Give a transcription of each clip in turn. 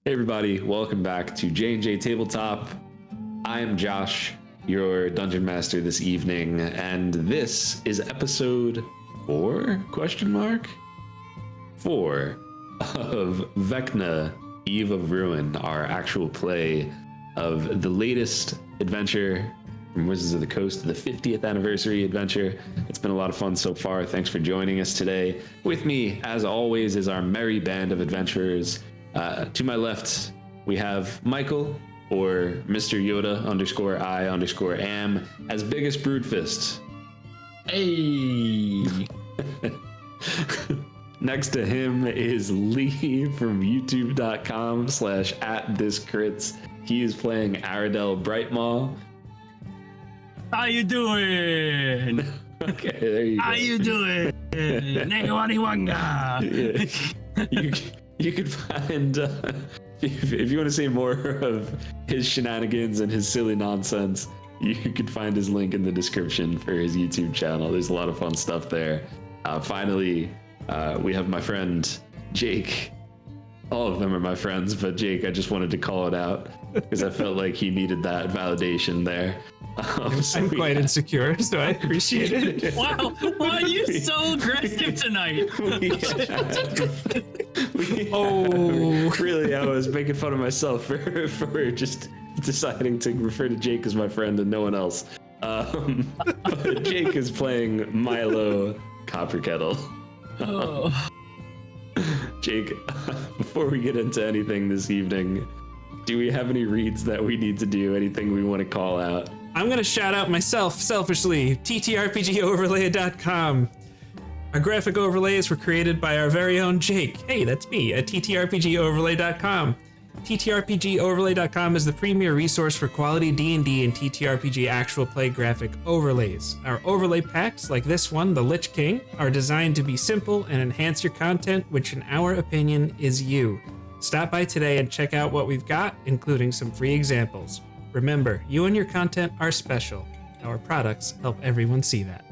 Hey everybody, welcome back to J&J Tabletop. I am Josh, your Dungeon Master this evening, and this is episode 4, question mark? 4 of Vecna, Eve of Ruin, our actual play of the latest adventure from Wizards of the Coast, the 50th anniversary adventure. It's been a lot of fun so far. Thanks for joining us today. With me, as always, is our merry band of adventurers. To my left, we have Michael, or Mr. Yoda _I_am, as Biggus Broodfist. Hey! Next to him is Lee from youtube.com/@thiscrits. He is playing Aradel Brightmaw. How you doing? Okay, there you go. How you doing? Negawaniwanga! You could find, if you want to see more of his shenanigans and his silly nonsense, you could find his link in the description for his YouTube channel. There's a lot of fun stuff there. Finally, we have my friend Jake. All of them are my friends, but Jake, I just wanted to call it out because I felt like he needed that validation there. I'm quite insecure, so I appreciate it. Wow, why are you so aggressive tonight? Really, I was making fun of myself for just deciding to refer to Jake as my friend and no one else. But Jake is playing Milo Copperkettle. Oh. Jake, before we get into anything this evening, do we have any reads that we need to do? Anything we want to call out? I'm going to shout out myself, selfishly, TTRPGoverlay.com. Our graphic overlays were created by our very own Jake. Hey, that's me, at TTRPGoverlay.com. TTRPGoverlay.com is the premier resource for quality D&D and TTRPG actual play graphic overlays. Our overlay packs, like this one, the Lich King, are designed to be simple and enhance your content, which in our opinion is you. Stop by today and check out what we've got, including some free examples. Remember, you and your content are special. Our products help everyone see that.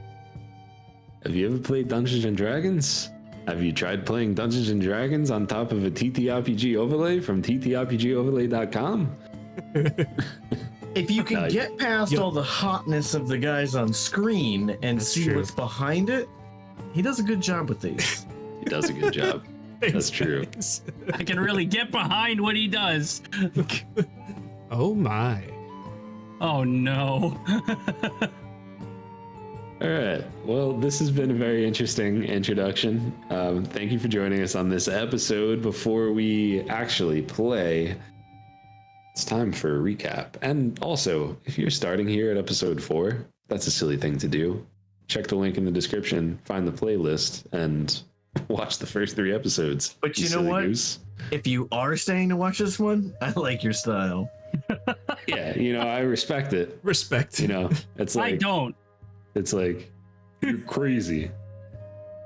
Have you ever played Dungeons and Dragons? Have you tried playing Dungeons and Dragons on top of a TTRPG overlay from TTRPGoverlay.com? If you can get past all the hotness of the guys on screen and see what's behind it, he does a good job with these. He does a good job. That's true. I can really get behind what he does. Oh my. Oh no. All right. Well, this has been a very interesting introduction. Thank you for joining us on this episode. Before we actually play, it's time for a recap. And also, if you're starting here at episode 4, that's a silly thing to do. Check the link in the description, find the playlist, and watch the first 3 episodes. But you know what? Goose. If you are staying to watch this one, I like your style. Yeah, I respect it. Respect. It's like I don't. It's like, you're crazy.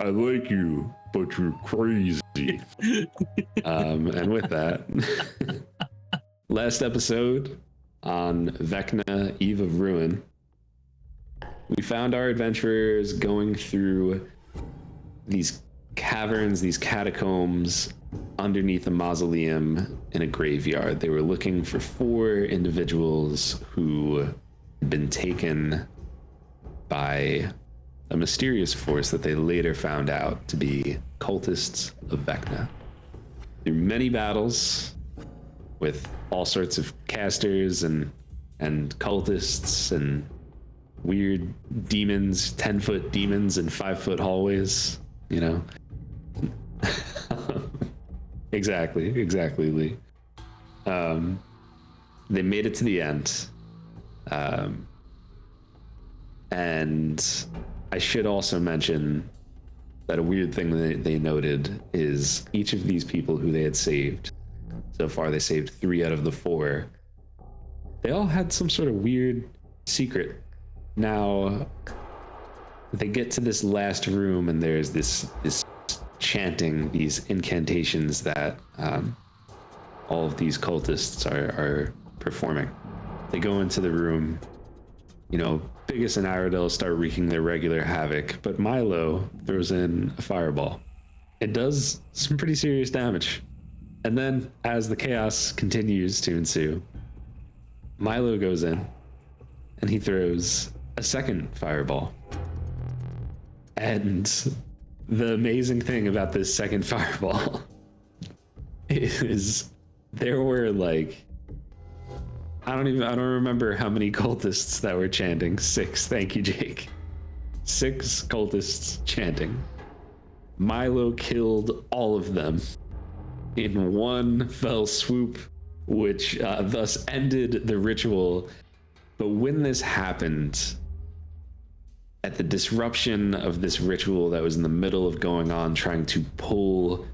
I like you, but you're crazy. And with that, last episode on Vecna, Eve of Ruin, we found our adventurers going through these caverns, these catacombs underneath a mausoleum in a graveyard. They were looking for 4 individuals who had been taken by a mysterious force that they later found out to be cultists of Vecna. Through many battles with all sorts of casters and cultists and weird demons, 10-foot demons in 5-foot hallways, Exactly, Lee. They made it to the end. And I should also mention that a weird thing that they noted is each of these people who they had saved, so far they saved 3 out of the 4, they all had some sort of weird secret. Now, they get to this last room and there's this chanting, these incantations that all of these cultists are performing. They go into the room, Biggus and Aradel start wreaking their regular havoc, but Milo throws in a fireball. It does some pretty serious damage. And then, as the chaos continues to ensue, Milo goes in and he throws a second fireball. And the amazing thing about this second fireball is there were like, I don't remember how many cultists that were chanting. 6, thank you, Jake. 6 cultists chanting. Milo killed all of them in one fell swoop, which thus ended the ritual. But when this happened, at the disruption of this ritual that was in the middle of going on, trying to pull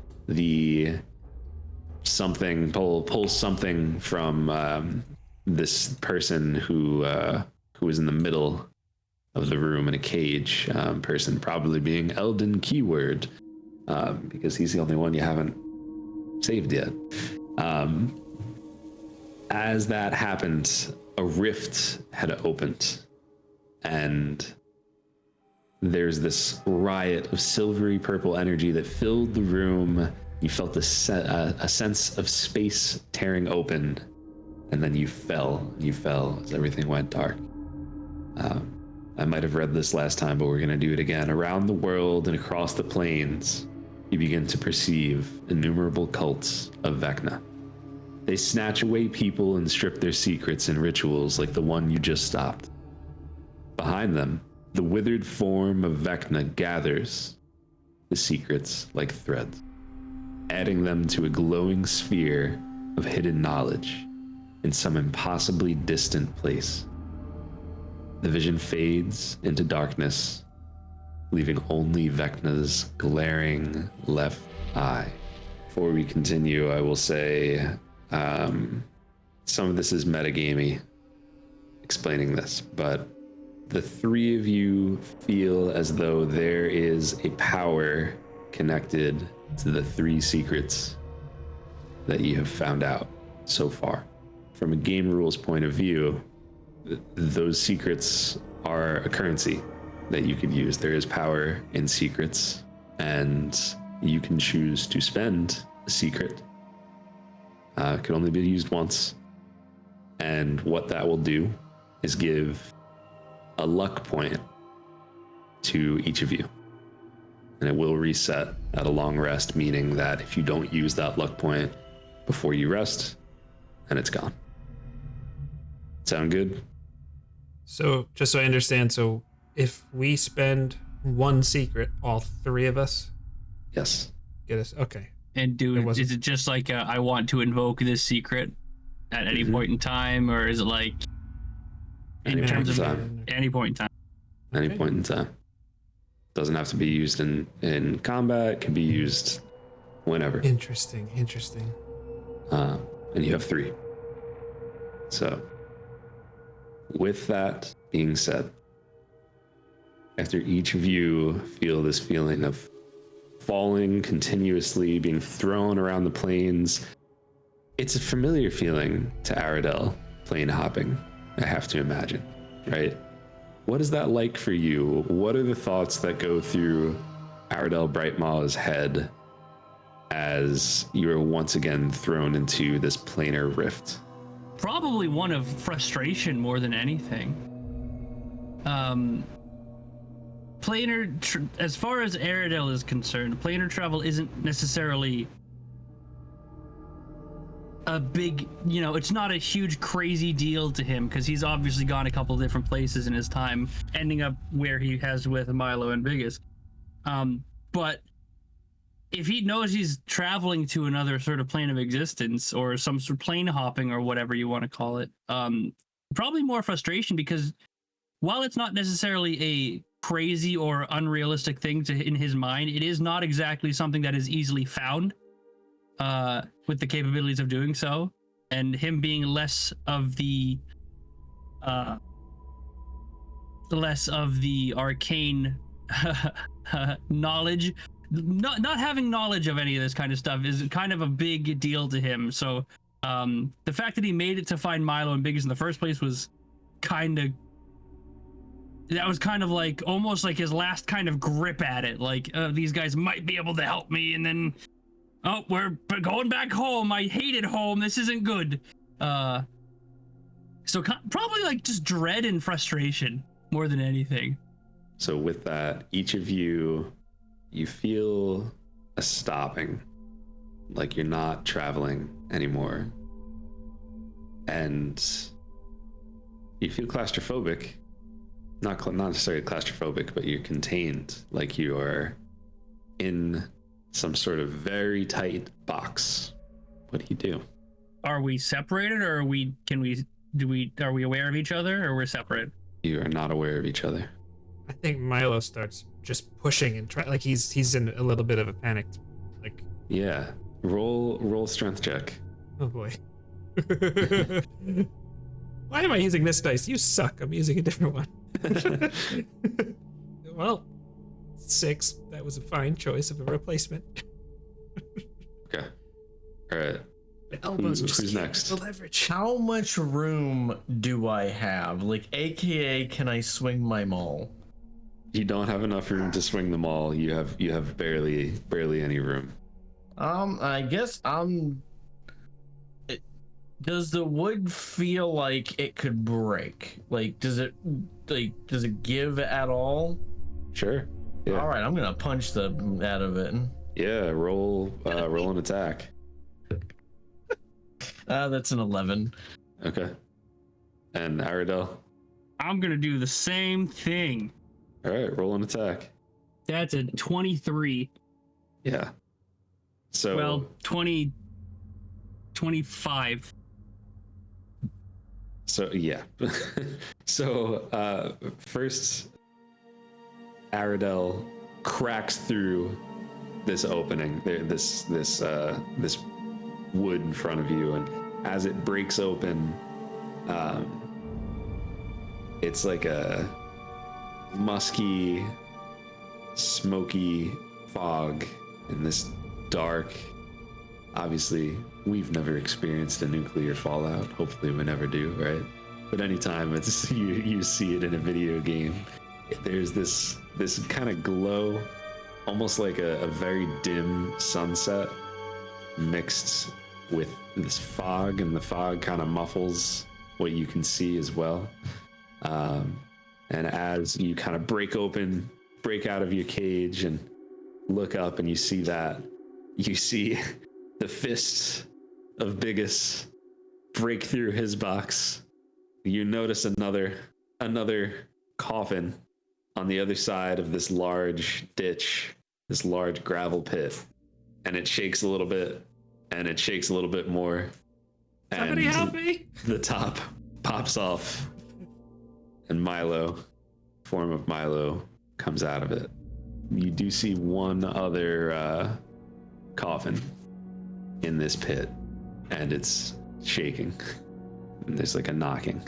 something from this person who was in the middle of the room in a cage, person probably being Eldon Keyword, because he's the only one you haven't saved yet. As that happened, a rift had opened, and there's this riot of silvery purple energy that filled the room. You felt a sense of space tearing open, and then you fell as everything went dark. I might have read this last time, but we're going to do it again. Around the world and across the plains, you begin to perceive innumerable cults of Vecna. They snatch away people and strip their secrets and rituals like the one you just stopped. Behind them, the withered form of Vecna gathers the secrets like threads, adding them to a glowing sphere of hidden knowledge in some impossibly distant place. The vision fades into darkness, leaving only Vecna's glaring left eye. Before we continue, I will say some of this is metagamey explaining this, but the 3 of you feel as though there is a power connected to the 3 secrets that you have found out so far. From a game rules point of view, those secrets are a currency that you could use. There is power in secrets, and you can choose to spend a secret. It can only be used once. And what that will do is give a luck point to each of you. And it will reset at a long rest, meaning that if you don't use that luck point before you rest, then it's gone. Sound good? So, just so I understand, so if we spend 1 secret, all 3 of us Yes. get us? Okay. And is it just like I want to invoke this secret at any point in time, or is it like in terms of any point in time? Any point in time. Doesn't have to be used in combat. It can be used whenever. Interesting. And you have 3. So, with that being said, after each of you feel this feeling of falling continuously, being thrown around the plains, it's a familiar feeling to Aradel, plane hopping, I have to imagine, right? What is that like for you? What are the thoughts that go through Aradel Brightmaw's head as you are once again thrown into this planar rift? Probably one of frustration more than anything. As far as Aradel is concerned, planar travel isn't necessarily a big, it's not a huge crazy deal to him, because he's obviously gone a couple different places in his time, ending up where he has with Milo and Biggus. But if he knows he's traveling to another sort of plane of existence, or some sort of plane hopping, or whatever you want to call it, probably more frustration, because while it's not necessarily a crazy or unrealistic thing in his mind, it is not exactly something that is easily found with the capabilities of doing so, and him being less of the arcane knowledge, not having knowledge of any of this kind of stuff is kind of a big deal to him. So the fact that he made it to find Milo and Biggus in the first place was kind of like almost like his last kind of grip at it. Like, these guys might be able to help me, and then Oh, we're going back home. I hated home. This isn't good. So probably like just dread and frustration more than anything. So with that, each of you feel a stopping, like you're not traveling anymore. And you feel claustrophobic. Not necessarily claustrophobic, but you're contained, like you are in some sort of very tight box. What do you do? Are we separated, or are we aware of each other, or we're separate? You are not aware of each other. I think Milo starts just pushing and try, like he's in a little bit of a panic. Like, yeah, roll strength check. oh boy. Why am I using this dice? You suck. I'm using a different one. Well, 6. That was a fine choice of a replacement. Okay. All right. The elbows Who's next? The leverage. How much room do I have? Like, AKA, can I swing my maul? You don't have enough room to swing them all. You have barely any room. I guess does the wood feel like it could break? Like, does it give at all? Sure. Yeah. All right, I'm gonna punch the out of it. Yeah. Roll an attack. That's an 11. Okay. And Aradel. I'm gonna do the same thing. All right. Roll an attack. That's a 23. Yeah. So. Well, 25. So yeah. So first, Aradel cracks through this opening, this wood in front of you, and as it breaks open, it's like a musky, smoky fog in this dark. Obviously, we've never experienced a nuclear fallout. Hopefully we never do, right? But anytime it's you see it in a video game, there's this kind of glow, almost like a very dim sunset mixed with this fog, and the fog kind of muffles what you can see as well. And as you kind of break out of your cage and look up, and you see the fists of Biggus break through his box. You notice another coffin on the other side of this large ditch, this large gravel pit, and it shakes a little bit, and it shakes a little bit more. Somebody help me! The top pops off, and form of Milo comes out of it. You do see one other coffin in this pit, and it's shaking, and there's like a knocking,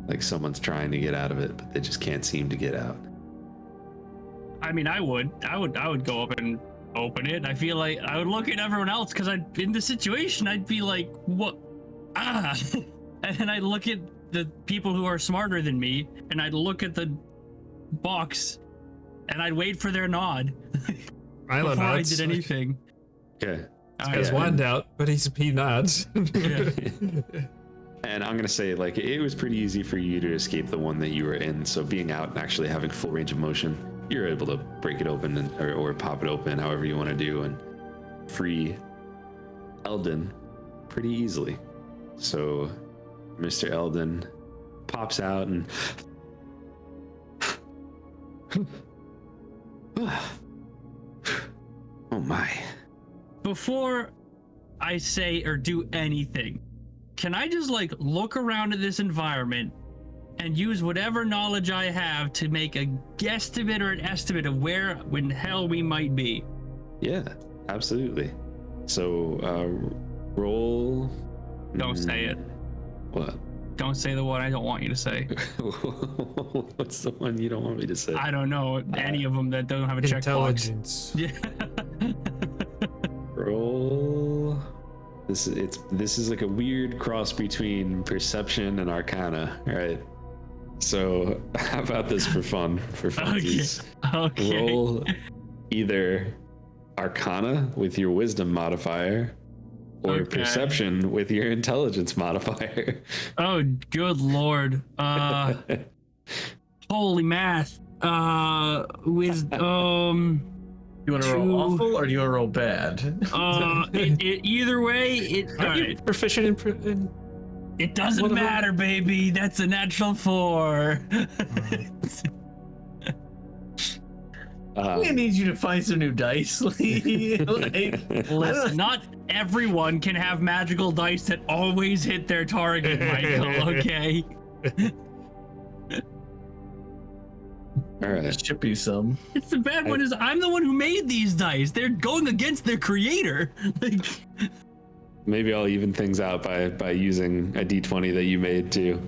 like someone's trying to get out of it, but they just can't seem to get out. I mean, I would go up and open it. I feel like I would look at everyone else, because in the situation I'd be like, what? And then I'd look at the people who are smarter than me, and I'd look at the box, and I'd wait for their nod Milo before nods. I did anything. Okay. Has one doubt, but he nods. Yeah. And I'm gonna say, like, it was pretty easy for you to escape the one that you were in. So being out and actually having full range of motion, you're able to break it open or pop it open, however you want to do, and free Eldon pretty easily. So Mr. Eldon pops out and oh my. Before I say or do anything, can I just like look around at this environment and use whatever knowledge I have to make a guesstimate or an estimate of where in hell we might be? Yeah, absolutely. So roll. Don't say it. What? Don't say the one I don't want you to say. What's the one you don't want me to say? I don't know any of them that don't have a checkbox. Intelligence. Yeah. Roll. This is like a weird cross between perception and arcana, right? So how about this for fun, for funsies? Okay. Roll either Arcana with your wisdom modifier, or Okay. perception with your intelligence modifier. Oh, good lord. Holy math. Wisdom. You want to roll awful or do you want to roll bad? Either way, Aren't you proficient in it doesn't matter, baby. That's a natural 4. We need you to find some new dice. Listen, not everyone can have magical dice that always hit their target, Michael, okay? All right. Ship you some. It's the bad one is I'm the one who made these dice. They're going against their creator. Like, Maybe I'll even things out by using a d20 that you made too.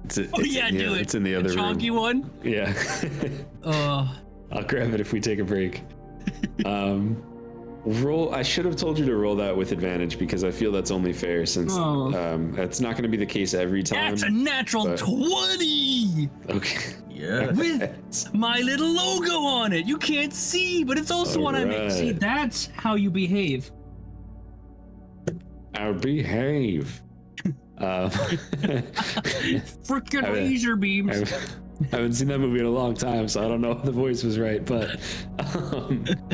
do it. It's in the other room. Chonky one? Yeah. I'll grab it if we take a break. Roll. I should have told you to roll that with advantage because I feel that's only fair since that's not going to be the case every time. That's a natural 20! Okay. Yeah. With my little logo on it. You can't see, but it's also what I make. See, that's how you behave. I'll behave. Freaking laser beams. I haven't seen that movie in a long time, so I don't know if the voice was right. But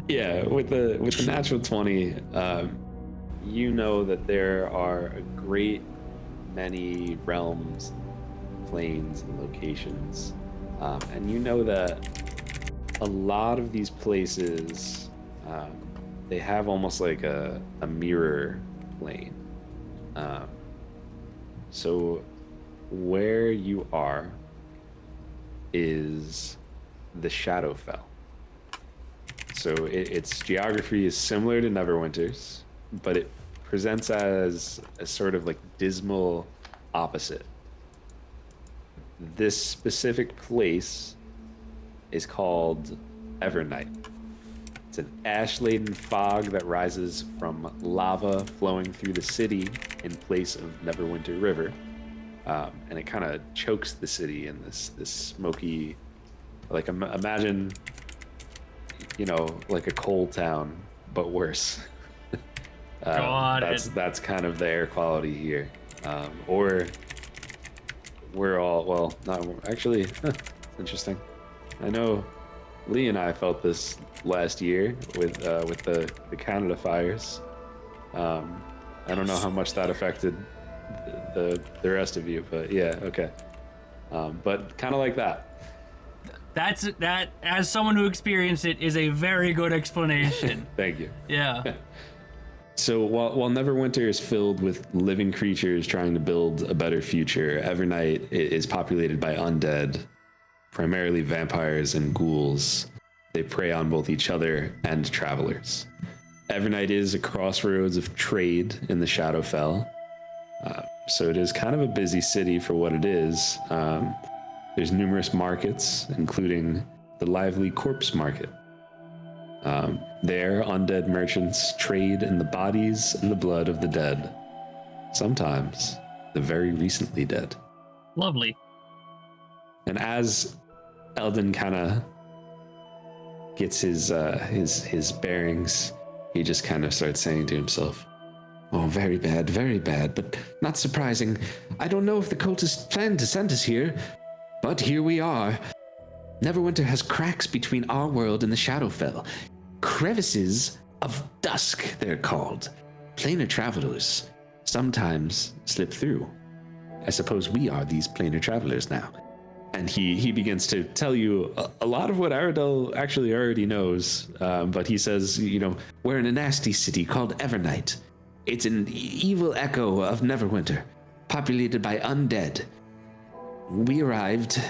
yeah, with the natural 20, you know that there are a great many realms, planes, and locations, and you know that a lot of these places they have almost like a mirror plane. So where you are is the Shadowfell. So its geography is similar to Neverwinter's, but it presents as a sort of like dismal opposite. This specific place is called Evernight. It's an ash-laden fog that rises from lava flowing through the city in place of Neverwinter River. And it kind of chokes the city in this smoky, like imagine, like a coal town, but worse. That's kind of the air quality here. Or we're all, well, not actually, it's interesting. I know Lee and I felt this last year with the Canada fires. I don't know how much that affected the rest of you, but yeah, okay. But kind of like that. That as someone who experienced it is a very good explanation. Thank you. Yeah. So while Neverwinter is filled with living creatures trying to build a better future, Evernight is populated by undead, primarily vampires and ghouls. They prey on both each other and travelers. Evernight is a crossroads of trade in the Shadowfell. So it is kind of a busy city for what it is. There's numerous markets, including the lively corpse market. There, undead merchants trade in the bodies and the blood of the dead. Sometimes the very recently dead. Lovely. And as Eldon kind of gets his bearings, he just kind of starts saying to himself, "Oh, very bad, but not surprising. I don't know if the cultists planned to send us here, but here we are. Neverwinter has cracks between our world and the Shadowfell. Crevices of dusk, they're called. Planar travelers sometimes slip through. I suppose we are these planar travelers now." And he begins to tell you a lot of what Aradel actually already knows, but he says, we're in a nasty city called Evernight. It's an evil echo of Neverwinter, populated by undead. We arrived...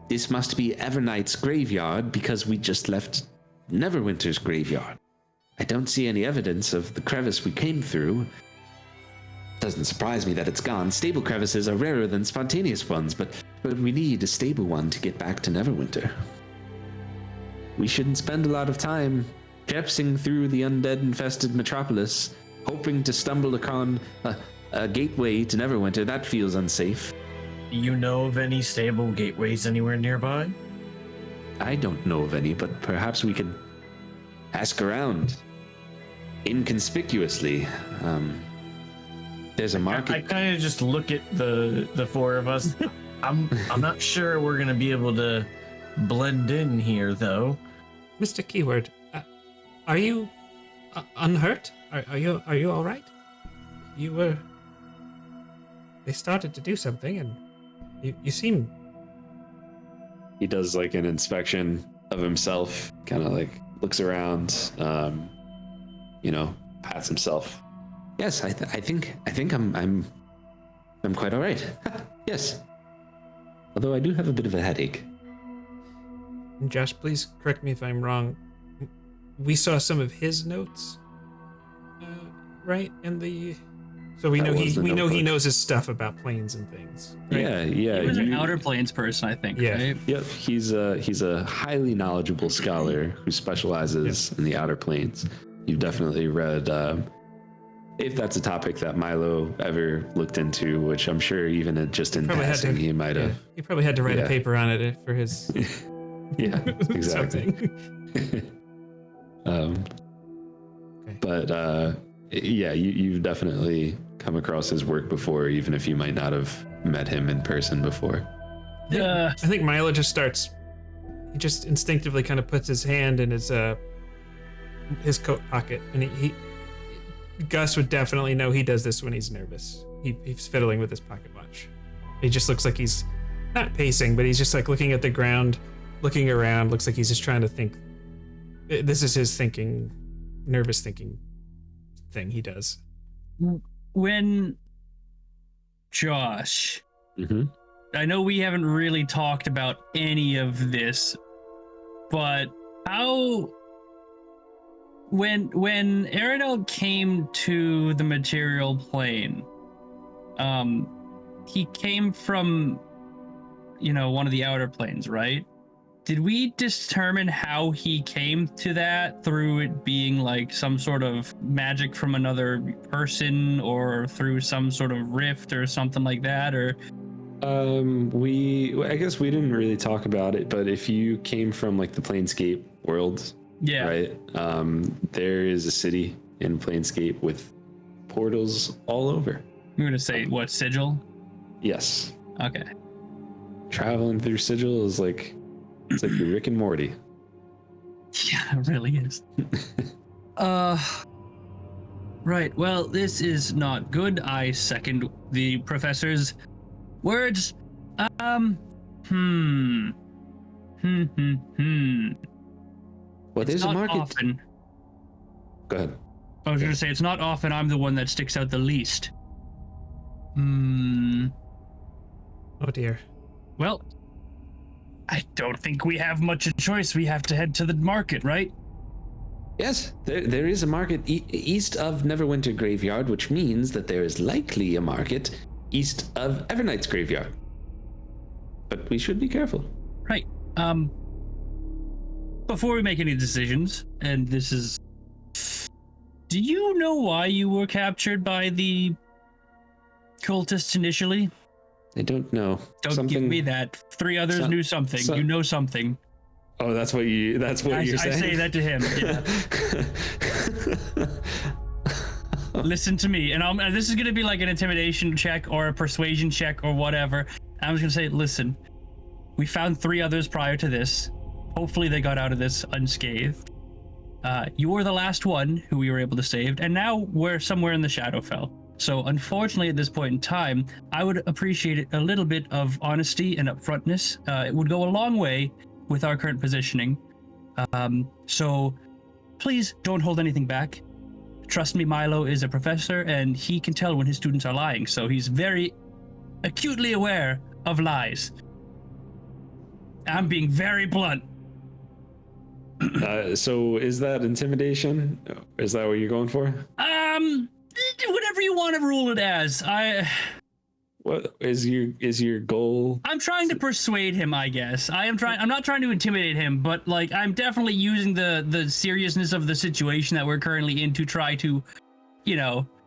This must be Evernight's graveyard because we just left Neverwinter's graveyard. I don't see any evidence of the crevice we came through. Doesn't surprise me that it's gone. Stable crevices are rarer than spontaneous ones, but we need a stable one to get back to Neverwinter. We shouldn't spend a lot of time traipsing through the undead-infested metropolis, hoping to stumble upon a gateway to Neverwinter. That feels unsafe. Do you know of any stable gateways anywhere nearby? I don't know of any, but perhaps we could ask around inconspicuously. There's a market. I kind of just look at the four of us. I'm not sure we're gonna be able to blend in here, though. Mr. Keyword, are you unhurt? Are you all right? You were. They started to do something, and you seem. He does like an inspection of himself, kind of like looks around, pats himself. Yes, I think I'm quite all right. Yes. Although I do have a bit of a headache. Josh, please correct me if I'm wrong. We saw some of his notes, right? So we know he knows his stuff about planes and things. Right? Yeah. He was an Outer Planes person, I think. Yeah. Right? Yep. He's a highly knowledgeable scholar who specializes in the Outer Planes. You've definitely read. If that's a topic that Milo ever looked into, which I'm sure even just in passing he might have. He probably had to write a paper on it for his. Yeah, exactly. But you've definitely come across his work before, even if you might not have met him in person before. I think Milo just starts. He just instinctively kind of puts his hand in his coat pocket, and he Gus would definitely know he does this when he's nervous. He's fiddling with his pocket watch. He just looks like he's not pacing, but he's just like looking at the ground, looking around. Looks like he's just trying to think. This is his thinking, nervous thinking thing he does. When Josh, I know we haven't really talked about any of this, but how when Aradel came to the material plane, he came from one of the outer planes, right? Did we determine how he came to that through it being like some sort of magic from another person, or through some sort of rift or something like that? Or I guess we didn't really talk about it, but if you came from like the Planescape world, right? There is a city in Planescape with portals all over. I'm gonna say what, Sigil? Yes. Okay. Traveling through Sigil is like it's like Rick and Morty. Yeah, it really is. Right. Well, this is not good. I second the professor's words. Well, there's a market. Often. Go ahead. I was going to say, it's not often I'm the one that sticks out the least. Oh dear. Well, I don't think we have much of a choice. We have to head to the market, right? Yes, there is a market east of Neverwinter Graveyard, which means that there is likely a market east of Evernight's Graveyard. But we should be careful. Right. Before we make any decisions, and this is... Do you know why you were captured by the cultists initially? I don't know. Don't give me that. 3 others knew something. You know something. Oh, that's what you're saying? I say that to him, yeah. Listen to me, and this is going to be like an intimidation check or a persuasion check or whatever. I'm just going to say, listen, we found 3 others prior to this. Hopefully they got out of this unscathed. You were the last one who we were able to save, and now we're somewhere in the Shadowfell. So unfortunately at this point in time, I would appreciate a little bit of honesty and upfrontness. It would go a long way with our current positioning. So please don't hold anything back. Trust me, Milo is a professor and he can tell when his students are lying. So he's very acutely aware of lies. I'm being very blunt. So is that intimidation? Is that what you're going for? Whatever you want to rule it as. What is your goal? I'm trying to persuade him, I guess. I'm not trying to intimidate him, but like I'm definitely using the seriousness of the situation that we're currently in to try to,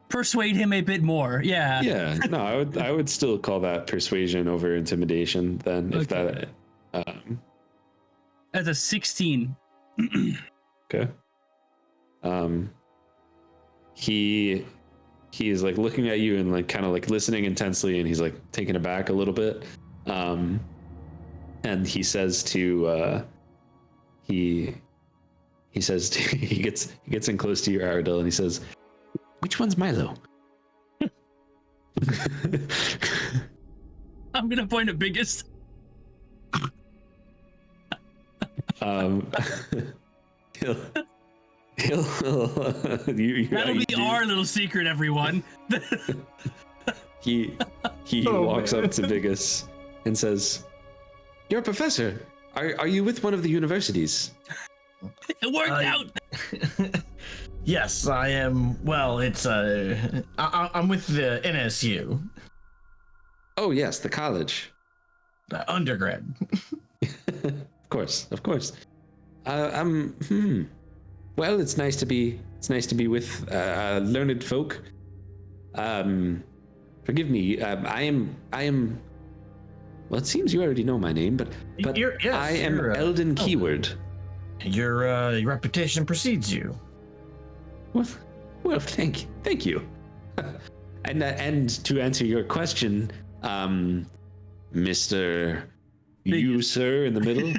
persuade him a bit more. Yeah. Yeah. No, I would still call that persuasion over intimidation then, if okay. that That's a 16. Okay. He is like looking at you and like kind of like listening intensely, and he's like taken aback a little bit. And he says to he gets in close to your Aradel, and he says, "Which one's Milo?" I'm gonna point at Biggus. That'll be our little secret, everyone. He walks up to Biggus and says, "You're a professor. Are you with one of the universities?" It worked out. Yes, I am. Well, it's I'm with the NSU. Oh yes, the college. Undergrad. Of course. Well, it's nice to be with learned folk. Forgive me. I am. Well, it seems you already know my name, but I am Eldon Keyword. Your reputation precedes you. Well, thank you. And to answer your question, Mr. You, sir, in the middle.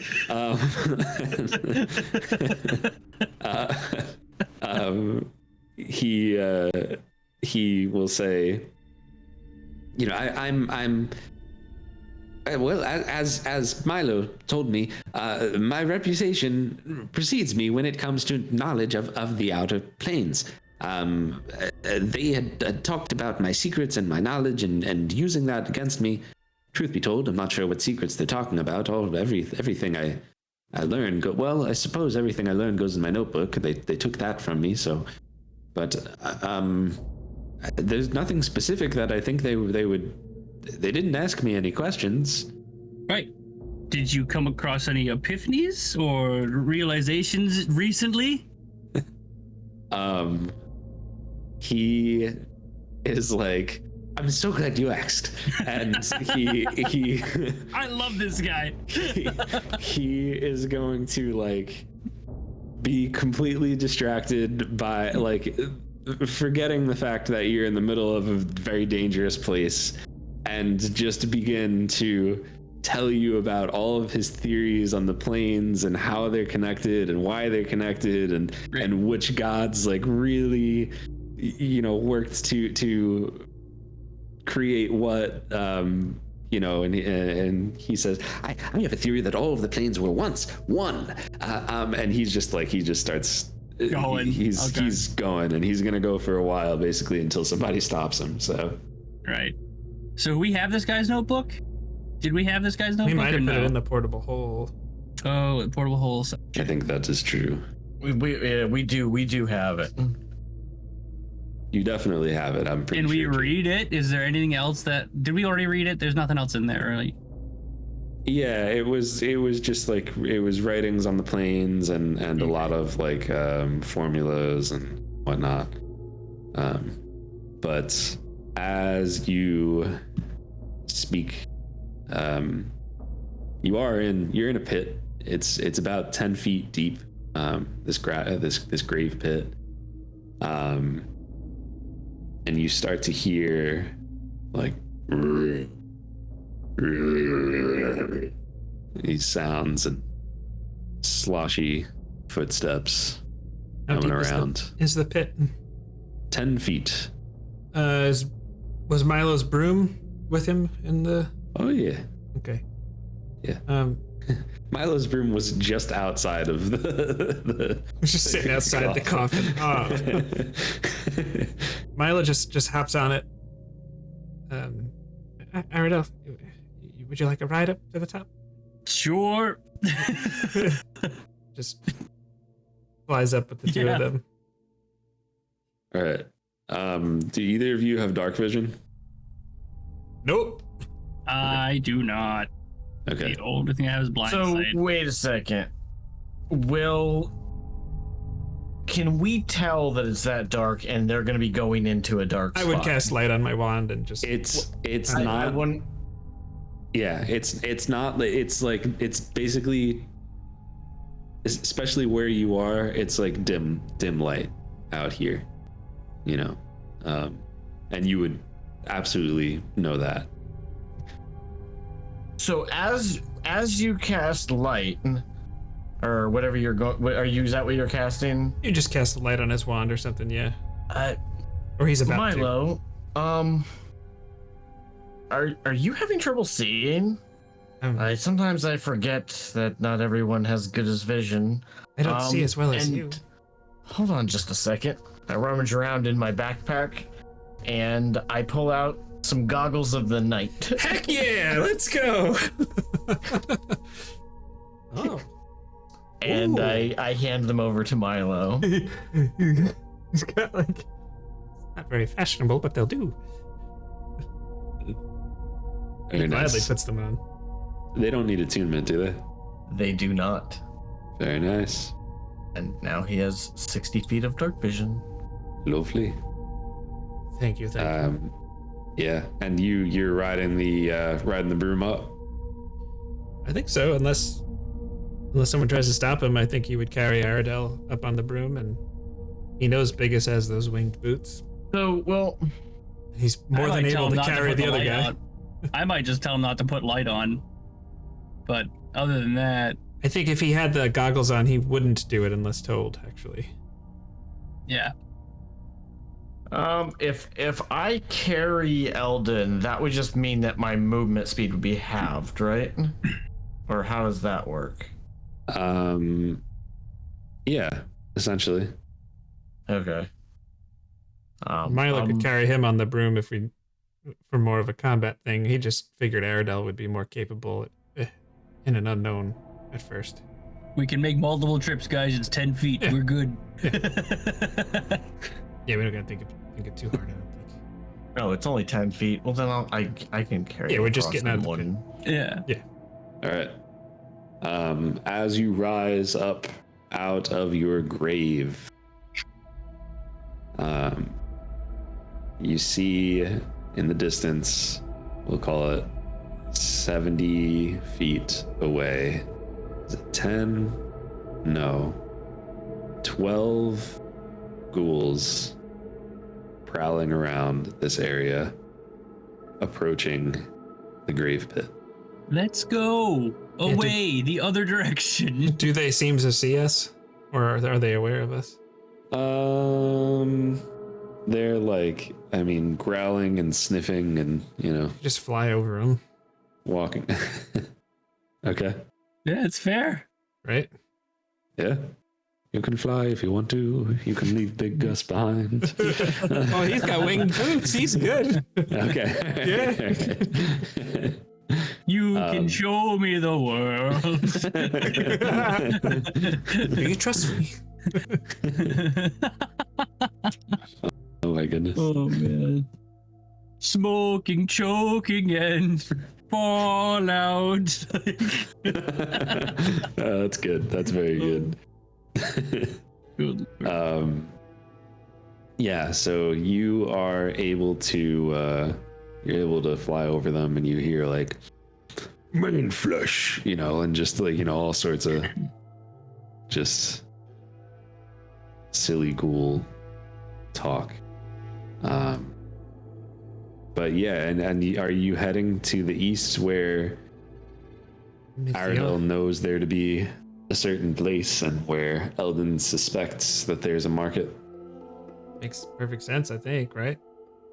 He will say, you know, I'm well, as Milo told me, my reputation precedes me when it comes to knowledge of the outer planes. They had talked about my secrets and my knowledge and using that against me. Truth be told, I'm not sure what secrets they're talking about. Everything I learned I suppose everything I learned goes in my notebook. They took that from me, so. But there's nothing specific that I think they would. They didn't ask me any questions. Right. Did you come across any epiphanies or realizations recently? He is like, I'm so glad you asked. And he I love this guy. he is going to like be completely distracted by like forgetting the fact that you're in the middle of a very dangerous place and just begin to tell you about all of his theories on the planes and how they're connected and why they're connected and which gods like really, you know, worked to create what, you know, and he says, I have a theory that all of the planes were once one. And he just starts going. He's going, and he's gonna go for a while basically until somebody stops him. So right. So we have this guy's notebook? Did we have this guy's notebook? We might have put no? it in the portable hole. Oh, the portable hole. I think that is true. We do have it. You definitely have it. I'm pretty Can sure. we read it? Is there anything else did we already read it? There's nothing else in there, really. Yeah, it was just like it was writings on the planes and a lot of like formulas and whatnot. But as you speak, you're in a pit. It's about 10 feet deep. This grave pit. And you start to hear like these sounds and sloshy footsteps coming around. Is the pit 10 feet. Was Milo's broom with him in the? Oh yeah. Okay. Yeah. Milo's broom was just outside of the was just sitting outside the coffin. Oh. Milo just hops on it. Aradel, would you like a ride up to the top? Sure. Just flies up with the two of them. All right. Do either of you have dark vision? Nope. I do not. Okay. The only thing I have is blind So sight. wait a second. Can we tell that it's that dark and they're going to be going into a dark spot? I would cast light on my wand and just. It's I not. wouldn't. Yeah, it's not. It's like it's basically especially where you are, it's like dim light out here, you know, and you would absolutely know that. So as you cast light, or whatever you're going, is that what you're casting? You just cast the light on his wand or something, yeah. Or he's about Milo, are you having trouble seeing? Sometimes I forget that not everyone has good as vision. I don't see as well as you. Hold on just a second. I rummage around in my backpack and I pull out some goggles of the night. Heck yeah, let's go. Oh. And I hand them over to Milo. He's got like, not very fashionable, but they'll do. He gladly puts them on. They don't need attunement, do they? They do not. Very nice. And now he has 60 feet of dark vision. Lovely. Thank you. Yeah, and you're riding the broom up. I think so, unless someone tries to stop him. I think he would carry Aradel up on the broom, and he knows Biggus has those winged boots. So, well, he's more than able to carry the other guy. I might just tell him not to put light on, but other than that, I think if he had the goggles on, he wouldn't do it unless told. Actually, yeah. If I carry Eldon, that would just mean that my movement speed would be halved, right? Or how does that work? Yeah, essentially. Okay. Milo could carry him on the broom for more of a combat thing. He just figured Aradel would be more capable in an unknown at first. We can make multiple trips, guys. It's 10 feet. Yeah. We're good. Yeah, we don't gotta think it too hard, I don't think. No, it's only 10 feet. Well, then I can carry. Yeah, we're just getting out of the pit. Yeah. All right. As you rise up out of your grave, you see in the distance, we'll call it 70 feet away. Is it 10? No. 12 ghouls prowling around this area, approaching the grave pit. Let's go away the other direction. Do they seem to see us, or are they aware of us? They're like, growling and sniffing and, just fly over them. Walking. Okay. Yeah, it's fair. Right? Yeah. You can fly if you want to. You can leave Big Gus behind. Oh, he's got winged boots. He's good. Okay. Yeah. You can show me the world. You trust me. Oh my goodness. Oh man. Smoking, choking, and fall out. That's good. That's very good. Yeah, so you are able to fly over them, and you hear like main flesh, and just like all sorts of just silly ghoul talk. But yeah, and are you heading to the east where Aradel knows there to be a certain place and where Eldon suspects that there's a market? Makes perfect sense, I think, right?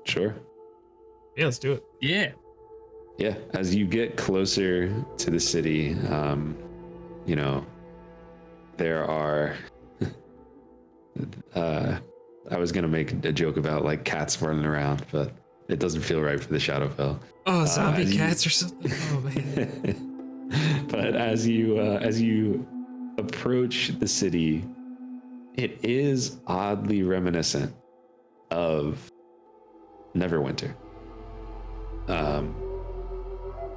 Sure. Yeah, let's do it. Yeah. Yeah, as you get closer to the city, there are I was gonna make a joke about like cats running around, but it doesn't feel right for the Shadowfell. Oh, zombie cats or something. Oh man. But as you approach the city, it is oddly reminiscent of Neverwinter.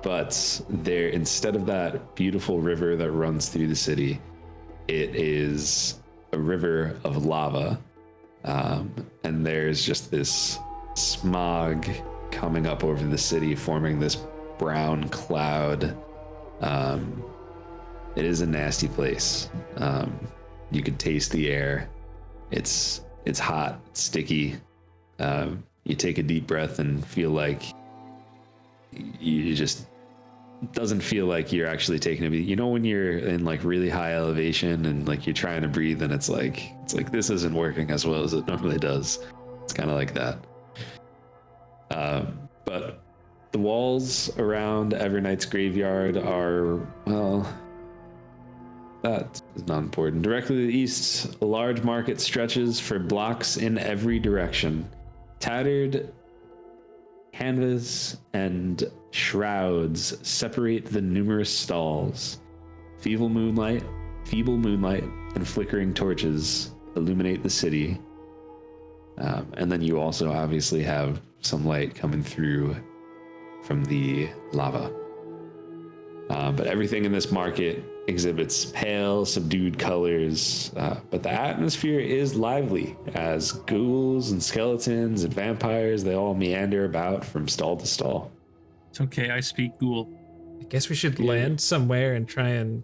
But there, instead of that beautiful river that runs through the city, it is a river of lava. And there's just this smog coming up over the city, forming this brown cloud. It is a nasty place. You could taste the air. It's hot, it's sticky. You take a deep breath and feel like you just doesn't feel like you're actually taking a beat. You know, when you're in like really high elevation and like you're trying to breathe and it's like this isn't working as well as it normally does. It's kind of like that. But the walls around Evernight's graveyard are, well, that is not important. Directly to the east, a large market stretches for blocks in every direction. Tattered canvas and shrouds separate the numerous stalls. Feeble moonlight and flickering torches illuminate the city. And then you also obviously have some light coming through from the lava. But everything in this market exhibits pale, subdued colors, but the atmosphere is lively as ghouls and skeletons and vampires, they all meander about from stall to stall. It's okay, I speak ghoul. I guess we should land somewhere and try and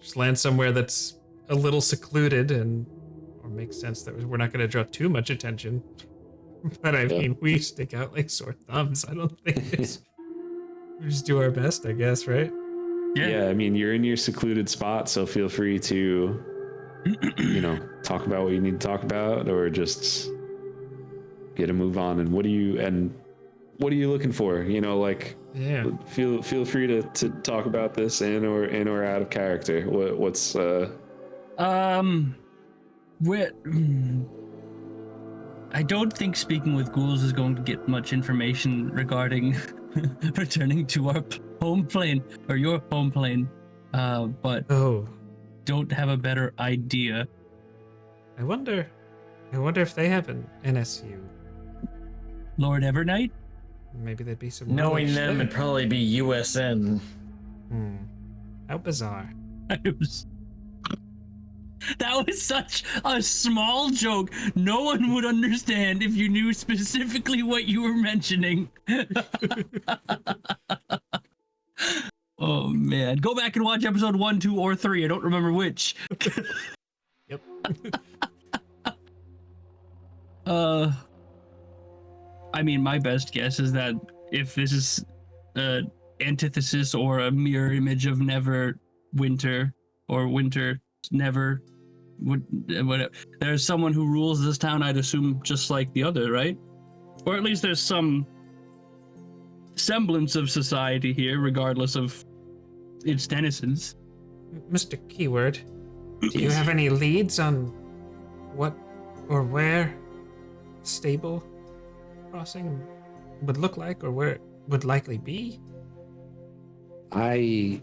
just land somewhere that's a little secluded or makes sense that we're not going to draw too much attention. But I mean, we stick out like sore thumbs. I don't think it's... We just do our best, I guess, right? Yeah, I mean, you're in your secluded spot, so feel free to, talk about what you need to talk about, or just get a move on. And what are you looking for? Feel free to talk about this in or out of character. What's I don't think speaking with ghouls is going to get much information regarding returning to our home plane or your home plane, but don't have a better idea. I wonder if they have an NSU. Lord Evernight? Maybe there'd be some. Knowing them, it'd probably be USN. How bizarre. That was such a small joke. No one would understand if you knew specifically what you were mentioning. Oh man, go back and watch episode 1, 2, or 3. I don't remember which. Yep. I mean, my best guess is that if this is an antithesis or a mirror image of Neverwinter or Winter Never, whatever, there's someone who rules this town, I'd assume, just like the other, right? Or at least there's some semblance of society here, regardless of its denizens. Mr. Keyword, do you have any leads on what or where stable crossing would look like, or where it would likely be? I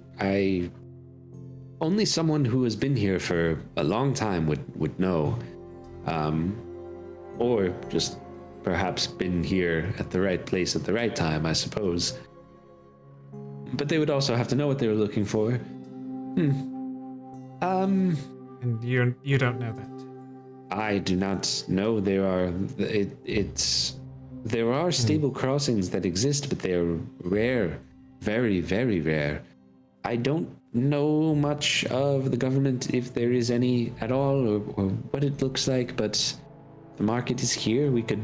only someone who has been here for a long time would know, or just perhaps been here at the right place at the right time, I suppose. But they would also have to know what they were looking for. And you don't know that? I do not know. There are stable crossings that exist, but they are rare, very, very rare. I don't know much of the government, if there is any at all, or what it looks like, but the market is here. We could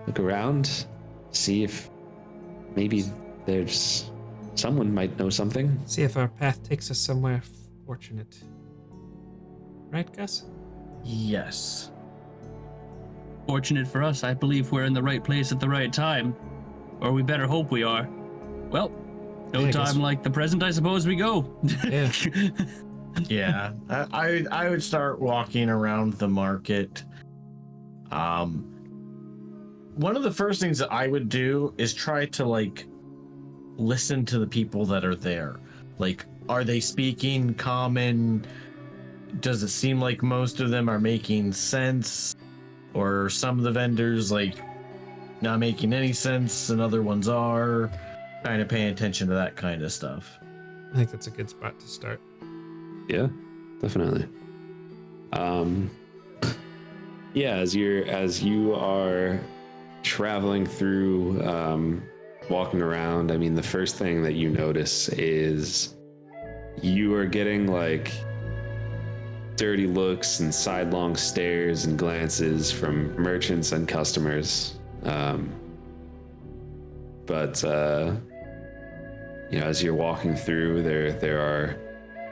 look around, see if maybe there's someone might know something. See if our path takes us somewhere fortunate. Right, Gus? Yes. Fortunate for us, I believe we're in the right place at the right time. Or we better hope we are. Well, no time like the present, I suppose we go. Yeah. Yeah. I would start walking around the market. One of the first things that I would do is try to listen to the people that are there. Are they speaking common? Does it seem like most of them are making sense? Or some of the vendors not making any sense and other ones are? Kind of paying attention to that kind of stuff. I think that's a good spot to start. Yeah, definitely. Yeah, as you are traveling through, walking around, I mean, the first thing that you notice is you are getting like dirty looks and sidelong stares and glances from merchants and customers. But as you're walking through, there are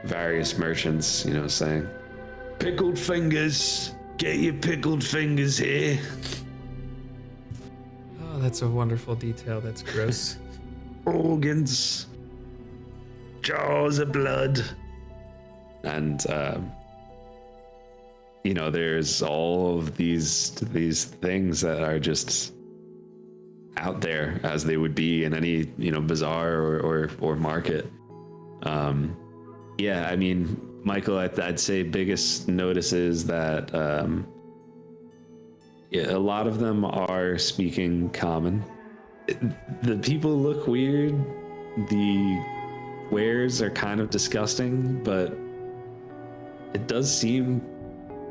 various merchants, saying, "Pickled fingers, get your pickled fingers here." Oh, that's a wonderful detail. That's gross. Organs, jars of blood, and there's all of these things that are just out there as they would be in any bazaar or market. I mean, Michael, I'd say biggest notices that a lot of them are speaking common. The people look weird. The wares are kind of disgusting, but it does seem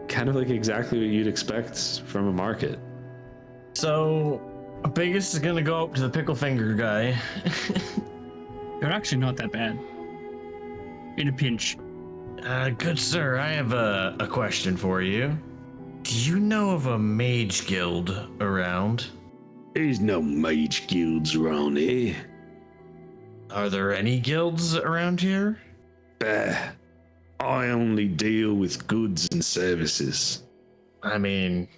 kind of like exactly what you'd expect from a market. So, Biggus is gonna go up to the pickle finger guy. They're actually not that bad. In a pinch. Good sir, I have a question for you. Do you know of a mage guild around? There's no mage guilds around here. Are there any guilds around here? Bah, I only deal with goods and services. I mean,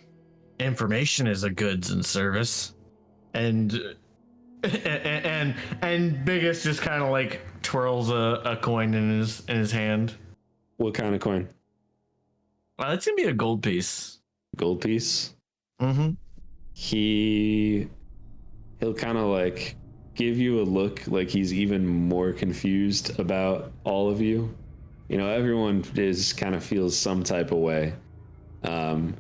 information is a goods and service. And Biggus just kind of like twirls a coin in his hand. What kind of coin? Well, it's gonna be a gold piece. Gold piece? Mm-hmm. He'll kind of like give you a look like he's even more confused about all of you. Everyone kind of feels some type of way. And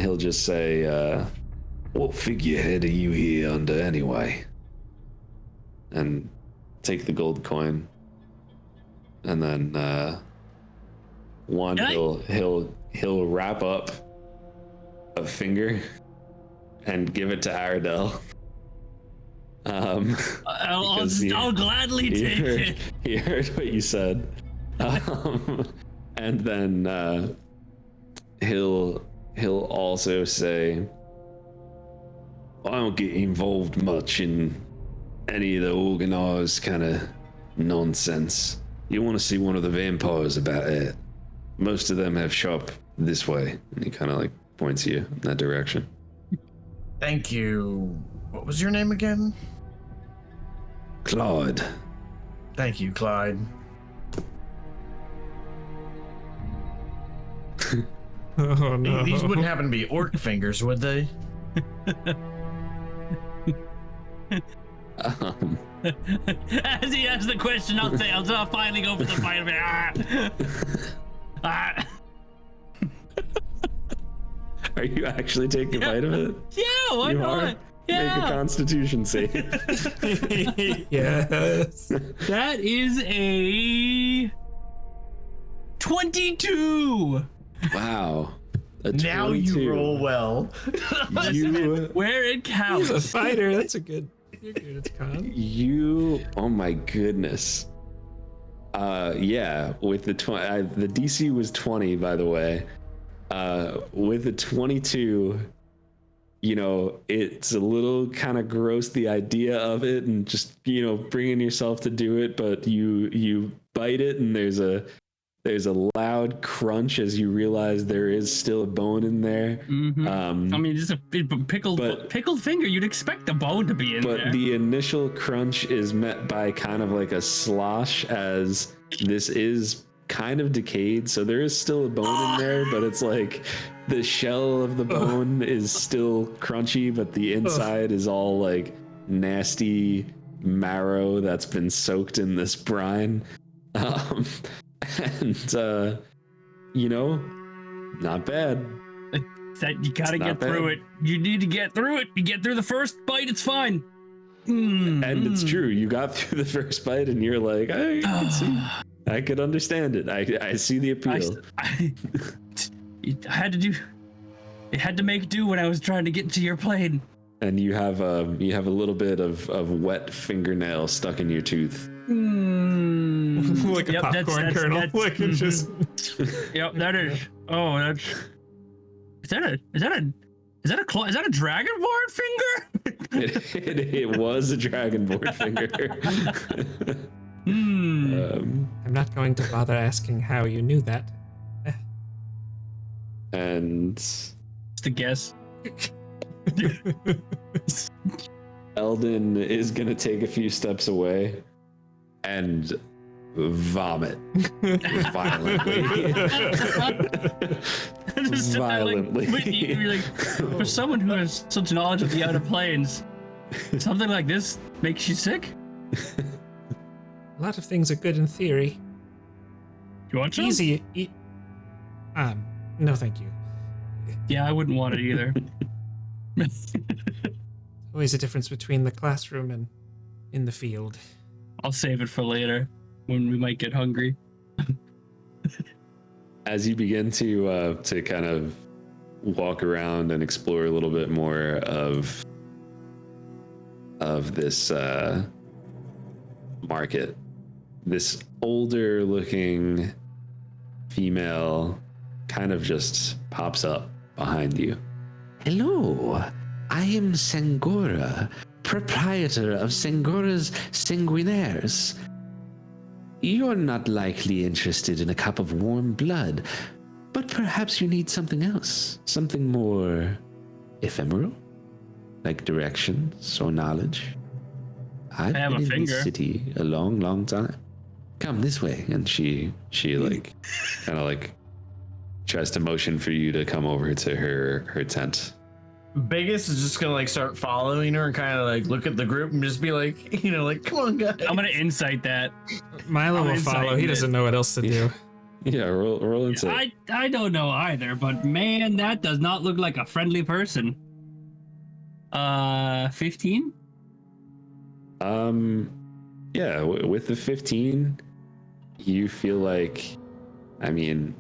he'll just say, "What figurehead are you here under anyway?" And take the gold coin. And then he'll wrap up a finger and give it to Aradel. I'll gladly take it. He heard what you said. And then he'll also say, "I don't get involved much in any of the organized kind of nonsense. You want to see one of the vampires about it? Most of them have shop this way." And he kind of like points you in that direction. Thank you. What was your name again? Clyde. Thank you, Clyde. Oh no. These wouldn't happen to be orc fingers, would they? As he asks the question, I'll finally go for the fight of it. Are you actually taking a bite of it? Yeah, why You not? are? Yeah. Make a Constitution save. Yes. That is a 22. Wow. Now you roll well. Where it counts. He's a fighter. That's a good. You're good at con. Oh my goodness. Yeah, with the the DC was 20, by the way. With the 22, it's a little kind of gross, the idea of it, and just bringing yourself to do it, but you bite it and there's a loud crunch as you realize there is still a bone in there. Mm-hmm. I mean, just a pickled finger. You'd expect the bone to be in there. But the initial crunch is met by kind of like a slosh, as this is kind of decayed, so there is still a bone in there, but it's like the shell of the bone is still crunchy, but the inside is all like nasty marrow that's been soaked in this brine. And not bad. That you gotta get through it. You need to get through it. You get through the first bite, it's fine. And it's true. You got through the first bite, and you're like, I could understand it. I see the appeal. I had to do. It had to make do when I was trying to get to your plane. And you have a little bit of wet fingernail stuck in your tooth. Mm. like a Yep, popcorn kernel. Like it's just. Yep, that is. Oh, that's. Is that a claw? Is that a dragonborn finger? It was a dragonborn finger. I'm not going to bother asking how you knew that. And Just a guess. Eldon is gonna take a few steps away and vomit violently. Just sit there, like, Violently. with you, you're like, for someone who has such knowledge of the outer planes, something like this makes you sick. A lot of things are good in theory. You want some? Easy. No, thank you. Yeah, I wouldn't want it either. Always a difference between the classroom and in the field. I'll save it for later when we might get hungry. As you begin to kind of walk around and explore a little bit more of this market, this older looking female kind of just pops up behind you. Hello, I am Sangora, proprietor of Sangora's Sanguinaires. You're not likely interested in a cup of warm blood, but perhaps you need something else, something more ephemeral, like directions or knowledge. I've have been a in finger. this city a long, long time. Come this way, and she like kind of like tries to motion for you to come over to her tent. Biggus is just gonna like start following her and kind of like look at the group and just be like, like, come on, guys. I'm gonna insight that. Milo I'm will follow. inciting He it. doesn't know what else to do. Yeah, roll into it. I don't know either, but man, that does not look like a friendly person. 15? Yeah, with the 15, you feel like, I mean,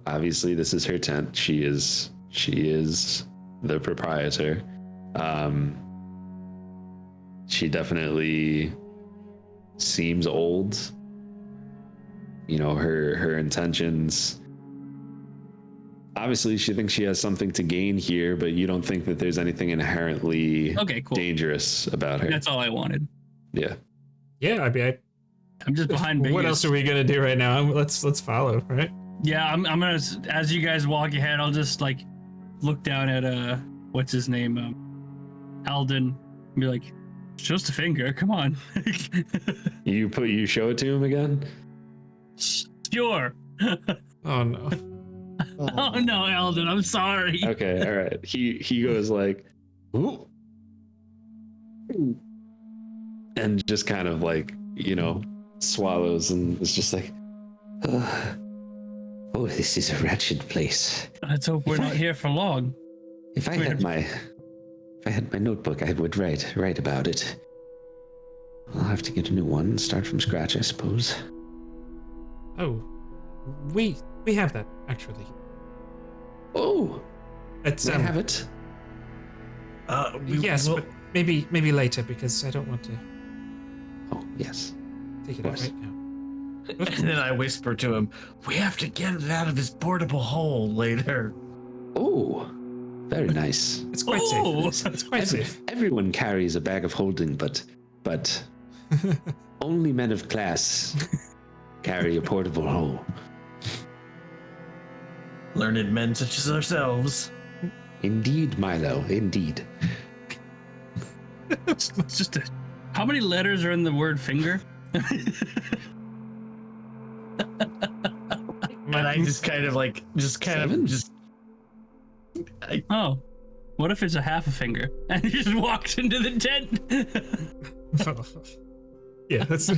obviously this is her tent. She is the proprietor. She definitely seems old. Her intentions. Obviously, she thinks she has something to gain here, but you don't think that there's anything inherently Okay, cool. dangerous about her. That's all I wanted. Yeah. Yeah, I'm just behind Biggus. What else are we gonna do right now? Let's follow, right? Yeah, I'm gonna, as you guys walk ahead, I'll just like look down at what's his name, Alden, and be like, just a finger, come on. You show it to him again? Sure. Oh no. Oh no, Alden, I'm sorry. Okay, all right. He goes like, ooh, and just kind of like, swallows and is just like, oh, this is a wretched place. Let's hope we're not here for long. If I had my notebook, I would write about it. I'll have to get a new one and start from scratch, I suppose. Oh, we have that actually. Oh, It's I have it. yes, but maybe later because I don't want to Oh, yes. take it out right now. And then I whisper to him, we have to get it out of his portable hole later. Oh, very nice. It's quite Oh! safe. It's quite safe. Everyone carries a bag of holding, but only men of class carry a portable hole. Learned men such as ourselves. Indeed, Milo, indeed. It's just how many letters are in the word finger? And I just kind of Seven? Oh, what if it's a half a finger and he just walks into the tent? Yeah, that's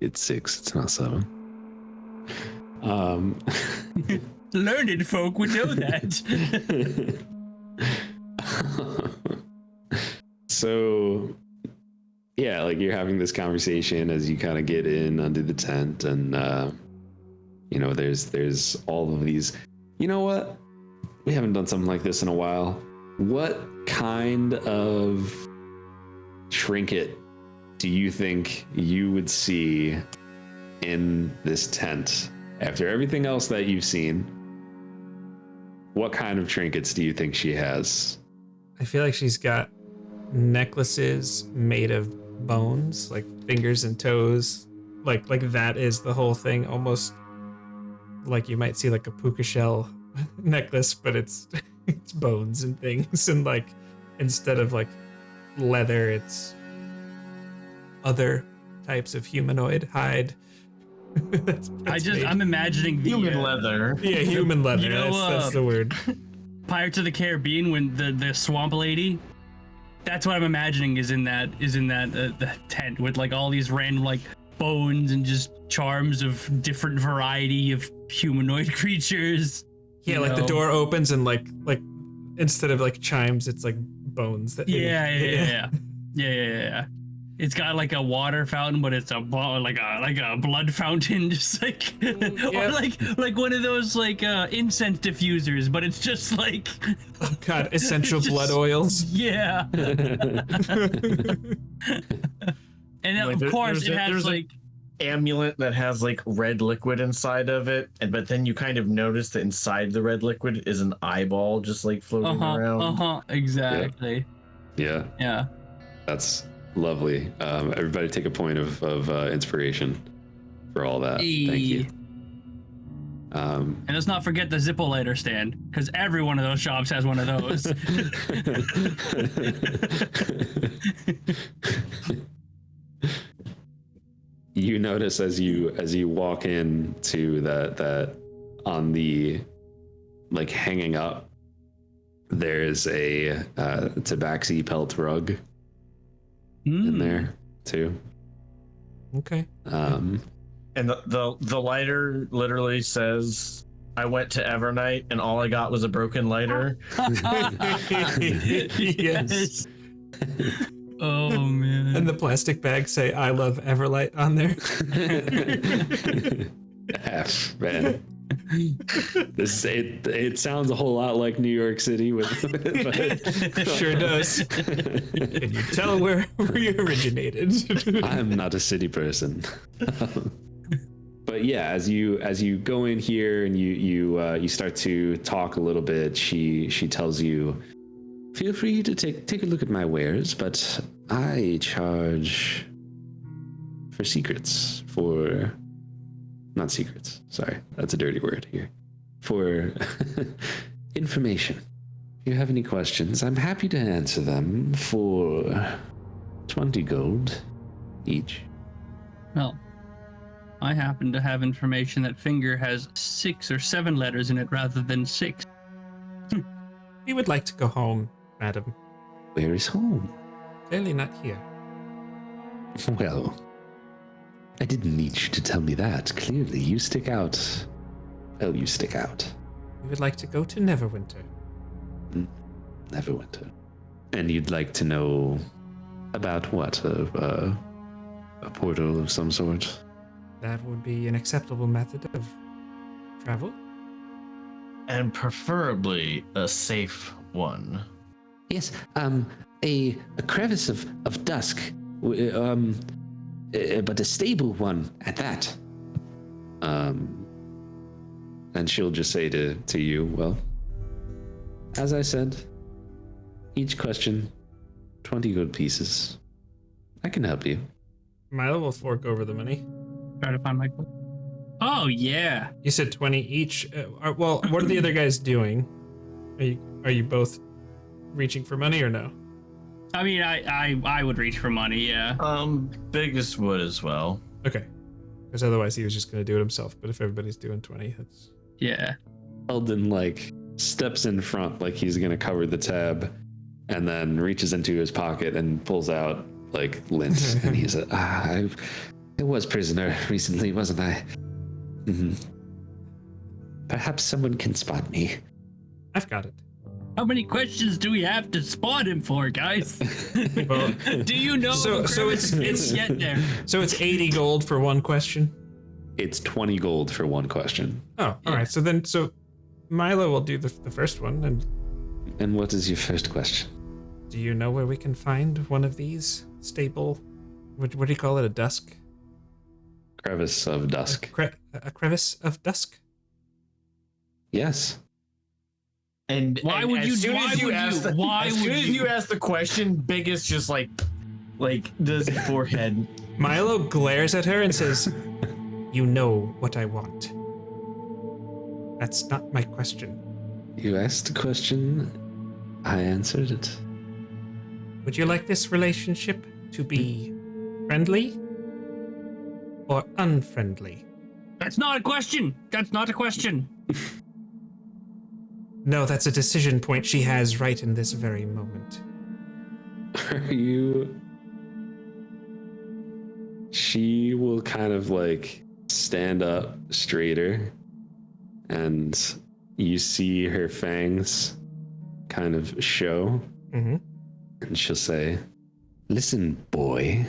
It's 6, it's not 7. Learned folk would know that. So, yeah, like you're having this conversation as you kind of get in under the tent, and there's all of these. You know what? We haven't done something like this in a while. What kind of trinket do you think you would see in this tent, after everything else that you've seen, what kind of trinkets do you think she has? I feel like she's got necklaces made of bones, like fingers and toes. Like that is the whole thing, almost like you might see like a puka shell necklace, but it's it's bones and things, and like instead of like leather, it's other types of humanoid hide. I'm imagining the Human leather. Yeah, human leather. You know, that's the word. Pirates of the Caribbean, when the swamp lady, that's what I'm imagining is in that the tent with like all these random like bones and just charms of different variety of humanoid creatures. Yeah, like the door opens and like instead of like chimes, it's like bones that Yeah. It's got like a water fountain, but it's like a blood fountain, just like or like one of those like incense diffusers, but it's just like oh god, essential blood oils. Yeah. And Like, of course it has there's like amulet that has like red liquid inside of it, but then you kind of notice that inside the red liquid is an eyeball just like floating around. Exactly. Yeah. That's lovely. Everybody take a point of inspiration for all that. Thank you. And let's not forget the Zippo lighter stand, because every one of those shops has one of those. You notice as you walk into that on the like hanging up, there's a tabaxi pelt rug in there too. Okay. And the lighter literally says, "I went to Evernight and all I got was a broken lighter." Yes. Oh man. And the plastic bags say "I love Everlight" on there. Man. It sounds a whole lot like New York City but Sure does. Can you tell where you originated? I'm not a city person. But yeah, as you go in here and you start to talk a little bit, she tells you, feel free to take a look at my wares, but I charge for secrets, for not secrets, sorry, that's a dirty word here, for information. If you have any questions, I'm happy to answer them for 20 gold each. Well, I happen to have information that finger has 6 or 7 letters in it rather than 6. We would like to go home, madam. Where is home? Clearly not here. Well, I didn't need you to tell me that. Clearly, you stick out. Well, you stick out. We would like to go to Neverwinter. Neverwinter. And you'd like to know about what? A portal of some sort? That would be an acceptable method of travel. And preferably a safe one. Yes, a crevice of dusk, but a stable one at that. And she'll just say to you, well, as I said, each question, 20 gold pieces. I can help you. Milo will fork over the money. Try to find my book. Oh yeah. You said 20 each. Well, what are the other guys doing? Are you both reaching for money or no? I mean, I would reach for money, yeah. Biggus would as well. Okay. Because otherwise he was just going to do it himself. But if everybody's doing 20, that's... Yeah. Eldon, steps in front like he's going to cover the tab and then reaches into his pocket and pulls out, lint. And he's I was prisoner recently, wasn't I? Mm-hmm. Perhaps someone can spot me. I've got it. How many questions do we have to spot him for, guys? Well, do you know? So it's get there. So it's 80 gold for one question. It's 20 gold for one question. Oh, all right. So Milo will do the first one. And what is your first question? Do you know where we can find one of these stable? What do you call it? A dusk? crevice of dusk. A crevice of dusk? Yes. And Why and would as you- soon why as you would ask you- the- why as would soon as you? you ask the question, Biggus just like does his forehead. Milo glares at her and says, "You know what I want." That's not my question. You asked a question, I answered it. Would you like this relationship to be friendly or unfriendly? That's not a question. That's not a question. No, that's a decision point she has right in this very moment. Are you... She will kind of like stand up straighter, and you see her fangs kind of show, Mm-hmm. and she'll say, "Listen, boy,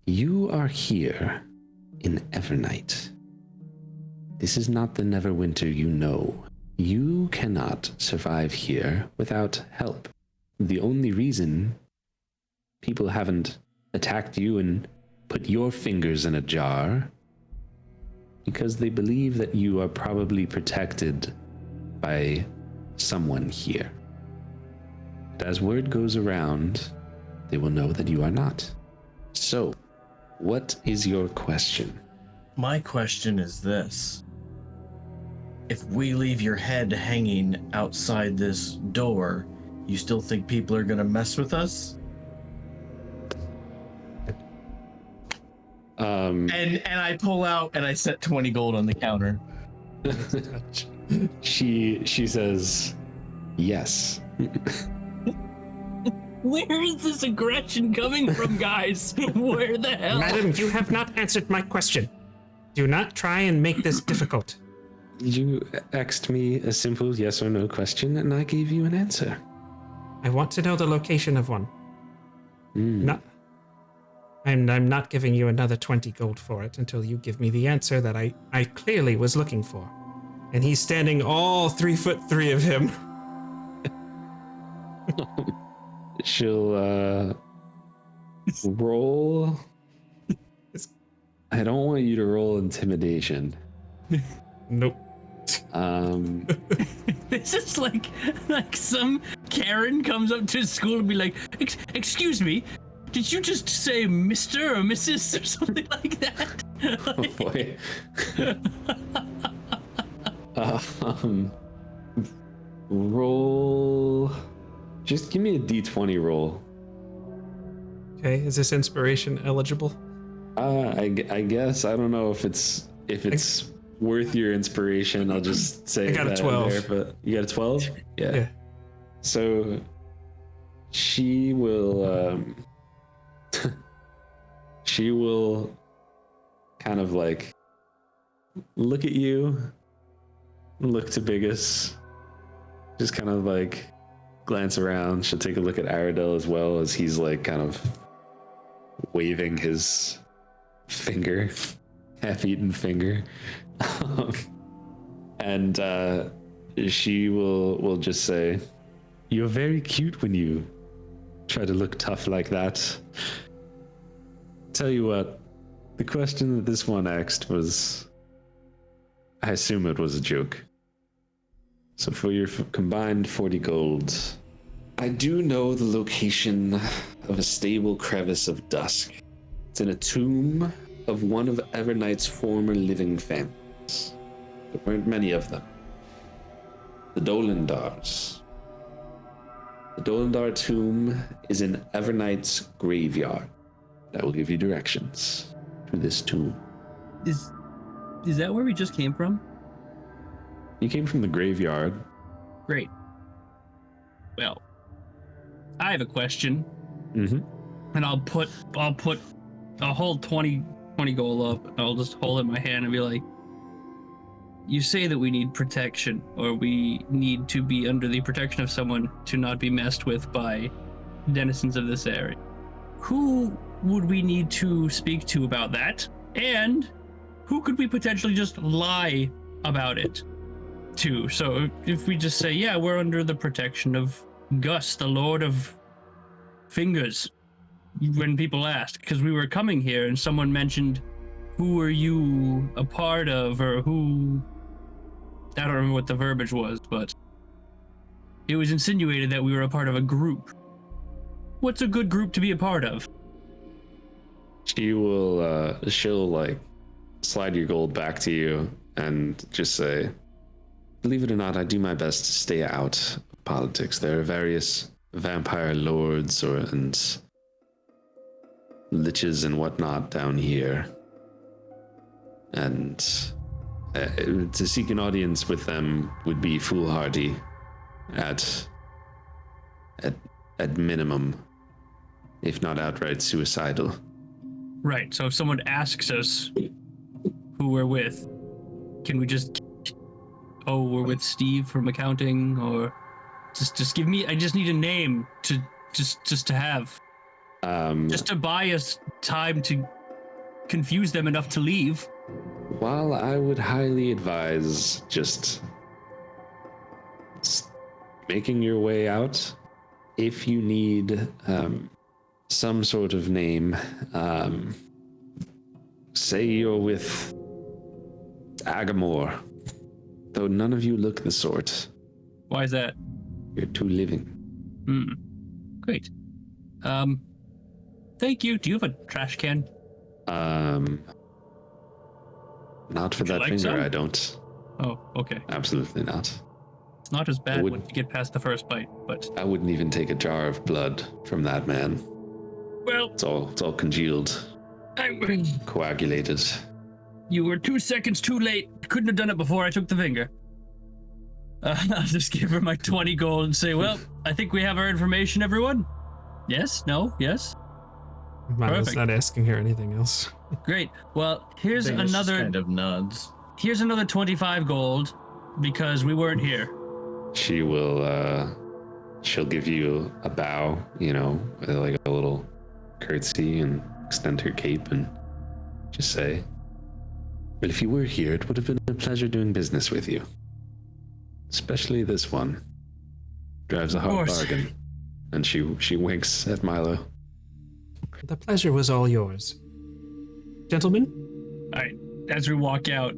you are here in Evernight. This is not the Neverwinter you know. You cannot survive here without help. The only reason people haven't attacked you and put your fingers in a jar because they believe that you are probably protected by someone here. But as word goes around, they will know that you are not. So, what is your question?" My question is this. If we leave your head hanging outside this door, you still think people are gonna mess with us? And I pull out and I set 20 gold on the counter. She says, "Yes." Where is this aggression coming from, guys? Where the hell? Madam, you have not answered my question. Do not try and make this difficult. You asked me a simple yes or no question, and I gave you an answer. I want to know the location of one. Not, I'm not giving you another 20 gold for it until you give me the answer that I clearly was looking for. And he's standing all 3'3" of him. She'll roll. I don't want you to roll intimidation. Nope. This is like some Karen comes up to school and be like, "Excuse me, did you just say Mr. or Mrs. or something like that?" Oh boy. Roll. Just give me a d20 roll. Okay, is this inspiration eligible? I guess I don't know if it's worth your inspiration. I'll just say I got a that 12. there, but you got a 12? Yeah. So she will she will kind of like look at you, look to Biggus, just kind of like glance around. She'll take a look at Aradel as well, as he's like kind of waving his finger, half-eaten finger. And she will just say, "You're very cute when you try to look tough like that. Tell you what, the question that this one asked was, I assume it was a joke. So for your combined 40 gold, I do know the location of a stable crevice of dusk. It's in a tomb of one of Evernight's former living families. There weren't many of them. The Dolendars. The Dolendar tomb is in Evernight's graveyard. That will give you directions to this tomb. Is that where we just came from? You came from the graveyard. Great. Well, I have a question. Mm-hmm. And I'll hold 20 gold up, and I'll just hold it in my hand and be like, "You say that we need protection, or we need to be under the protection of someone to not be messed with by denizens of this area. Who would we need to speak to about that? And who could we potentially just lie about it to?" So if we just say, "Yeah, we're under the protection of Gus, the Lord of Fingers," when people ask, because we were coming here and someone mentioned who are you a part of, or who? I don't remember what the verbiage was, but it was insinuated that we were a part of a group. What's a good group to be a part of? She'll like slide your gold back to you and just say, believe it or not, I do my best to stay out of politics. There are various vampire lords and liches and whatnot down here. And to seek an audience with them would be foolhardy at minimum, if not outright suicidal. Right, so if someone asks us who we're with, can we just, we're with Steve from accounting, or just give me, I just need a name to just to have. Just to buy us time to confuse them enough to leave. While I would highly advise just making your way out, if you need some sort of name, say you're with Agamor, though none of you look the sort. Why is that? You're too living. Great. Thank you. Do you have a trash can? Not for that like finger, some? I don't. Oh, okay. Absolutely not. It's not as bad once you get past the first bite, but I wouldn't even take a jar of blood from that man. well, It's all congealed, coagulated. You were 2 seconds too late. Couldn't have done it before I took the finger. I'll just give her my 20 gold and say, well, I think we have our information, everyone. Yes? No? Yes? Milo's Perfect. not asking her anything else. Great. Well, here's Biggus just another kind of nods. here's another 25 gold because we weren't here. She will, she'll give you a bow, like a little curtsy, and extend her cape and just say, well, if you were here, it would have been a pleasure doing business with you. Especially this one. Drives a hard bargain. And she winks at Milo. The pleasure was all yours. Gentlemen? All right. As we walk out,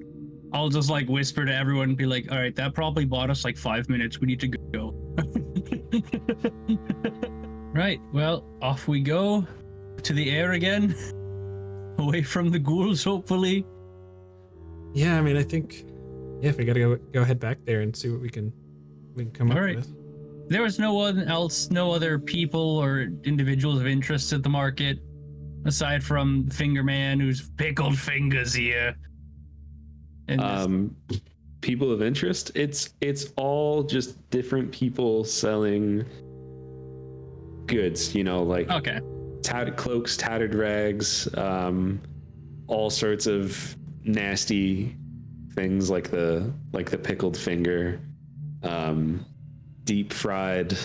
I'll just whisper to everyone and be like, all right, that probably bought us 5 minutes. We need to go. Right. Well, off we go to the air again. Away from the ghouls, hopefully. Yeah, I mean, I think, if we gotta go head back there and see what we can come up with. There was no other people or individuals of interest at the market, aside from Fingerman, who's pickled fingers here. And people of interest, it's all just different people selling goods, okay. tattered cloaks, tattered rags, all sorts of nasty things like the pickled finger, deep fried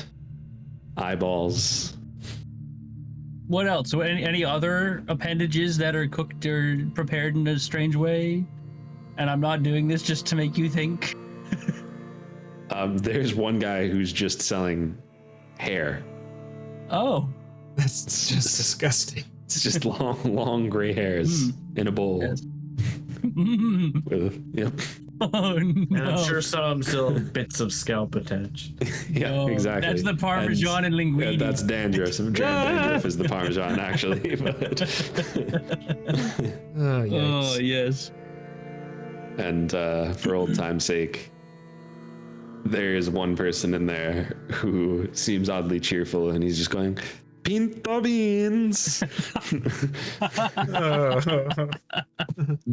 eyeballs. What else? So any other appendages that are cooked or prepared in a strange way? And I'm not doing this just to make you think. There's one guy who's just selling hair. Oh. That's just disgusting. It's just long gray hairs in a bowl. Yes. Yep. Oh, no. And I'm sure some still have bits of scalp attached. Yeah, No, exactly. that's the Parmesan and linguine. Yeah, that's dandruff. Dandruff is the Parmesan, actually. But Oh, yikes. Oh, yes. and for old time's sake, there is one person in there who seems oddly cheerful, and he's just going, Pinto beans!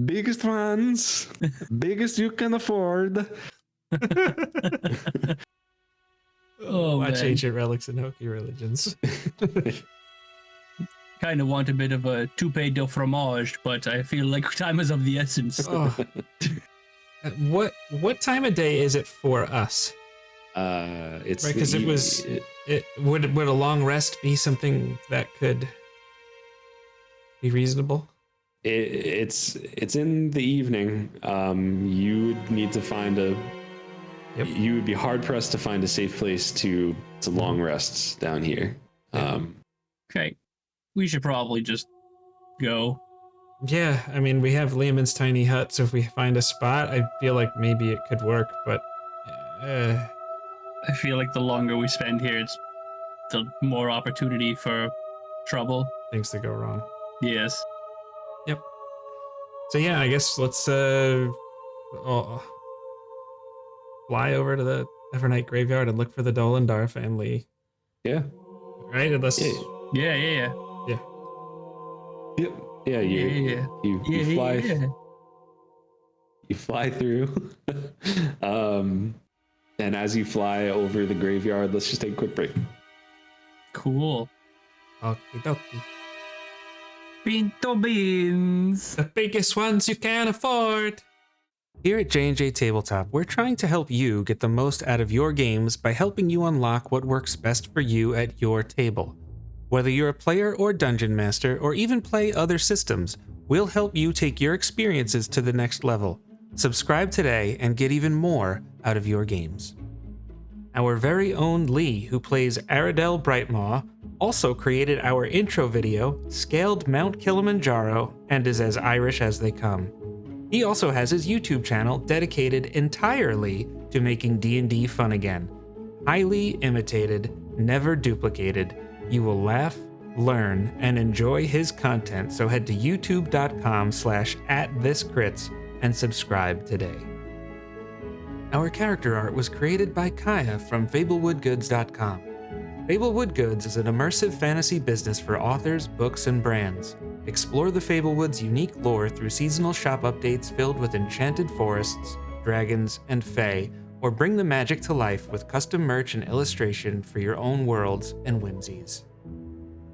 Biggest ones! Biggest you can afford! Oh, Watch man. Ancient Relics and Hokey Religions. Kind of want a bit of a toupee de fromage, but I feel like time is of the essence. Oh. What time of day is it for us? It's Right, because would a long rest be something that could be reasonable? It's in the evening. You would need to find Yep. You would be hard pressed to find a safe place to long rest down here. Okay. We should probably just go. Yeah, I mean, we have Lehman's tiny hut, so if we find a spot, I feel like maybe it could work, but I feel like the longer we spend here, it's the more opportunity for trouble. things to go wrong. Yes. So yeah, I guess let's fly over to the Evernight Graveyard and look for the Dolendar family. Yeah. Right? Unless Yeah. Yep. Yeah. Yeah. You fly. You fly through. And as you fly over the graveyard, let's just take a quick break. Cool. Okie dokie. Pinto beans. The biggest ones you can afford. Here at J&J Tabletop, we're trying to help you get the most out of your games by helping you unlock what works best for you at your table. Whether you're a player or dungeon master, or even play other systems, we'll help you take your experiences to the next level. Subscribe today and get even more out of your games. Our very own Lee, who plays Aradel Brightmaw, also created our intro video, scaled Mount Kilimanjaro, and is as Irish as they come. He also has his YouTube channel dedicated entirely to making D&D fun again. Highly imitated, never duplicated. You will laugh, learn, and enjoy his content, so head to youtube.com/@thiscrits and subscribe today. Our character art was created by Kaya from FablewoodGoods.com. Fablewood Goods is an immersive fantasy business for authors, books, and brands. Explore the Fablewoods' unique lore through seasonal shop updates filled with enchanted forests, dragons, and fae, or bring the magic to life with custom merch and illustration for your own worlds and whimsies.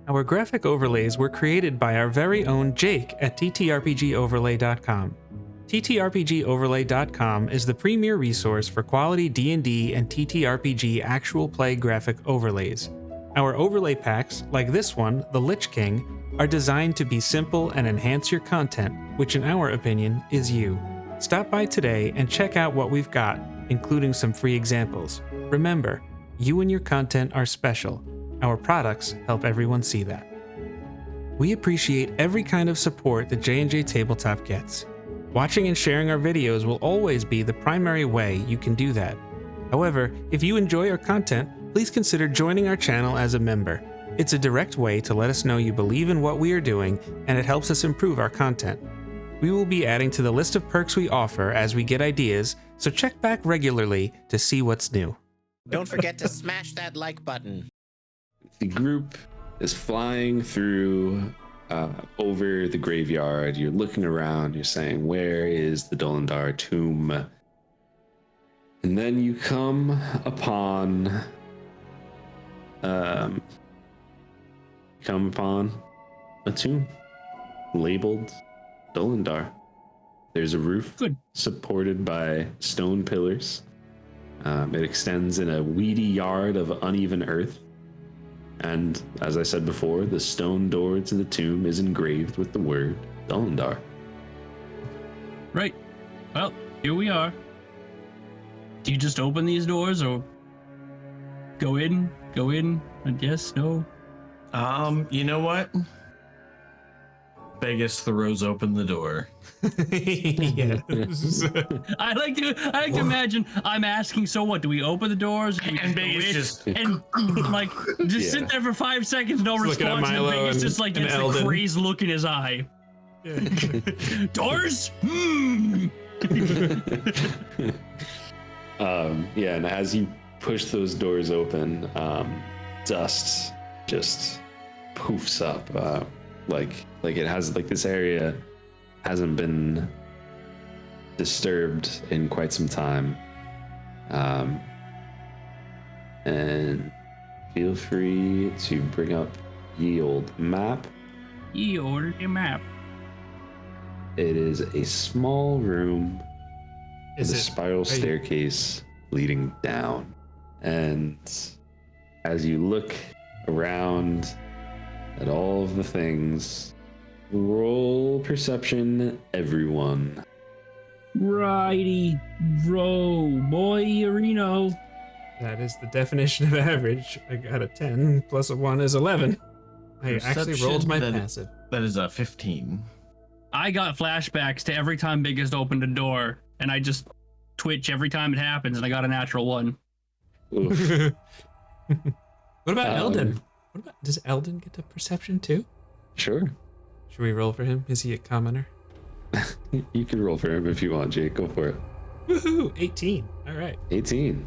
Our graphic overlays were created by our very own Jake at TTRPGoverlay.com. TTRPGoverlay.com is the premier resource for quality D&D and TTRPG actual play graphic overlays. Our overlay packs, like this one, the Lich King, are designed to be simple and enhance your content, which in our opinion is you. Stop by today and check out what we've got, including some free examples. Remember, you and your content are special. Our products help everyone see that. We appreciate every kind of support that J&J Tabletop gets. Watching and sharing our videos will always be the primary way you can do that. However, if you enjoy our content, please consider joining our channel as a member. It's a direct way to let us know you believe in what we are doing, and it helps us improve our content. We will be adding to the list of perks we offer as we get ideas, so check back regularly to see what's new. Don't forget to smash that like button. The group is flying through over the graveyard. You're looking around, you're saying, where is the Dolendar tomb? And then you come upon a tomb labeled Dolendar. There's a roof supported by stone pillars. It extends in a weedy yard of uneven earth. And as I said before, the stone door to the tomb is engraved with the word Dolendar. Right. Well, here we are. Do you just open these doors or go in? I guess, no? You know what? Biggus throws open the door. Yeah. I like to imagine I'm asking, so what, do we open the doors? Do we And go Biggus in? just- and like just sit there for 5 seconds, no Just looking at response, and Milo Biggus and- just like and gets the Eldon. crazed look in his eye. Doors? Yeah, and as you push those doors open, dust just poofs up. Like it has, like, this area hasn't been disturbed in quite some time. And feel free to bring up ye old map. You ordered a map. It is a small room with a spiral staircase leading down. And as you look around at all of the things, roll perception, everyone. Righty, row, boy, Reno. That is the definition of average. I got a 10 plus a 1 is 11. I actually rolled my Perception, passive. That is a 15. I got flashbacks to every time Biggus opened a door, and I just twitch every time it happens, and I got a natural 1. Oof. What about Eldon? Does Eldon get a perception too? Sure. Should we roll for him? Is he a commoner? You can roll for him if you want, Jake. Go for it. Woohoo! 18. All right. 18.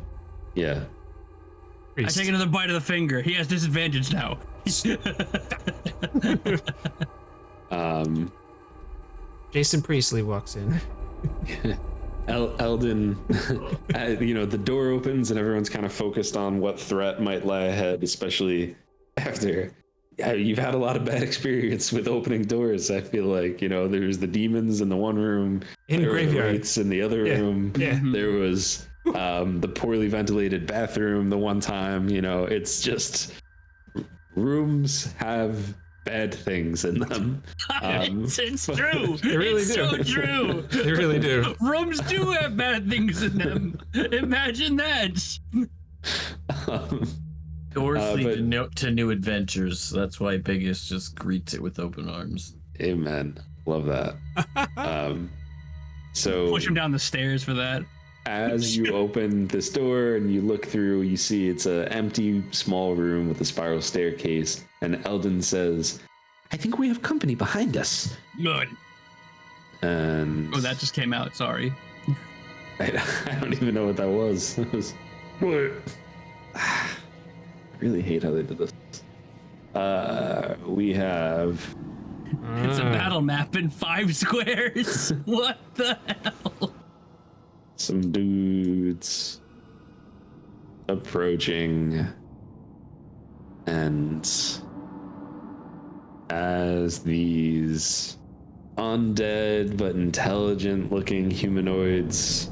Yeah. Priest. I take another bite of the finger. He has disadvantage now. Jason Priestley walks in. Eldon, the door opens and everyone's kind of focused on what threat might lie ahead, especially after you've had a lot of bad experience with opening doors. I feel like, there's the demons in the one room, In there graveyard. were the wraiths in the other room. Yeah. There was the poorly ventilated bathroom the one time. It's just rooms have bad things in them. It's true. They really it's do. so true. They really do. Rooms do have bad things in them. Imagine that. Doors lead but- to new adventures. That's why Biggus just greets it with open arms. Amen. Love that. So Push him down the stairs for that. as you open this door and you look through, you see it's an empty small room with a spiral staircase, and Eldon says, "I think we have company behind us." Good. And Oh, that just came out. Sorry. I don't even know what that was. It was what? I really hate how they did this. We have It's a battle map in 5 squares. What the hell? some dudes approaching, and as these undead but intelligent looking humanoids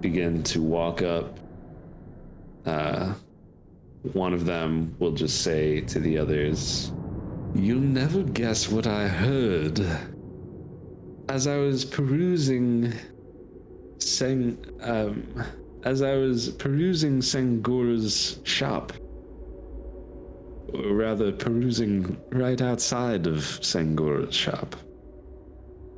begin to walk up, one of them will just say to the others, "You'll never guess what I heard. As I was perusing Sengura's shop, or rather perusing right outside of Sengura's shop,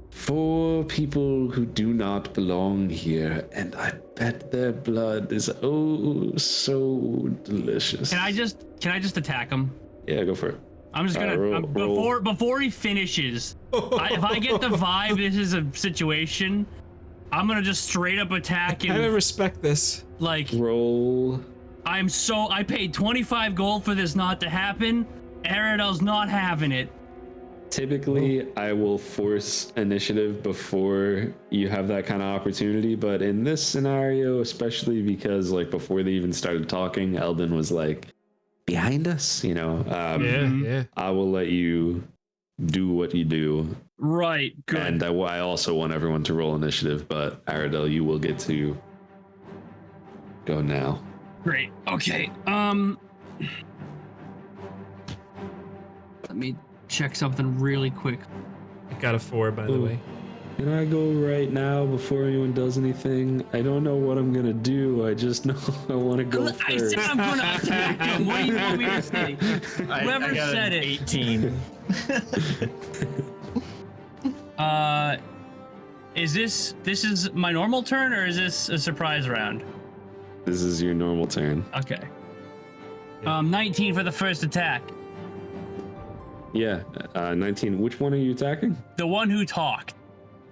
4 people who do not belong here, and I bet their blood is oh so delicious." Can I just attack him? Yeah, go for it. I'm just gonna roll. before he finishes. If I get the vibe this is a situation, I'm gonna just straight up attack I kind of him. respect this. Like Roll. I paid 25 gold for this not to happen. Aradel's not having it. Typically, I will force initiative before you have that kind of opportunity, but in this scenario, especially because before they even started talking, Eldon was like, "Behind us," Yeah. I will let you do what you do, Right. Good. and I also want everyone to roll initiative, but Aradel, you will get to go now. Great. Okay. Let me check something really quick. I got a 4, by the Ooh. way. Can I go right now before anyone does anything? I don't know what I'm gonna do. I just know I want to go I first. said I'm gonna attack him. What do you want me to say? Whoever I got said an it. 18. This is my normal turn, or is this a surprise round? This is your normal turn. Okay. 19 for the first attack. Yeah, 19. Which one are you attacking? The one who talked.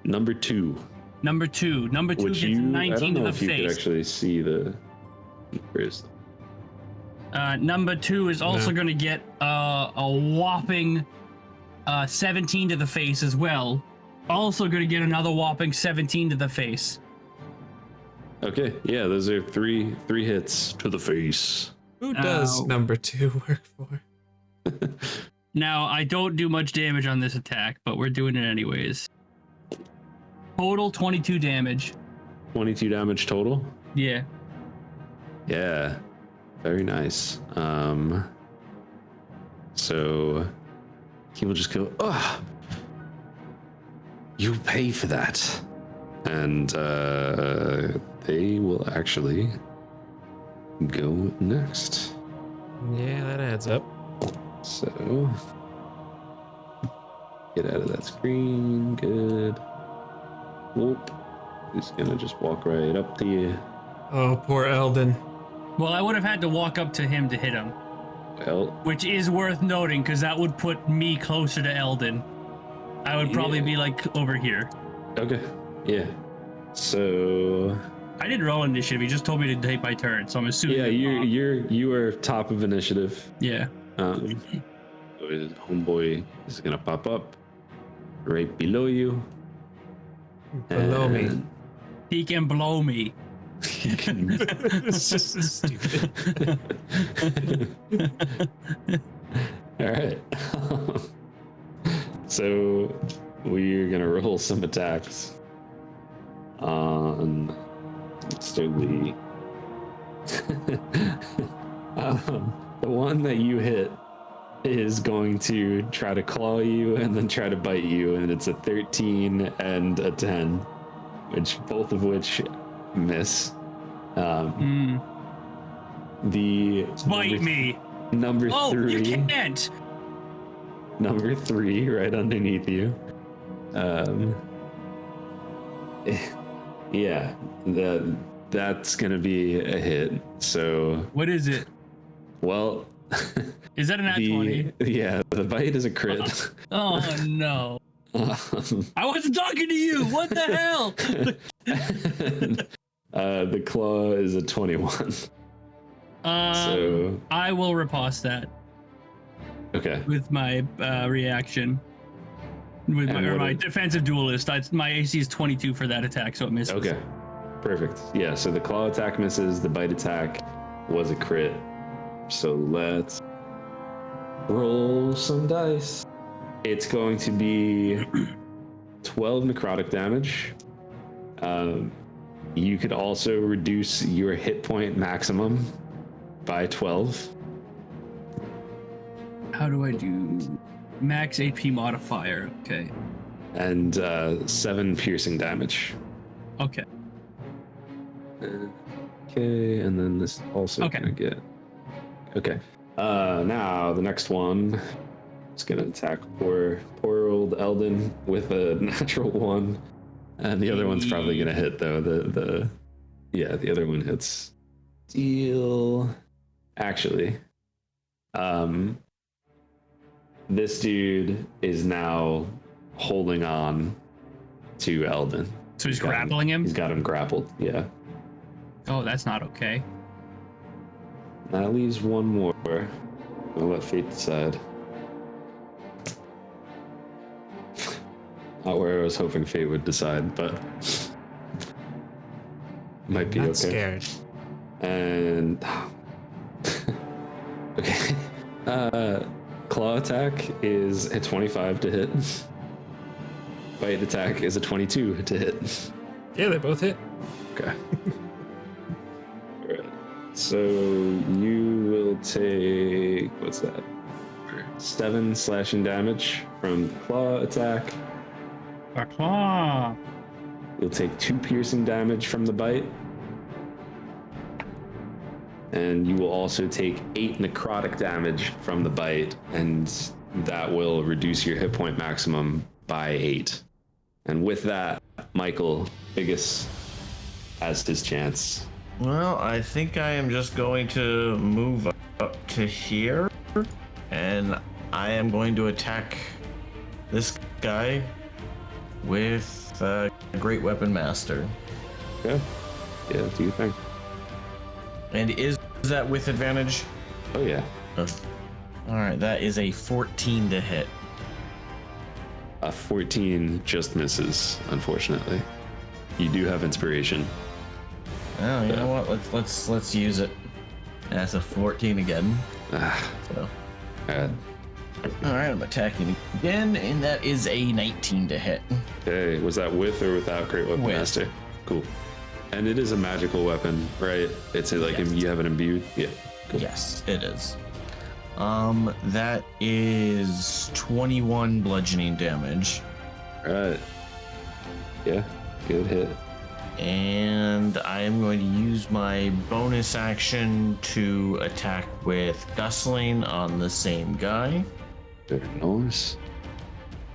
Number 2. Number two Which gets I 19 don't to know the if you could face. actually see the first. Number 2 is also No. going to get a whopping 17 to the face as well. Also going to get another whopping 17 to the face. Okay, yeah, those are three hits to the face. Who does Ow. number 2 work for? Now, I don't do much damage on this attack, but we're doing it anyways. Total 22 damage. 22 damage total. Yeah. Yeah, very nice. So he will just go, "Oh, you pay for that," and they will actually go next. Yeah, that adds up. So Get out of that screen. Good. Whoop. He's gonna just walk right up to you. Oh, poor Eldon. Well, I would have had to walk up to him to hit him, Well, which is worth noting because that would put me closer to Eldon. I would probably be like over here. okay. Yeah. So I didn't roll initiative. He just told me to take my turn, so I'm assuming. yeah, you are top of initiative. Yeah. Homeboy is gonna pop up right below you. Below me. And He can blow me. he can- It's just so stupid. All right. So we're gonna roll some attacks on Mr. Lee. The one that you hit is going to try to claw you and then try to bite you, and it's a 13 and a 10, which both of which miss. The Bite me. number Oh, three. you can't. Number 3 right underneath you. Yeah, that's gonna be a hit. So, What is it? well, Is that an at 20? yeah, the bite is a crit. Oh no. I wasn't talking to you. What the hell? The claw is a 21. So, I will riposte that okay. with my reaction. With And my, or what my is- defensive duelist. My AC is 22 for that attack, so it misses. Okay. Perfect. Yeah, so the claw attack misses, the bite attack was a crit. So let's roll some dice. It's going to be 12 necrotic damage. You could also reduce your hit point maximum by 12. How do I do max AP modifier? Okay. And 7 piercing damage. Okay. Okay, and then this also Okay. gonna get. Okay. Now the next one is gonna attack poor old Eldon with a natural 1, and the other one's probably gonna hit though. The other one hits. Deal. Actually, this dude is now holding on to Eldon. So he's got grappling him? He's got him grappled. Yeah. Oh, that's not okay. That leaves one more. I'll let fate decide. Not where I was hoping fate would decide, but might be Not okay. scared. And okay. Claw attack is a 25 to hit. Bite attack is a 22 to hit. Yeah, they both hit. Okay. Alright. So you will take, what's that? 7 slashing damage from the claw attack. Ah. You'll take 2 piercing damage from the bite. And you will also take 8 necrotic damage from the bite, and that will reduce your hit point maximum by 8. And with that, Michael Biggus has his chance. Well, I think I am just going to move up to here, and I am going to attack this guy with Great Weapon Master. Yeah. Yeah, do you think? And is that with advantage? Oh, yeah. All right, that is a 14 to hit. A 14 just misses, unfortunately. You do have inspiration. Oh, you know what? Let's use it. That's a 14 again. Ah, So, alright. all right, I'm attacking again, and that is a 19 to hit. Okay, was that with or without Great Weapon With. Master? Cool. And it is a magical weapon, right? It's like Yes. you have it imbued? Yeah. Cool. Yes, it is. That is 21 bludgeoning damage. Alright. Yeah, good hit. And I am going to use my bonus action to attack with Gustling on the same guy. Very nice.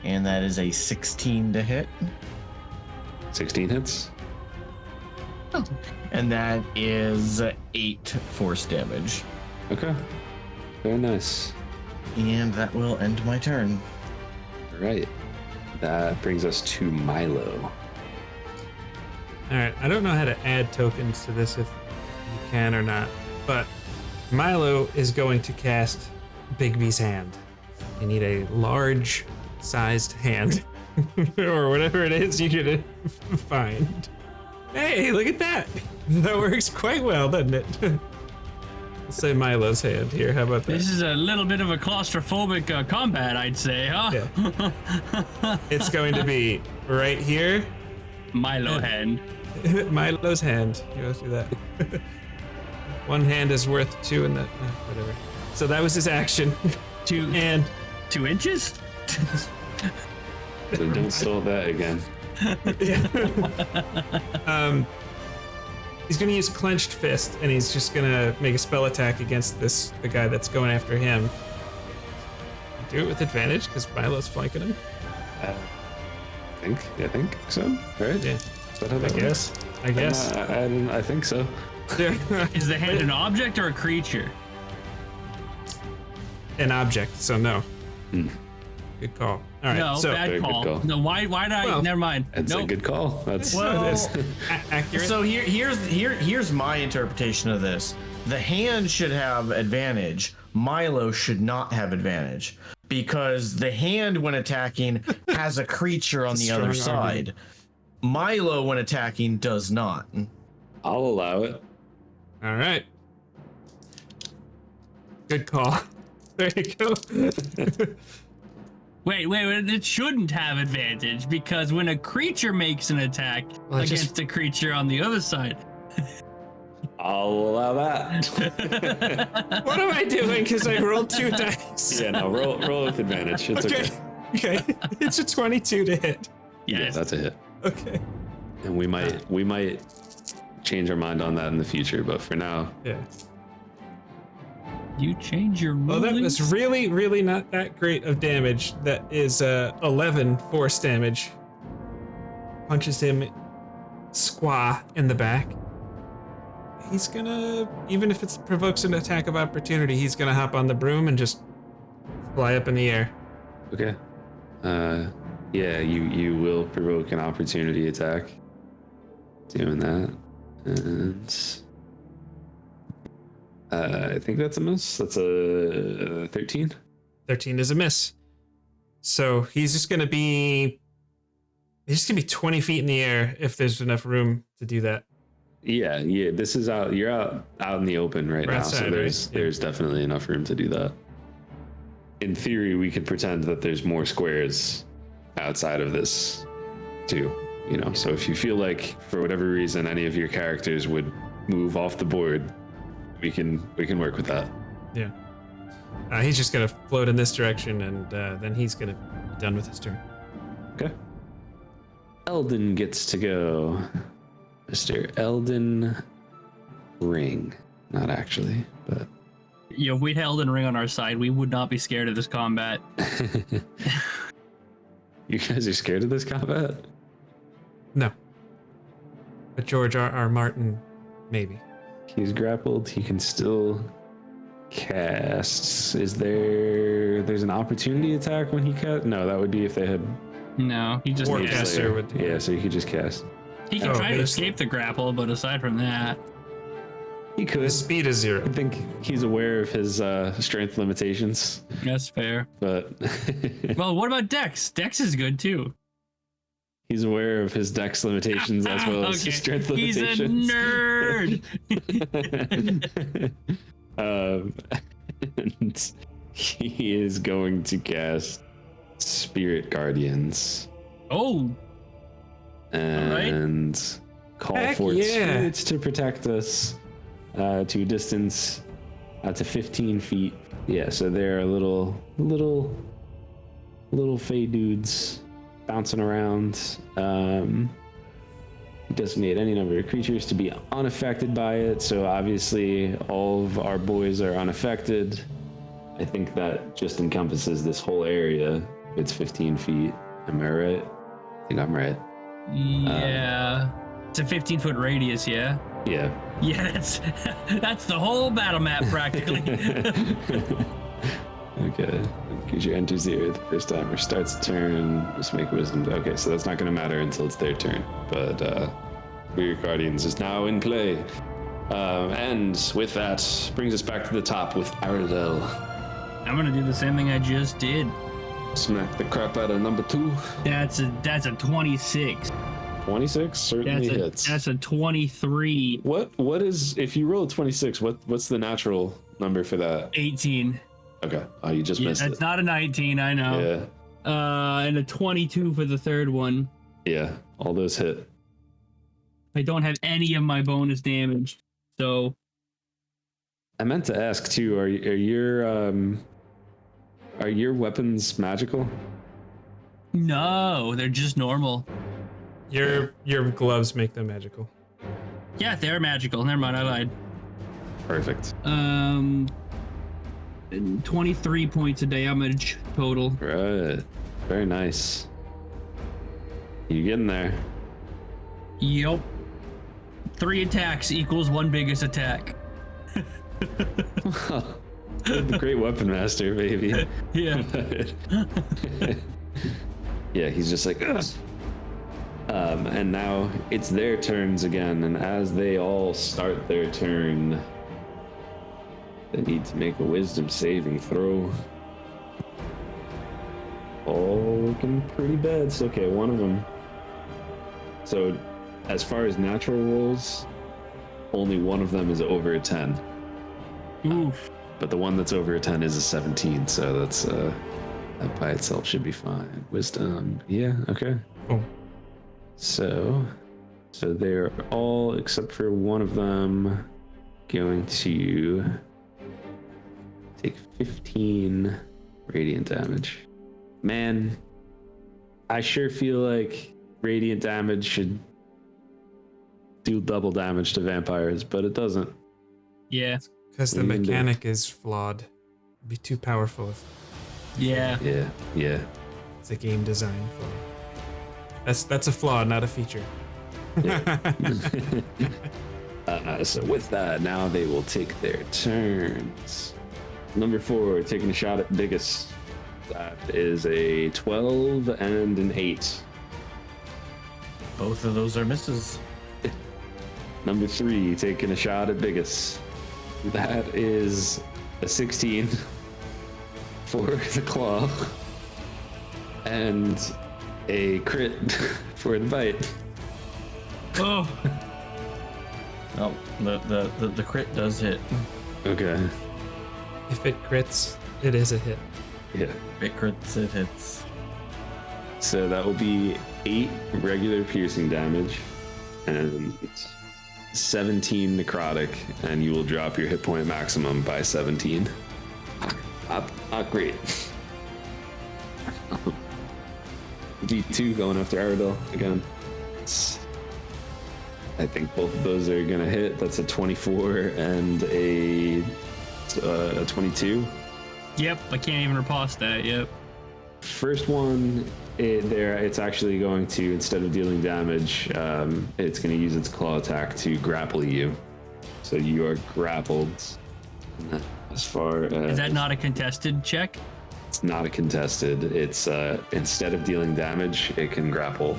And that is a 16 to hit. 16 hits. And that is 8 force damage. Okay. Very nice. And that will end my turn. All right. That brings us to Milo. All right, I don't know how to add tokens to this if you can or not, but Milo is going to cast Bigby's hand. You need a large-sized hand, or whatever it is you're gonna find. Hey, look at that! That works quite well, doesn't it? Let's say Milo's hand here. How about that? This is a little bit of a claustrophobic combat, I'd say, huh? Yeah. It's going to be right here. Milo hand. Milo's hand. You go through that. One hand is worth 2 and that, whatever. So that was his action. 2 And 2 inches? So don't steal that again. he's gonna use clenched fist, and he's just gonna make a spell attack against the guy that's going after him. Do it with advantage because Milo's flanking him. I think so. Right? Yeah. Is that how that I guess. works? I guess. I think so. Is the hand an object or a creature? An object, so no. Good call. All right. No, so bad Very good call. call. No, why did I? Well, Never mind. That's a good call. That's accurate. So here's my interpretation of this. The hand should have advantage. Milo should not have advantage because the hand, when attacking, has a creature on the other Strong side. Milo, when attacking, does not. I'll allow it. All right. Good call. There you go. Wait, it shouldn't have advantage because when a creature makes an attack against a creature on the other side. I'll allow that. What am I doing? Because I rolled 2 dice. Yeah, no, roll with advantage. It's okay. Okay. It's a 22 to hit. Yeah, Yes. that's a hit. Okay. And we might change our mind on that in the future, but for now, Yeah. You change your Well, that rulings? was really, really not that great of damage. That is 11 force damage. Punches him squaw in the back. He's gonna, even if it provokes an attack of opportunity, he's gonna hop on the broom and just fly up in the air. okay. Yeah, you will provoke an opportunity attack. Doing that, and I think that's a miss. That's a 13. 13 is a miss. So he's just gonna be 20 feet in the air if there's enough room to do that. Yeah. This is out. You're out in the open right We're now, outside, so there's right? Yeah. there's definitely enough room to do that. In theory, we could pretend that there's more squares outside of this, too. You know, so if you feel like for whatever reason any of your characters would move off the board, we can work with that. Yeah. He's just gonna float in this direction, and then he's gonna be done with his turn. Okay. Eldon gets to go. Mr. Eldon Ring. Not actually, but Yeah, if we'd held a ring on our side, we would not be scared of this combat. you guys are scared of this combat? No. But George R. Martin, maybe. He's grappled. He can still cast. There's an opportunity attack when he cast? No, that would be if they had. No, he just Or can't. cast. Caster would do Yeah, that. so he could just cast. He can Oh, try to basically. escape the grapple, but aside from that, He could. His speed is 0. I think he's aware of his strength limitations, that's fair. but Well, what about Dex? Dex is good too. he's aware of his dex limitations as well as his strength He's a limitations. nerd. And he is going to cast Spirit Guardians Oh, and call Heck forth yeah. spirits to protect us to a distance to 15 feet. Yeah, so they're little fey dudes bouncing around. Designate any number of creatures to be unaffected by it. So obviously all of our boys are unaffected. I think that just encompasses this whole area. It's 15 feet. Am I right? I think I'm right. Yeah. It's a 15-foot radius, yeah? Yeah. Yeah, that's the whole battle map, practically. Okay. Creature enters the area the first time or starts a turn. Just make wisdom. Okay, so that's not going to matter until it's their turn. But Spirit Guardians is now in play. And with that, brings us back to the top with Aradel. I'm going to do the same thing I just did. Smack the crap out of number 2. That's a 26. 26 certainly hits. That's a 23. What is, if you roll a 26, what's the natural number for that? 18. Okay. Oh, you just missed it. It's not a 19, I know. Yeah. And a 22 for the third one. Yeah. All those hit. I don't have any of my bonus damage, so. I meant to ask too, are your weapons magical? No, they're just normal. Your gloves make them magical. Yeah, they're magical. Never mind, I lied. Perfect. 23 points of damage total. Right. Very nice. You getting there? Yep. 3 attacks equals 1 biggest attack. The great weapon master, baby. Yeah. Yeah, he's just like, ugh. And now it's their turns again, and as they all start their turn, they need to make a wisdom saving throw. All looking pretty bad. So, okay, one of them. So, as far as natural rolls, only one of them is over a 10. Oof. But the one that's over a 10 is a 17, so that's that by itself should be fine. Wisdom, yeah, okay. Oh. So they're all except for one of them going to take 15 radiant damage. Man, I sure feel like radiant damage should do double damage to vampires, but it doesn't. Yeah. Because the Even mechanic is flawed. It'd be too powerful if Yeah. Yeah. it's a game design flaw. That's a flaw, not a feature. So with that, now they will take their turns. Number 4, taking a shot at Biggus. That is a 12 and an 8. Both of those are misses. Number 3, taking a shot at Biggus. That is a 16 for the claw. And a crit for the bite. Oh. Oh, the crit does hit. Okay. If it crits, it is a hit. Yeah. It crits, it hits. So that will be 8 regular piercing damage and 17 necrotic, and you will drop your hit point maximum by 17. Not great. D2 going after Aradel again. I think both of those are gonna hit. That's a 24 and a 22. Yep, I can't even riposte that. Yep. First one, it's actually going to, instead of dealing damage, it's going to use its claw attack to grapple you. So you are grappled. As far as, Is that not a contested check? It's not a contested. It's instead of dealing damage, it can grapple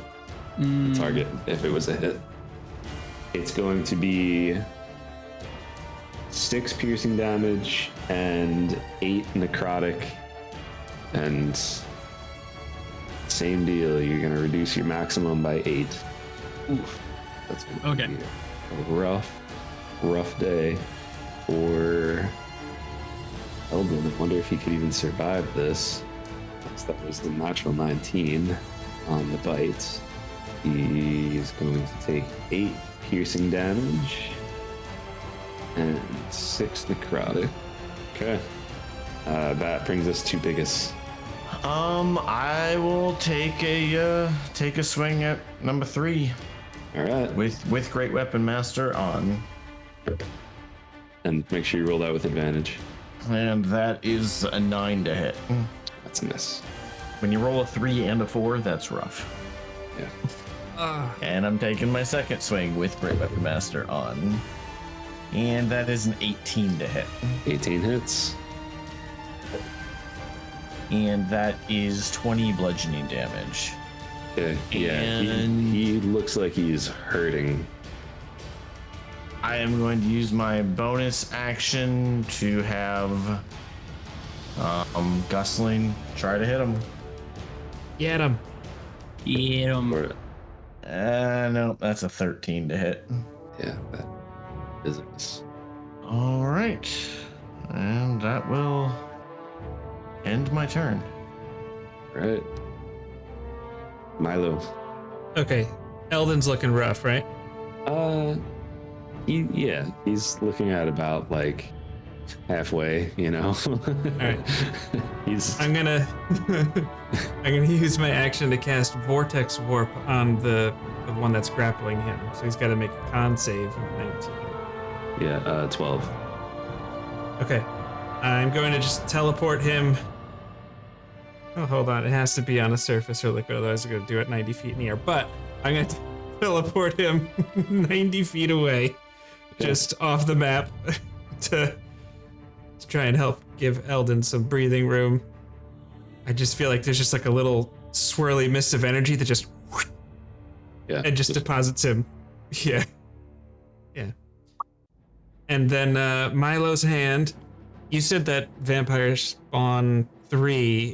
the target if it was a hit. It's going to be 6 piercing damage and 8 necrotic, and same deal. You're gonna reduce your maximum by 8. Oof, that's gonna Okay. be a rough day for Eldon. I wonder if he could even survive this. That was the natural 19 on the bite. He's going to take 8 piercing damage and 6 necrotic. Okay. That brings us to Biggus. I will take a swing at number 3 All right. with Great Weapon Master on, And make sure you roll that with advantage. and that is a 9 to hit. That's a miss. when you roll a 3 and a 4, that's rough. Yeah. And I'm taking my second swing with Great Weapon Master on. And that is an 18 to hit. 18 hits. And that is 20 bludgeoning damage. Okay. Yeah. And- He looks like he's hurting. I am going to use my bonus action to have Gustling try to hit him. Get him. Get him. Or, No, that's a 13 to hit. yeah, that is a miss. All right. And that will end my turn. Right. Milo. Okay, Eldon's looking rough, right? He's looking at about like halfway, you know. right. He's I'm gonna use my action to cast Vortex Warp on the one that's grappling him. So he's got to make a con save of 19. 12. Okay, I'm going to just teleport him. Oh, hold on, it has to be on a surface or liquid, otherwise I'm going to do it 90 feet in the air. But I'm going to teleport him 90 feet away, just off the map, to try and help give Eldon some breathing room. I just feel like there's just like a little swirly mist of energy that just and just deposits him. Yeah. And then Milo's hand. You said that Vampire Spawn 3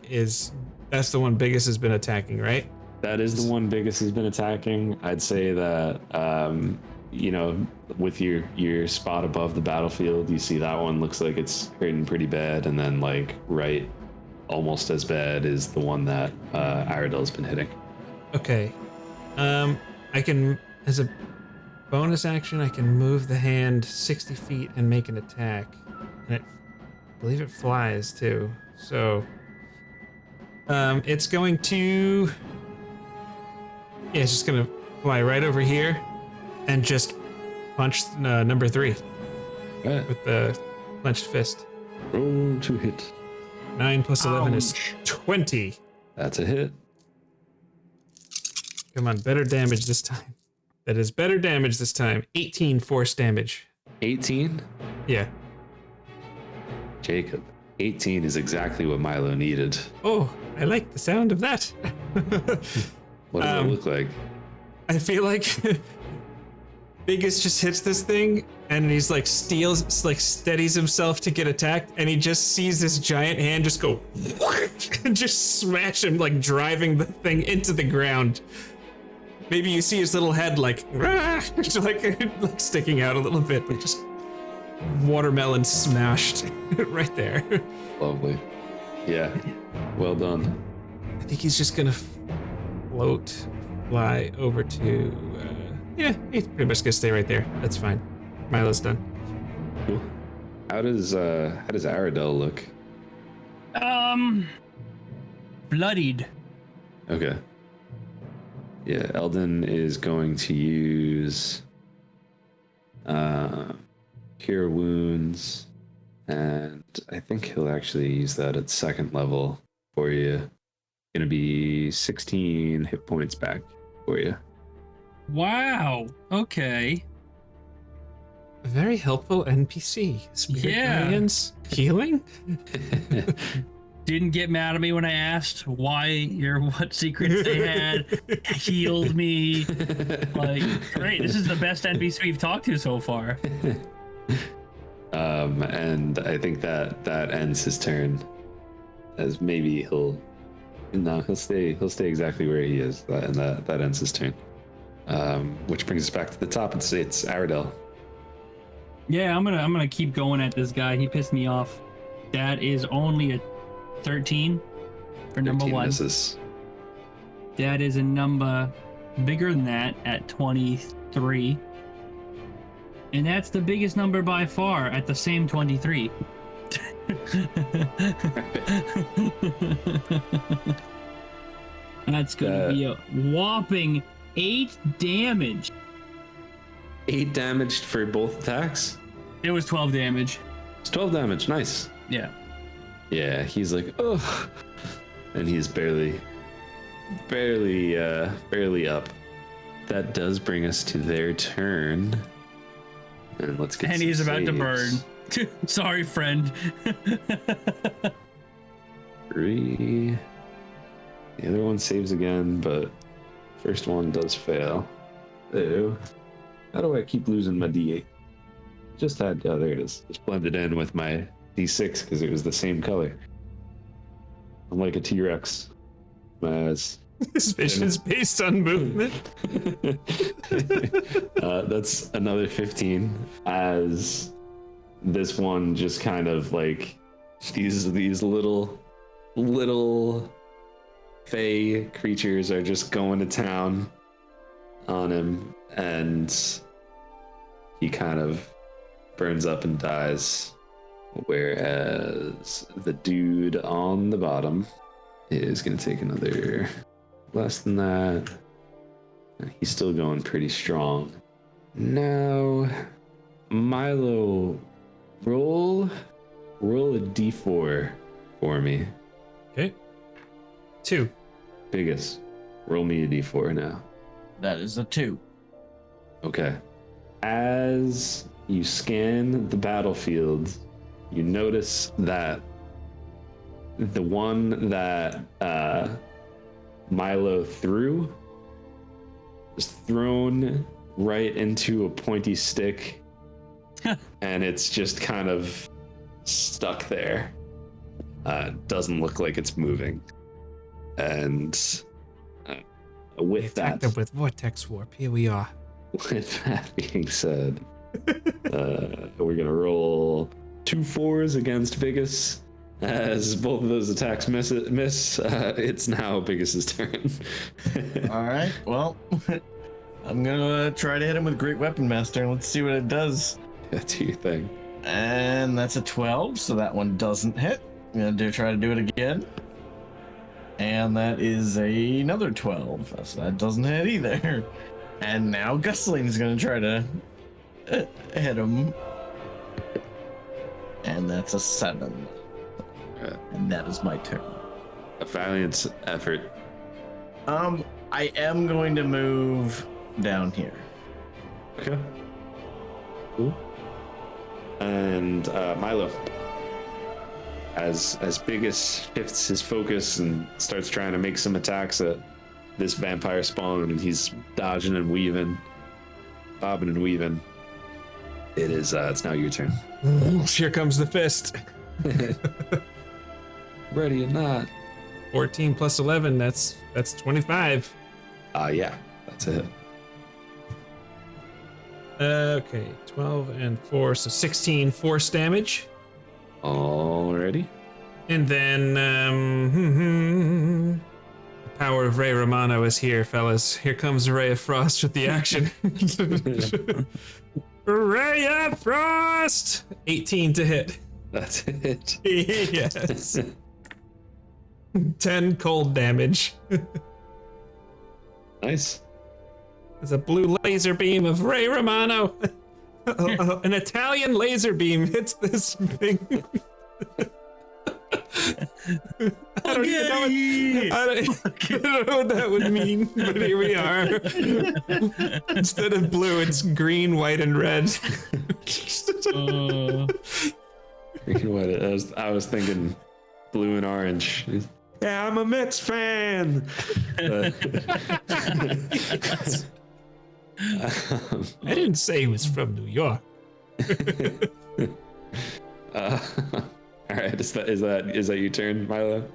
that's the one Biggus has been attacking, right? That is the one Biggus has been attacking. I'd say that with your spot above the battlefield, you see that one looks like it's hurting pretty bad, and then like right almost as bad is the one that Aradel's been hitting. Okay. I can, as a bonus action, I can move the hand 60 feet and make an attack. And I believe it flies too. So it's going to, it's just gonna fly right over here and just punch number 3 Right. with the clenched fist. Roll to hit. 9 plus 11 is Ouch. 20. That's a hit. Come on, better damage this time. That is better damage this time. 18 force damage. 18. Yeah. Jacob. 18 is exactly what Milo needed. Oh, I like the sound of that. What does it look like? I feel like Biggus just hits this thing and he's like steadies himself to get attacked, and he just sees this giant hand just go and just smash him, like driving the thing into the ground. Maybe you see his little head like sticking out a little bit, but just watermelon smashed right there. Lovely. Yeah. Well done. I think he's just gonna fly over to. He's pretty much gonna stay right there. That's fine. Milo's done. Cool. How does Aradel look? Bloodied. Okay. Yeah, Eldon is going to use Cure Wounds, and I think he'll actually use that at 2nd level for you. Gonna be 16 hit points back for you. Wow. Okay. A very helpful NPC. Spirit Yeah. Guardians healing. Didn't get mad at me when I asked what secrets they had. Healed me. Like, great. This is the best NPC we've talked to so far. And I think that ends his turn. As maybe he'll stay exactly where he is, and that ends his turn. Which brings us back to the top. It's Aradel. Yeah, I'm gonna keep going at this guy. He pissed me off. That is only a 13 for number 1. Misses. That is a number bigger than that at 23. And that's the biggest number by far at the same 23. That's gonna be a whopping 8 damage. 8 damage for both attacks. It was 12 damage. It's 12 damage. Nice. Yeah. Yeah, he's like, oh, and he's barely up. That does bring us to their turn. And let's get And some he's about to burn. saves. Sorry, friend. 3. The other one saves again, but first one does fail. Ew. How do I keep losing my D8? Just had, oh, there it is. Just blended in with my D6 because it was the same color. I'm like a T-Rex. My eyes. This vision's based on movement. That's another 15 as this one just kind of like these little fey creatures are just going to town on him, and he kind of burns up and dies, whereas the dude on the bottom is going to take another less than that. He's still going pretty strong. Now, Milo, roll a d4 for me. Okay. 2. Biggus, roll me a d4 now. That is a 2. Okay. As you scan the battlefield, you notice that the one that Milo threw was thrown right into a pointy stick, and it's just kind of stuck there. Doesn't look like it's moving. And with that, Attacked them with vortex warp. Here we are. with that being said, we're gonna roll 2 4s against Biggus. As both of those attacks miss, it's now Biggus's turn. All right. Well, I'm gonna try to hit him with Great Weapon Master. Let's see what it does. That's your thing. And that's a 12, so that one doesn't hit. I'm gonna try to do it again. And that is another 12, so that doesn't hit either. And now Gusling's gonna try to hit him. And that's a 7. And that is my turn. A valiant effort. I am going to move down here. Okay. Cool. And Milo, as Biggus shifts his focus and starts trying to make some attacks at this vampire spawn, and he's dodging and weaving, bobbing and weaving. It's now your turn. Here comes the fist. Ready or not. 14 plus 11, that's 25. Yeah, that's a hit. Okay, 12 and 4, so 16 force damage. Alrighty. And then, the power of Ray Romano is here, fellas. Here comes a Ray of Frost with the action. Ray of Frost! 18 to hit. That's it. Yes. 10 cold damage. Nice. There's a blue laser beam of Ray Romano. An Italian laser beam hits this thing. I don't know what that would mean, but here we are. Instead of blue, it's green, white, and red. Freaking what? I was thinking blue and orange. Yeah, I'm a Mets fan. I didn't say he was from New York. All right, is that your turn, Milo?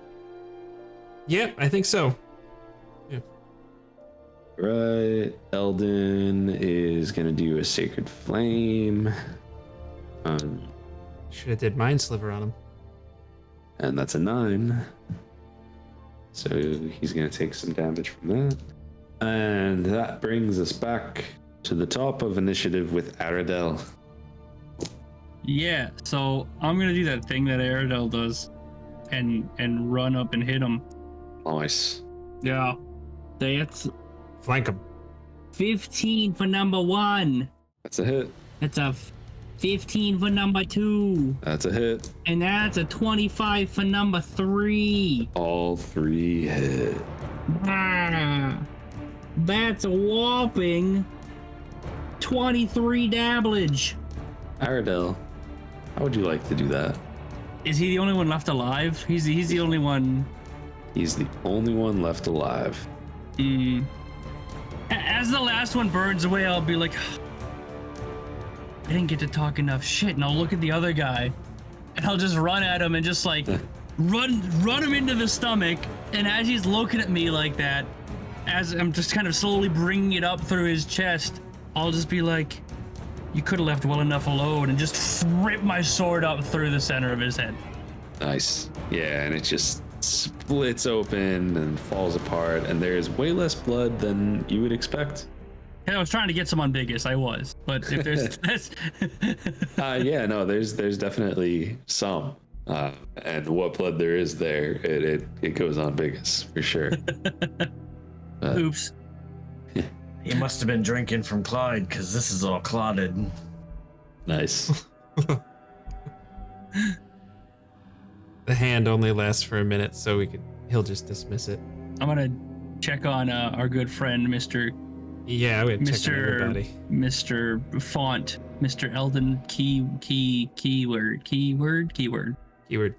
Yep, I think so. Right, Eldon is gonna do a Sacred Flame. Should have did Mind Sliver on him. And that's a 9. So he's gonna take some damage from that. And that brings us back to the top of initiative with Aradel. Yeah, so I'm gonna do that thing that Aradel does, and run up and hit him. Nice. Yeah, that's Flank him. 15 for number 1. That's a hit. That's a 15 for number 2. That's a hit. And that's a 25 for number 3. All 3 hit. Ah, that's a whopping 23 damage. Aradel, how would you like to do that? Is he the only one left alive? He's the only one. He's the only one left alive. As the last one burns away, I'll be like, I didn't get to talk enough shit, and I'll look at the other guy, and I'll just run at him and just like run him into the stomach. And as he's looking at me like that, as I'm just kind of slowly bringing it up through his chest, I'll just be like, you could have left well enough alone, and just rip my sword up through the center of his head. Nice. Yeah, and it just splits open and falls apart, and there's way less blood than you would expect. Yeah, I was trying to get some on Biggus, I was, but if there's that's Yeah, no, there's definitely some, and what blood there is there, it goes on Biggus for sure. Oops. He must have been drinking from Clyde, because this is all clotted. Nice. The hand only lasts for a minute, so he'll just dismiss it. I'm gonna check on our good friend, Mr. Yeah, I would check on everybody. Mr. Font, Mr. Eldon keyword. Keyword.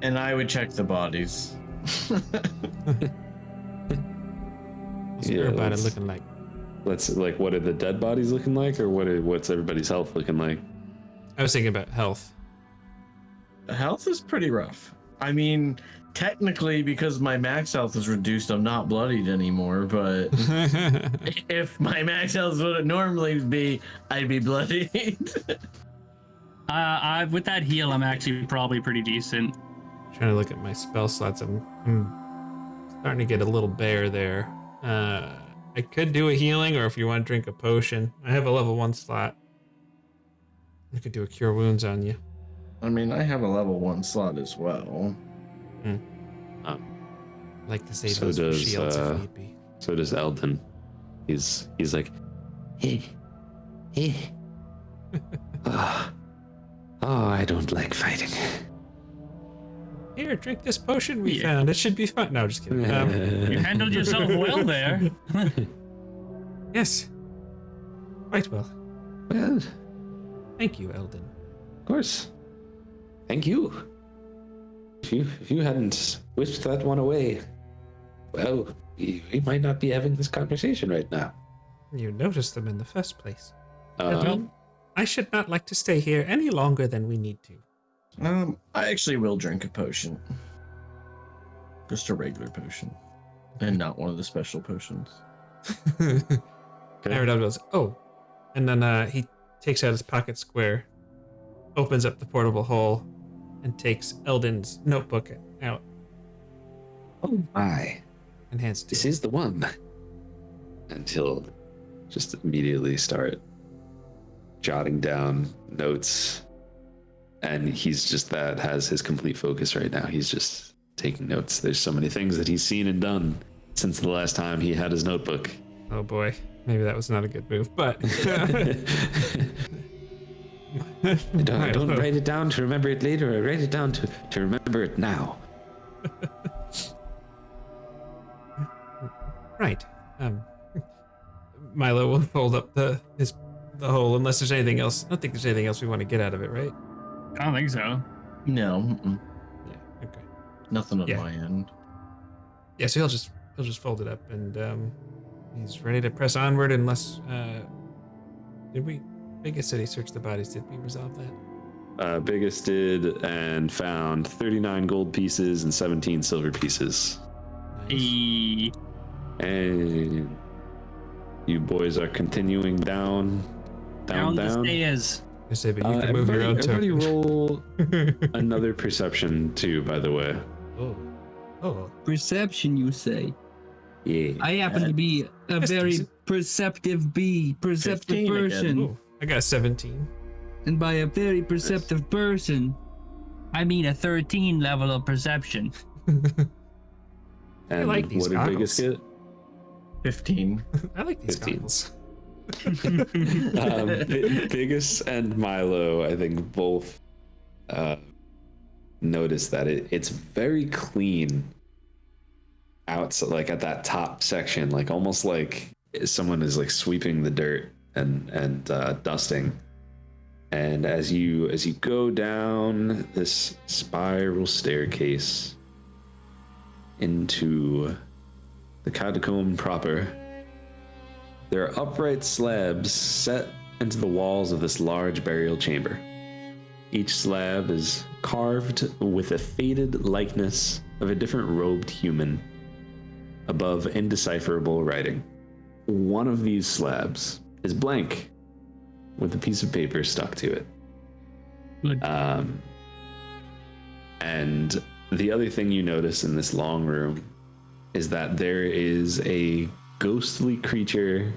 And I would check the bodies. What's everybody looking like? Let's what are the dead bodies looking like, or what's everybody's health looking like? I was thinking about health. Health is pretty rough. I mean, technically, because my max health is reduced, I'm not bloodied anymore, but if my max health would it normally be, I'd be bloodied. With that heal, I'm actually probably pretty decent. Trying to look at my spell slots. I'm starting to get a little bare there. I could do a healing, or if you want to drink a potion. I have a level 1 slot. I could do a cure wounds on you. I mean, I have a level 1 slot as well. I like to save So those for does, shields if need be. So does Eldon. He's like, oh, I don't like fighting. Here, drink this potion we found. It should be fun. No, just kidding. You handled yourself well there. Yes. Quite well. Well, Thank you, Eldon. of course. Thank you. If you hadn't whisked that one away, well, we might not be having this conversation right now. You noticed them in the first place. Uh, Eldon, I should not like to stay here any longer than we need to. I actually will drink a potion. Just a regular potion. And not one of the special potions. Aradel goes, oh. And then he takes out his pocket square, opens up the portable hole, and takes Eldon's notebook out Oh my. and hands it to This him. is the one. And he'll just immediately start jotting down notes. And he's just has his complete focus right now. He's just taking notes. There's so many things that he's seen and done since the last time he had his notebook. Oh boy, maybe that was not a good move, but I don't write it down to remember it later. I write it down to remember it now. Right. Milo will fold up the hole unless there's anything else. I don't think there's anything else we want to get out of it, right? I don't think so. No. Yeah. Okay. Nothing on Yeah. my end. Yeah. So he'll just fold it up and he's ready to press onward unless Biggus said he searched the bodies. Did we resolve that? Biggus did and found 39 gold pieces and 17 silver pieces. Nice. And you boys are continuing down The stairs. I say, but you can move your own everybody token. roll another perception too, by the way. Oh. Perception, you say? Yeah. I happen to be a That's very decent. perceptive 15 again. person. Oh, I got 17. And by a very perceptive person, I mean a 13 level of perception. And like these what did goggles. Biggus get? 15. I like these 15. goggles. Biggus and Milo, I think, both notice that it's very clean outside, like at that top section, like almost like someone is like sweeping the dirt and dusting. And as you go down this spiral staircase into the catacomb proper, there are upright slabs set into the walls of this large burial chamber. Each slab is carved with a faded likeness of a different robed human above indecipherable writing. One of these slabs is blank, with a piece of paper stuck to it. Good. And the other thing you notice in this long room is that there is a ghostly creature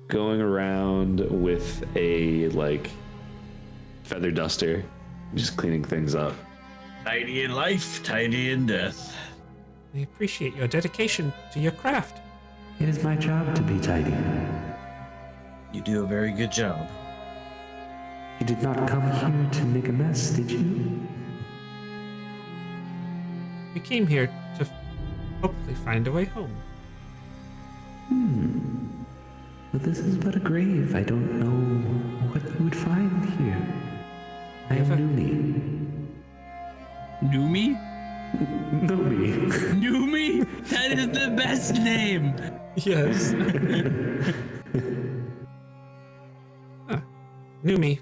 going around with a like feather duster, just cleaning things up. Tidy in life, tidy in death. I appreciate your dedication to your craft. It is my job to be tidy. You do a very good job. You did not come here to make a mess, did you? We came here to hopefully find a way home. But this is but a grave. I don't know what you would find here. I am Numi. Numi? Numi. Numi? That is the best name. Yes. Numi,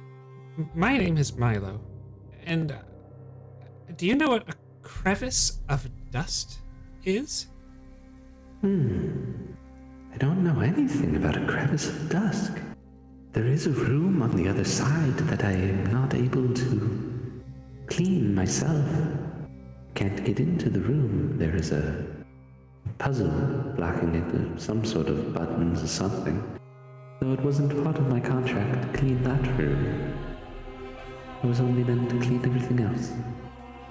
my name is Milo, and do you know what a crevice of dust is? I don't know anything about a crevice of dusk. There is a room on the other side that I am not able to clean myself. Can't get into the room. There is a puzzle blocking it, some sort of buttons or something. Though it wasn't part of my contract to clean that room. I was only meant to clean everything else.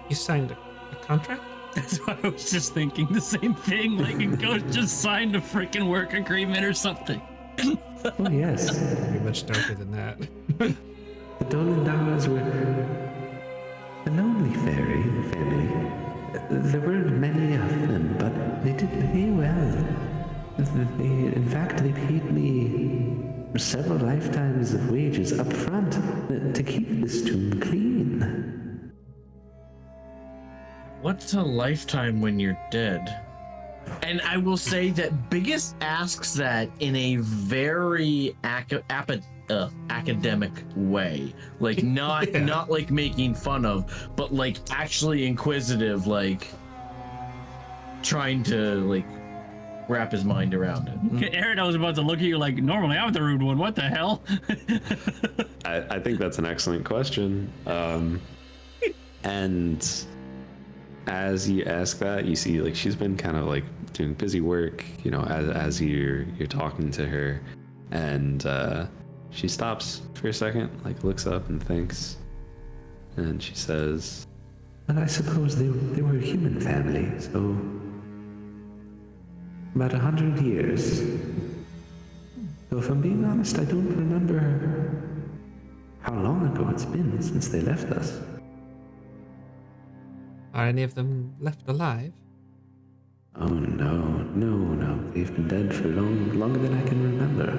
You signed a contract? That's why I was just thinking the same thing. Like a ghost just signed a freaking work agreement or something. Oh yes. Very much darker than that. The Dolendars were a lonely fairy family. There weren't many of them, but they did pay well. In fact, they paid me several lifetimes of wages up front to keep this tomb clean. What's a lifetime when you're dead? And I will say that Biggus asks that in a very academic way, like not like making fun of, but like actually inquisitive, like trying to like wrap his mind around it. Aradel was about to look at you like, normally I'm the rude one. What the hell? I think that's an excellent question. And as you ask that, you see like she's been kind of like doing busy work, you know, as you're talking to her, and she stops for a second, like looks up and thinks, and she says, But I suppose they were a human family, so about 100 years. Though if I'm being honest, I don't remember how long ago it's been since they left us. Are any of them left alive? Oh no. They've been dead for longer than I can remember.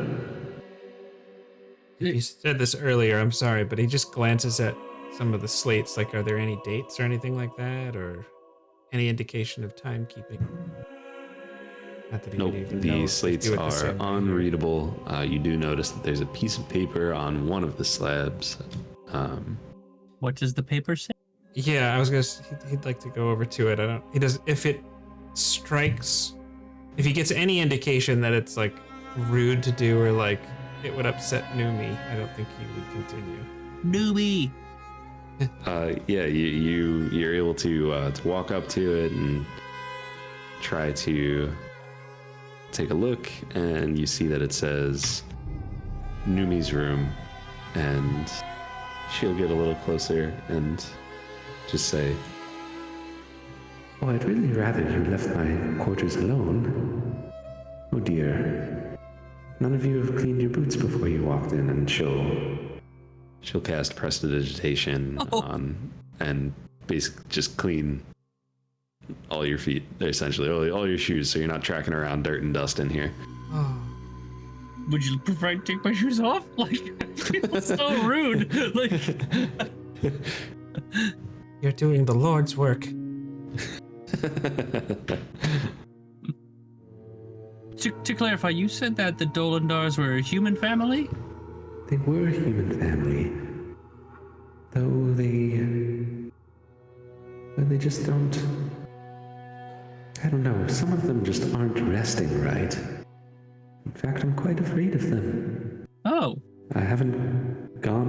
You said this earlier, I'm sorry, but he just glances at some of the slates, like are there any dates or anything like that, or any indication of timekeeping? Not that he nope, would even know the if they slates do it the are same way. unreadable. You do notice that there's a piece of paper on one of the slabs. What does the paper say? Yeah, I was gonna. He'd like to go over to it. He does. If it strikes, if he gets any indication that it's like rude to do or like it would upset Numi, I don't think he would continue. Newbie. Yeah, you're able to walk up to it and try to take a look, and you see that it says Numi's room, and she'll get a little closer and just say, Oh, I'd really rather you left my quarters alone. Oh dear. None of you have cleaned your boots before you walked in, and She'll cast Prestidigitation on and basically just clean all your feet, essentially, all your shoes, so you're not tracking around dirt and dust in here. Oh. Would you prefer I take my shoes off? Like, it's so rude. Like, You're doing the Lord's work. to clarify, you said that the Dolendars were a human family? They were a human family, though they just don't. I don't know. Some of them just aren't resting right. In fact, I'm quite afraid of them. Oh. I haven't gone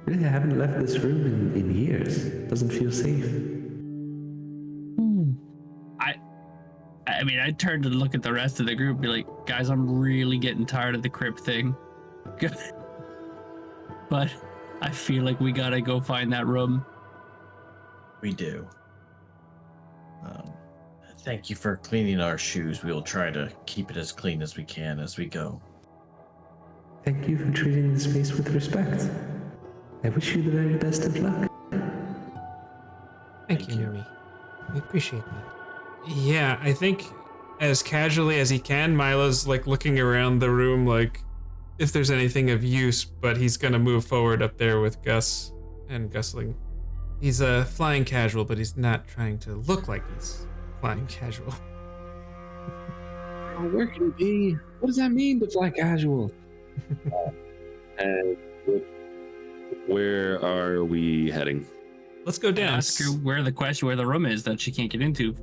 really, I haven't left this room in years. Doesn't feel safe. I mean, I turned to look at the rest of the group and be like, guys, I'm really getting tired of the crypt thing. But I feel like we gotta go find that room. We do. Thank you for cleaning our shoes. We'll try to keep it as clean as we can as we go. Thank you for treating the space with respect. I wish you the very best of luck. Thank you, Numi. We appreciate that. Yeah, I think as casually as he can, Milo's like looking around the room like if there's anything of use, but he's gonna move forward up there with Gus and Gusling. He's flying casual, but he's not trying to look like he's flying casual. Where can it be? What does that mean to fly casual? And where are we heading? Let's go down. Ask her where the room is that she can't get into.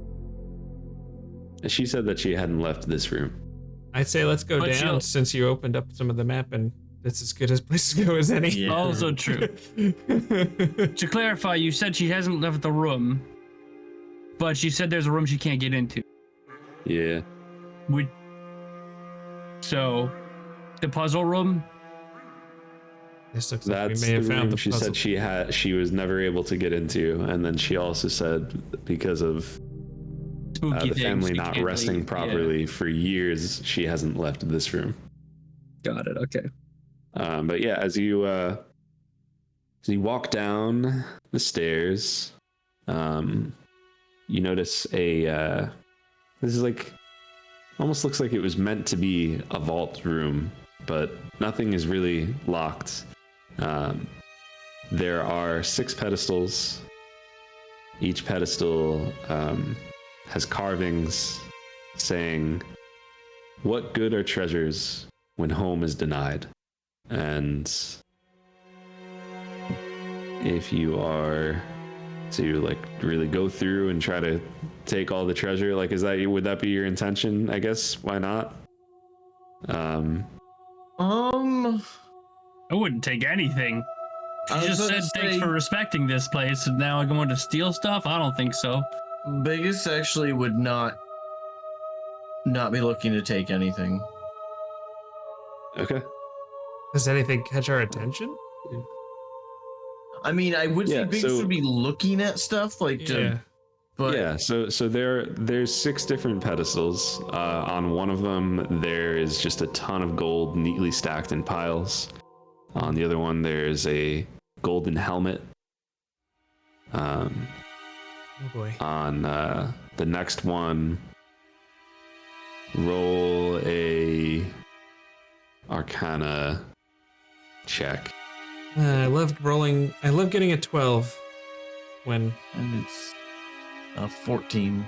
She said that she hadn't left this room. I'd say let's go down since you opened up some of the map and it's as good as place to go as any. Yeah. Also true. To clarify, you said she hasn't left the room, but she said there's a room she can't get into. Yeah. So, the puzzle room? This looks like That's we may have the found room the she puzzle. said she was never able to get into, and then she also said because of Spooky the things, family she not can't resting leave. properly for years, she hasn't left this room. Got it, okay. But yeah, as you walk down the stairs, you notice this is like almost looks like it was meant to be a vault room, but nothing is really locked. There are 6 pedestals. Each pedestal has carvings saying, "What good are treasures when home is denied?" And if you are to like really go through and try to take all the treasure, like would that be your intention? I guess why not? I wouldn't take anything. She just said thanks for respecting this place, and now I'm going to steal stuff? I don't think so. Biggus actually would not be looking to take anything. Okay. Does anything catch our attention? I mean, I would say Biggus would be looking at stuff like to, but yeah, so there's 6 different pedestals. On one of them there is just a ton of gold neatly stacked in piles. On the other one there's a golden helmet. Oh boy. On the next one, roll a Arcana check. I love getting a 12 when and it's a 14.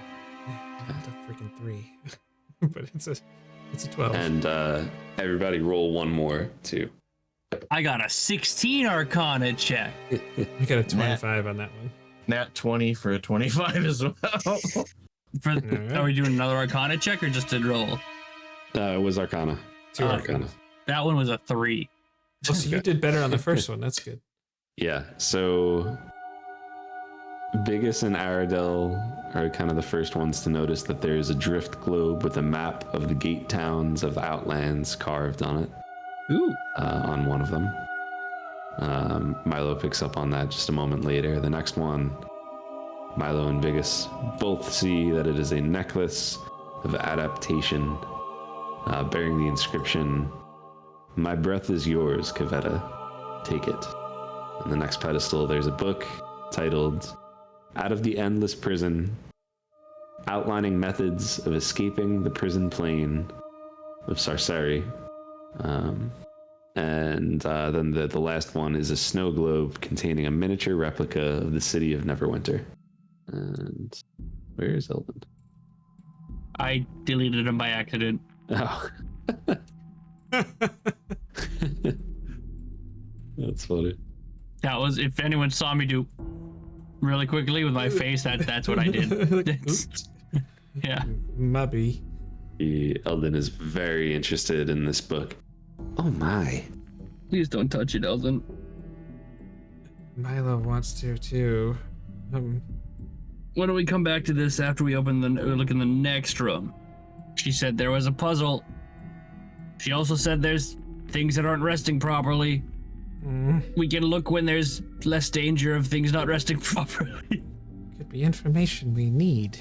it's a freaking 3. But it's a 12. And everybody roll one more too. I got a 16 Arcana check. I got a 25 on that one. Nat 20 for a 25 as well. Are we doing another Arcana check or just a roll? It was Arcana. 2 Arcana. That one was a 3. Oh, so you did better on the first one. That's good. Yeah, so Biggus and Aradel are kind of the first ones to notice that there's a drift globe with a map of the gate towns of the Outlands carved on it. Ooh. On one of them. Milo picks up on that just a moment later. The next one, Milo and Biggus both see that it is a necklace of adaptation bearing the inscription, "My breath is yours, Kavetta. Take it." On the next pedestal, there's a book titled "Out of the Endless Prison, Outlining Methods of Escaping the Prison Plane of Sarsari." And then the last one is a snow globe containing a miniature replica of the city of Neverwinter. And where is Eldon? I deleted him by accident. Oh. That's funny. That was, if anyone saw me do really quickly with my face, that's what I did. Yeah. Mubby. Eldon is very interested in this book. Oh my. Please don't touch it, Eldon. Milo wants to too. Why don't we come back to this after we look in the next room? She said there was a puzzle. She also said there's things that aren't resting properly. We can look when there's less danger of things not resting properly. Could be information we need.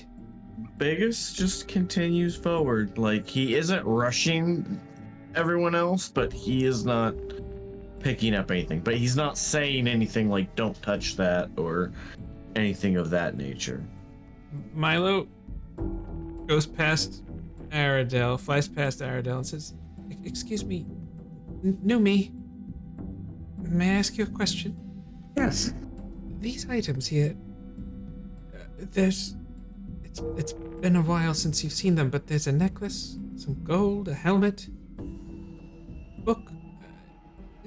Biggus just continues forward. Like, he isn't rushing everyone else, but he is not picking up anything. But he's not saying anything like, don't touch that, or anything of that nature. Milo goes past Aradel, flies past Aradel, and says, "Excuse me, new me. May I ask you a question?" Yes. These items here, it's been a while since you've seen them, but there's a necklace, some gold, a helmet, book.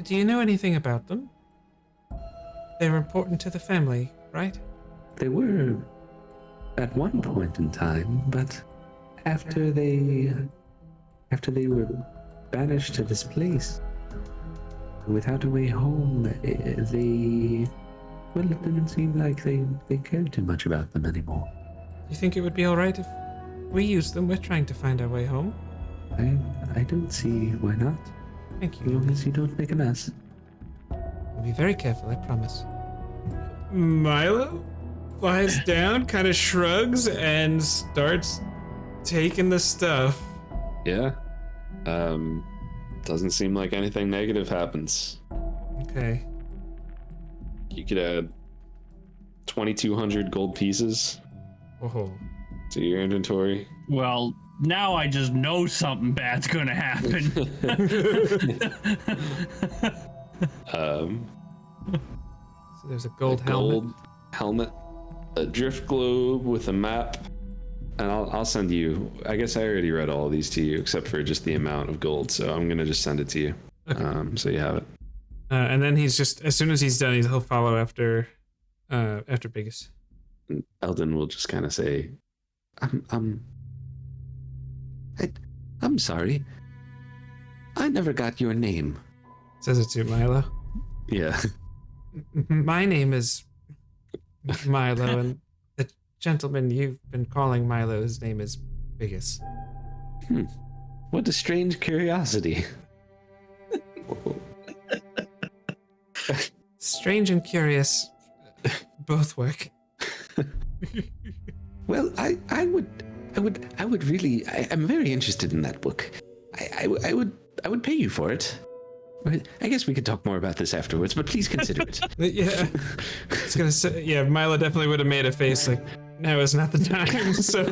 Do you know anything about them? They're important to the family, right? They were at one point in time, but after they were banished to this place, without a way home, it didn't seem like they cared too much about them anymore. You think it would be alright if we use them? We're trying to find our way home. I don't see why not, Thank as you. long as you don't make a mess. We'll be very careful, I promise. Milo flies down, kind of shrugs, and starts taking the stuff. Yeah. Doesn't seem like anything negative happens. Okay. You could add 2,200 gold pieces Oh. to your inventory. Well, now I just know something bad's gonna happen. So there's a gold helmet, a drift globe with a map, and I'll send you. I guess I already read all of these to you, except for just the amount of gold. So I'm gonna just send it to you, so you have it. And then he's just, as soon as he's done, he'll follow after Biggus. Eldon will just kind of say, I'm sorry. I never got your name. Says it to Milo. yeah. My name is Milo, and the gentleman you've been calling Milo, his name is Biggus. What a strange curiosity. Strange and curious, both work. Well, I would really. I'm very interested in that book. I would pay you for it. I guess we could talk more about this afterwards, but please consider it. Yeah, I was gonna say, yeah, Milo definitely would have made a face like, now is not the time. So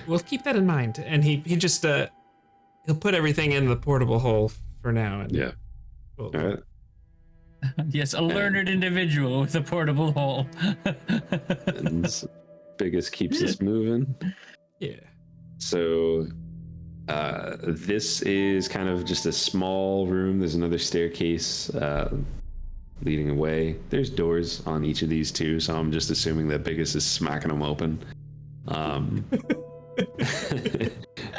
we'll keep that in mind. And he just he'll put everything in the portable hole for now. And Yeah. we'll- All right. Yes, a learned individual with a portable hole. And Biggus keeps us moving. Yeah. So this is kind of just a small room. There's another staircase leading away. There's doors on each of these too, so I'm just assuming that Biggus is smacking them open.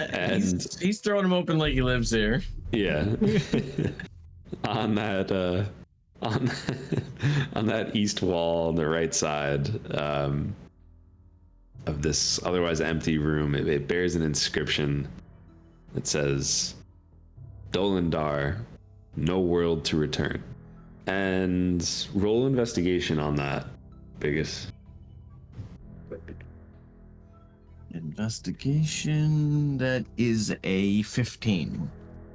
And He's throwing them open like he lives there. yeah. on that on that east wall on the right side of this otherwise empty room, it bears an inscription that says Dolendar, no world to return. And roll investigation on that, Biggus. Investigation, that is a 15.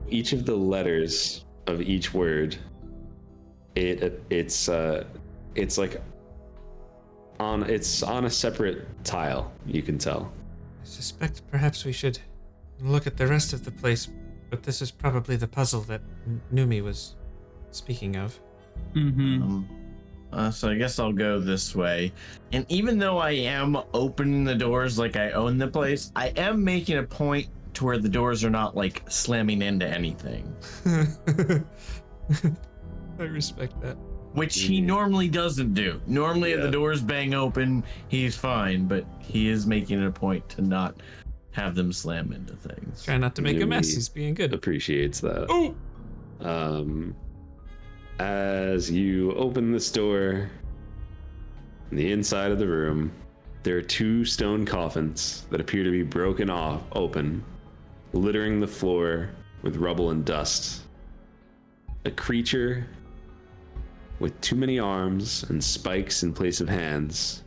Each of the letters of each word, it's like on a separate tile, you can tell. I suspect perhaps we should look at the rest of the place, but this is probably the puzzle that Numi was speaking of. Mm-hmm. So I guess I'll go this way. And even though I am opening the doors like I own the place, I am making a point to where the doors are not like slamming into anything. I respect that. Which he normally doesn't do. Normally if the doors bang open, he's fine, but he is making it a point to not have them slam into things. Try not to make a mess. Numi He's being good. Appreciates that. Oh! As you open this door, on the inside of the room, there are 2 stone coffins that appear to be broken off open, littering the floor with rubble and dust. A creature with too many arms and spikes in place of hands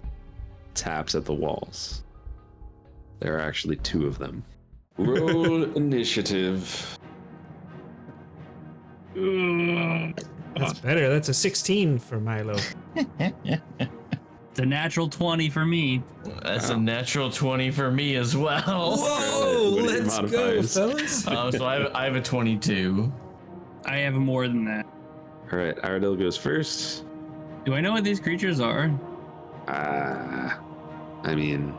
taps at the walls. There are actually 2 of them. Roll initiative. That's better. That's a 16 for Milo. It's a natural 20 for me. That's a natural 20 for me as well. Whoa! What are your Let's go, modifiers? fellas. So I have a 22. I have more than that. All right, Aradel goes first. Do I know what these creatures are? I mean,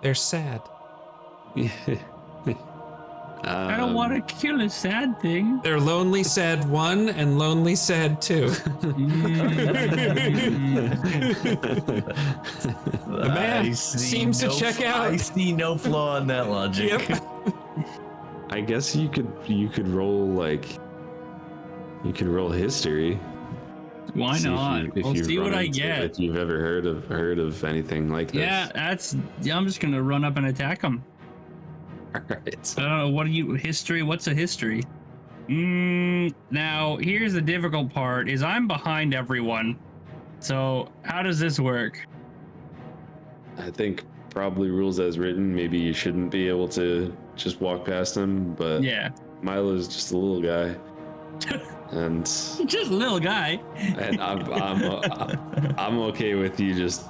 They're sad. I don't want to kill a sad thing. They're Lonely Sad 1 and Lonely Sad 2. The man seems to check out. I see no flaw in that logic. Yep. I guess you could roll you could roll history. Why See if not? you- if I'll you've see what run I into- get. If you've ever heard of anything like this. Yeah, I'm just gonna run up and attack them. All right. I don't know. History? What's a history? Now, here's the difficult part, is I'm behind everyone. So, how does this work? I think probably rules as written. Maybe you shouldn't be able to just walk past him, but Yeah. Milo's just a little guy, and Just a little guy. I'm okay with you just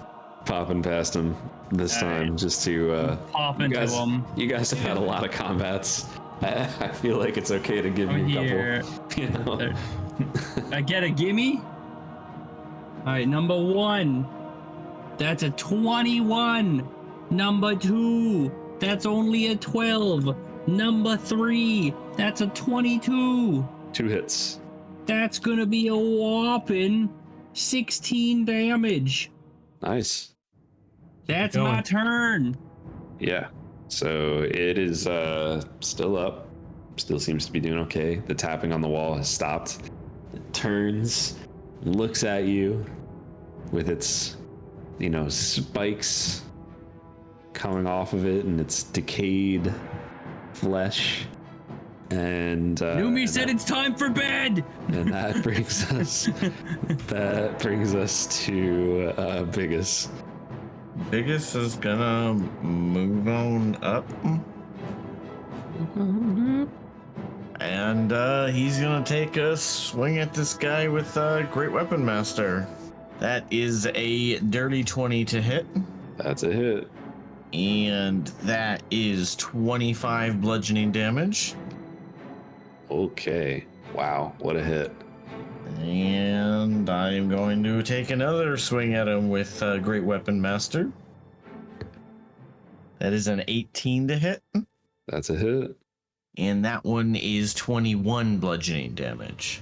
popping past him this All time, just to Pop you into guys, him. you guys have had a lot of combats. I feel like it's okay to give I'm you a here. couple. You know? I get a gimme. All right, number 1. That's a 21. Number 2. That's only a 12. Number 3. That's a 22. 2 hits. That's gonna be a whopping 16 damage. Nice. That's Keep going. my turn. Yeah. So it is still up. Still seems to be doing okay. The tapping on the wall has stopped. It turns, looks at you with its, spikes coming off of it and its decayed flesh. And Numi said it's time for bed. and that brings us to Biggus. Biggus is gonna move on up. And he's gonna take a swing at this guy with Great Weapon Master. That is a dirty 20 to hit. That's a hit. And that is 25 bludgeoning damage. Okay. Wow, what a hit. And I'm going to take another swing at him with Great Weapon Master. That is an 18 to hit. That's a hit. And that one is 21 bludgeoning damage.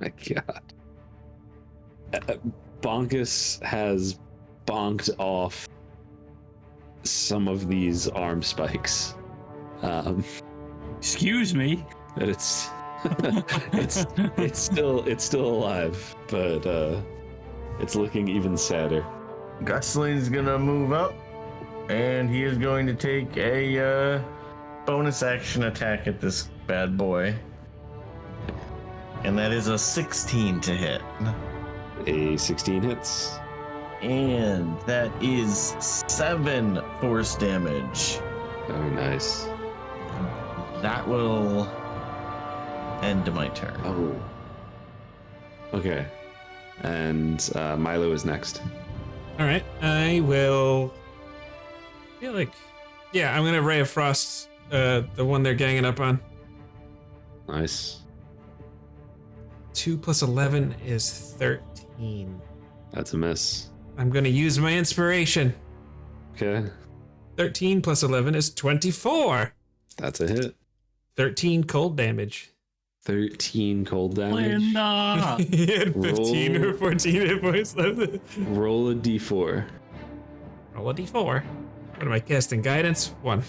My God. Bonkus has bonked off some of these arm spikes. Excuse me. But it's still alive, but it's looking even sadder. Gusling's gonna move up, and he is going to take a bonus action attack at this bad boy. And that is a 16 to hit. A 16 hits. And that is 7 force damage. Very nice. That will end my turn. Oh. Okay. And Milo is next. All right, I will. Feel like, yeah, I'm gonna Ray of Frost, the one they're ganging up on. Nice. 2 + 11 is 13. That's a miss. I'm gonna use my inspiration. Okay. 13 + 11 is 24. That's a hit. 13 cold damage. 13 cold damage. Linda! He had 15 Roll. or 14 hit points left. Roll a d4. Roll a d4. What am I casting? Guidance? 1.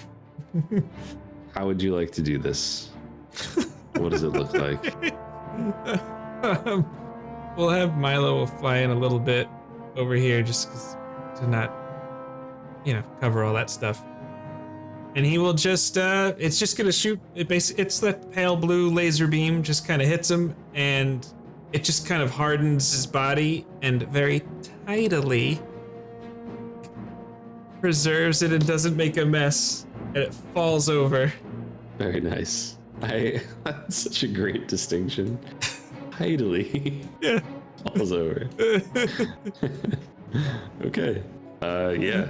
How would you like to do this? What does it look like? We'll have Milo fly in a little bit over here just 'cause to not, cover all that stuff. And he will just, it's just gonna shoot, it's that pale blue laser beam just kind of hits him, and it just kind of hardens his body and very tidily preserves it and doesn't make a mess, and it falls over. Very nice. That's such a great distinction. Tidily. Yeah. Falls over. Okay. Yeah.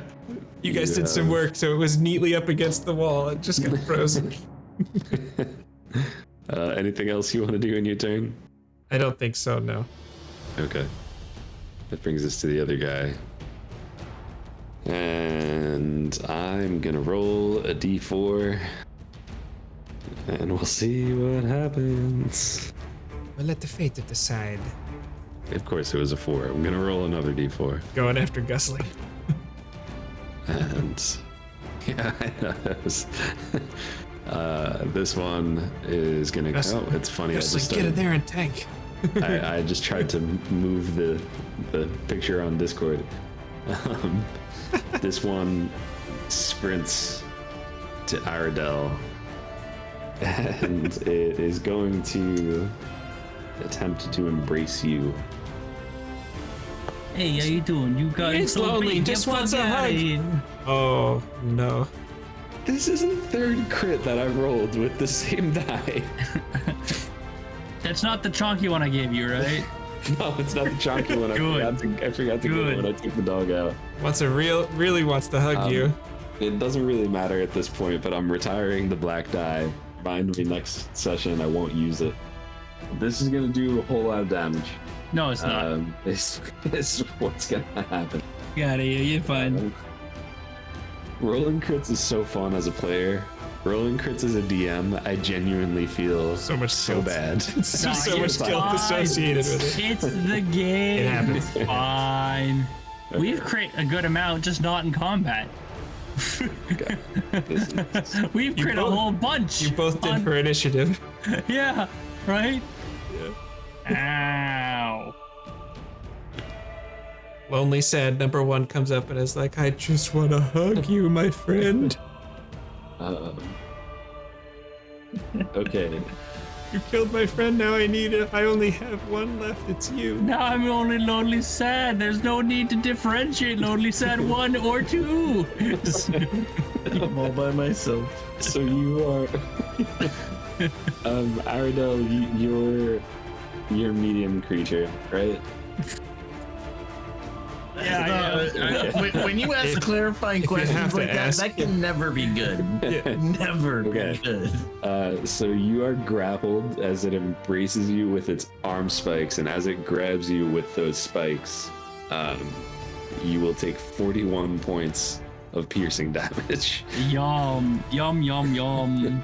You guys did some work, so it was neatly up against the wall. It just got frozen. Anything else you want to do in your turn? I don't think so, no. Okay. That brings us to the other guy. And I'm gonna roll a d4. And we'll see what happens. We'll let the fate decide. Of course it was a 4. I'm gonna roll another d4. Going after Gusling. And yeah, I know that was, this one is gonna go. Oh, it's funny. Gusling, get in there and tank. I just tried to move the picture on Discord. This one sprints to Aradel, and it is going to attempt to embrace you. Hey, how you doing? You guys It's lonely, just wants a hug. Oh, no. This is the 3rd crit that I've rolled with the same die. That's not the chonky one I gave you, right? No, it's not the chunky one. I forgot to get it when I took the dog out. Really wants to hug you. It doesn't really matter at this point, but I'm retiring the black die. Remind me next session I won't use it. This is gonna do a whole lot of damage. No, it's not. It's what's gonna happen. Got it. You're fine. Rolling crits is so fun as a player. Rolling crits as a DM, I genuinely feel So much guilt. bad. It's Nah, just so much it's guilt fine. associated with it. It's the game. It happens. It's fine. We've crit a good amount, just not in combat. Okay. We've crit a both- whole bunch. You both did on- for initiative. Yeah, right? Ow. Lonely Sad #1 comes up and is like, I just want to hug you, my friend. Okay. You killed my friend, now I need it. I only have one left, it's you. Now I'm only lonely sad. There's no need to differentiate lonely sad 1 or 2. I'm all by myself. So you are Aradel, you're medium creature, right? When you ask clarifying have questions to like that, ask- that can never be good. Never Okay. be good. So you are grappled as it embraces you with its arm spikes, and as it grabs you with those spikes, you will take 41 points of piercing damage. Yum, yum, yum, yum.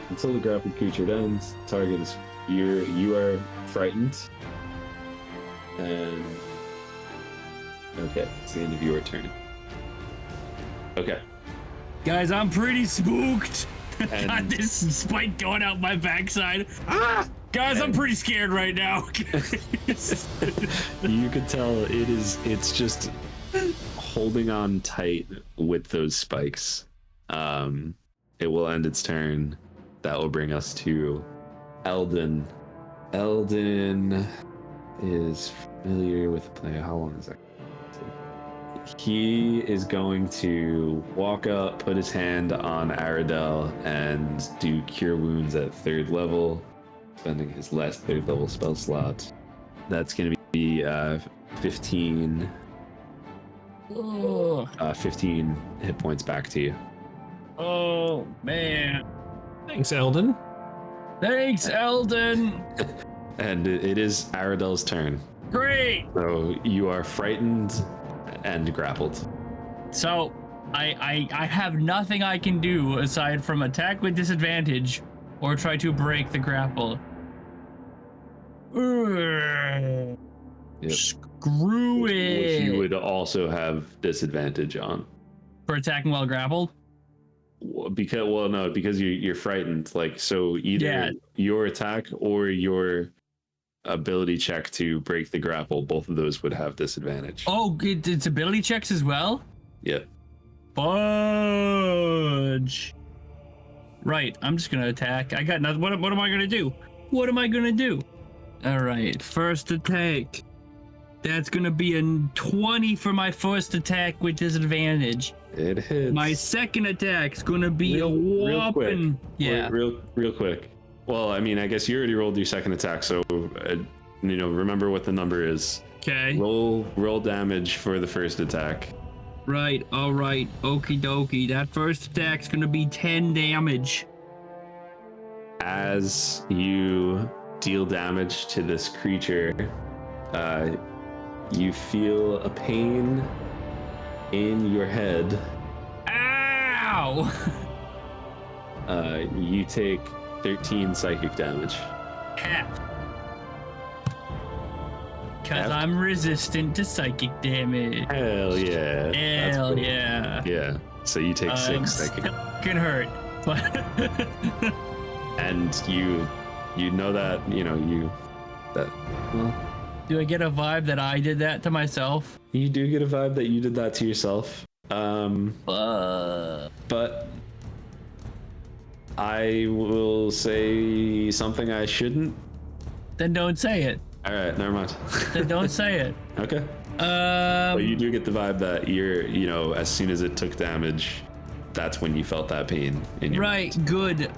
Until the grappled creature ends, target is you are frightened. And okay, it's the end of your turn. Okay. Guys, I'm pretty spooked. And- Got this spike going out my backside. Ah! Guys, I'm pretty scared right now. You could tell it's just holding on tight with those spikes. It will end its turn. That will bring us to Eldon. Eldon is familiar with the play. How long is that? he is going to walk up, put his hand on Aradel, and do Cure Wounds at 3rd level, spending his last 3rd level spell slot. That's going to be 15 hit points back to you. Oh, man. Thanks, Eldon. Thanks, Eldon. And it is Aradel's turn. Great. So you are frightened and grappled. So I have nothing I can do aside from attack with disadvantage or try to break the grapple. Yep. Screw Which it. you would also have disadvantage on. For attacking while grappled? Because you're frightened. Like, so either your attack or your ability check to break the grapple, both of those would have disadvantage. Oh, it's ability checks as well? Yep. Fudge. Right, I'm just gonna attack. I got nothing. What am I gonna do? What am I gonna do? All right, first attack. That's gonna be a 20 for my first attack with disadvantage. It hits. My second attack's gonna be a real whopping. quick. Real quick. Well, I mean, I guess you already rolled your second attack, so remember what the number is. Okay. Roll damage for the first attack. Right. All right. Okie dokie. That first attack's gonna be 10 damage. As you deal damage to this creature, you feel a pain in your head. Ow! You take 13 psychic damage. Half. Because I'm resistant to psychic damage. Hell yeah. That's Hell cool. yeah. Yeah. So you take 6 psychic. Can hurt, but And you know that, well, do I get a vibe that I did that to myself? you do get a vibe that you did that to yourself. But I will say something I shouldn't. Then don't say it. All right, never mind. Then don't say it. Okay. But you do get the vibe that you're, as soon as it took damage, that's when you felt that pain in your Right, good.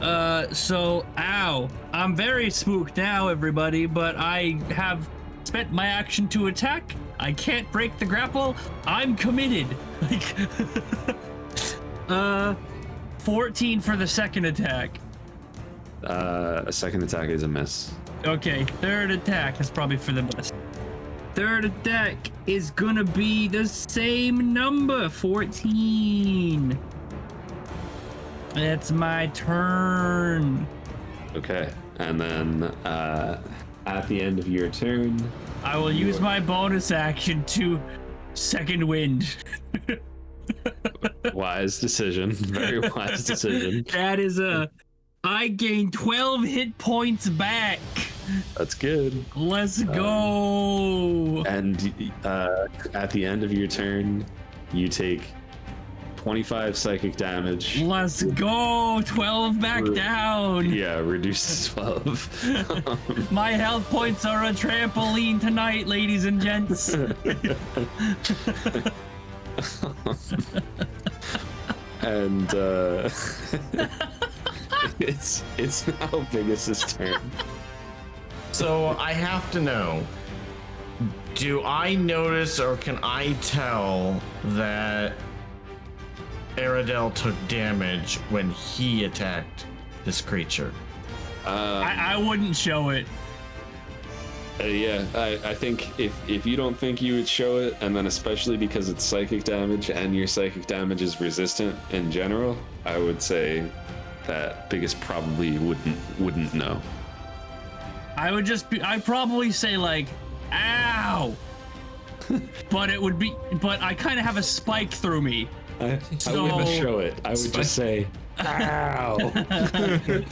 So, ow. I'm very spooked now, everybody, but I have spent my action to attack. I can't break the grapple. I'm committed. 14 for the second attack. A second attack is a miss. Okay, third attack is probably for the best. Third attack is gonna be the same number, 14. It's my turn. Okay, and then at the end of your turn, I will use my bonus action to second wind. wise decision, very wise decision. That is I gain 12 hit points back. That's good. Let's go. And at the end of your turn, you take 25 psychic damage. Let's go. 12 back down. Yeah, reduced to 12. My health points are a trampoline tonight, ladies and gents. And it's now Biggus' turn. So I have to know, do I notice or can I tell that Aradel took damage when he attacked this creature? I wouldn't show it. Yeah, I think if you don't think you would show it, and then especially because it's psychic damage and your psychic damage is resistant in general, I would say that Biggus probably wouldn't know. I'd probably say like, ow. But I kind of have a spike through me. I wouldn't show it. I would just say, ow.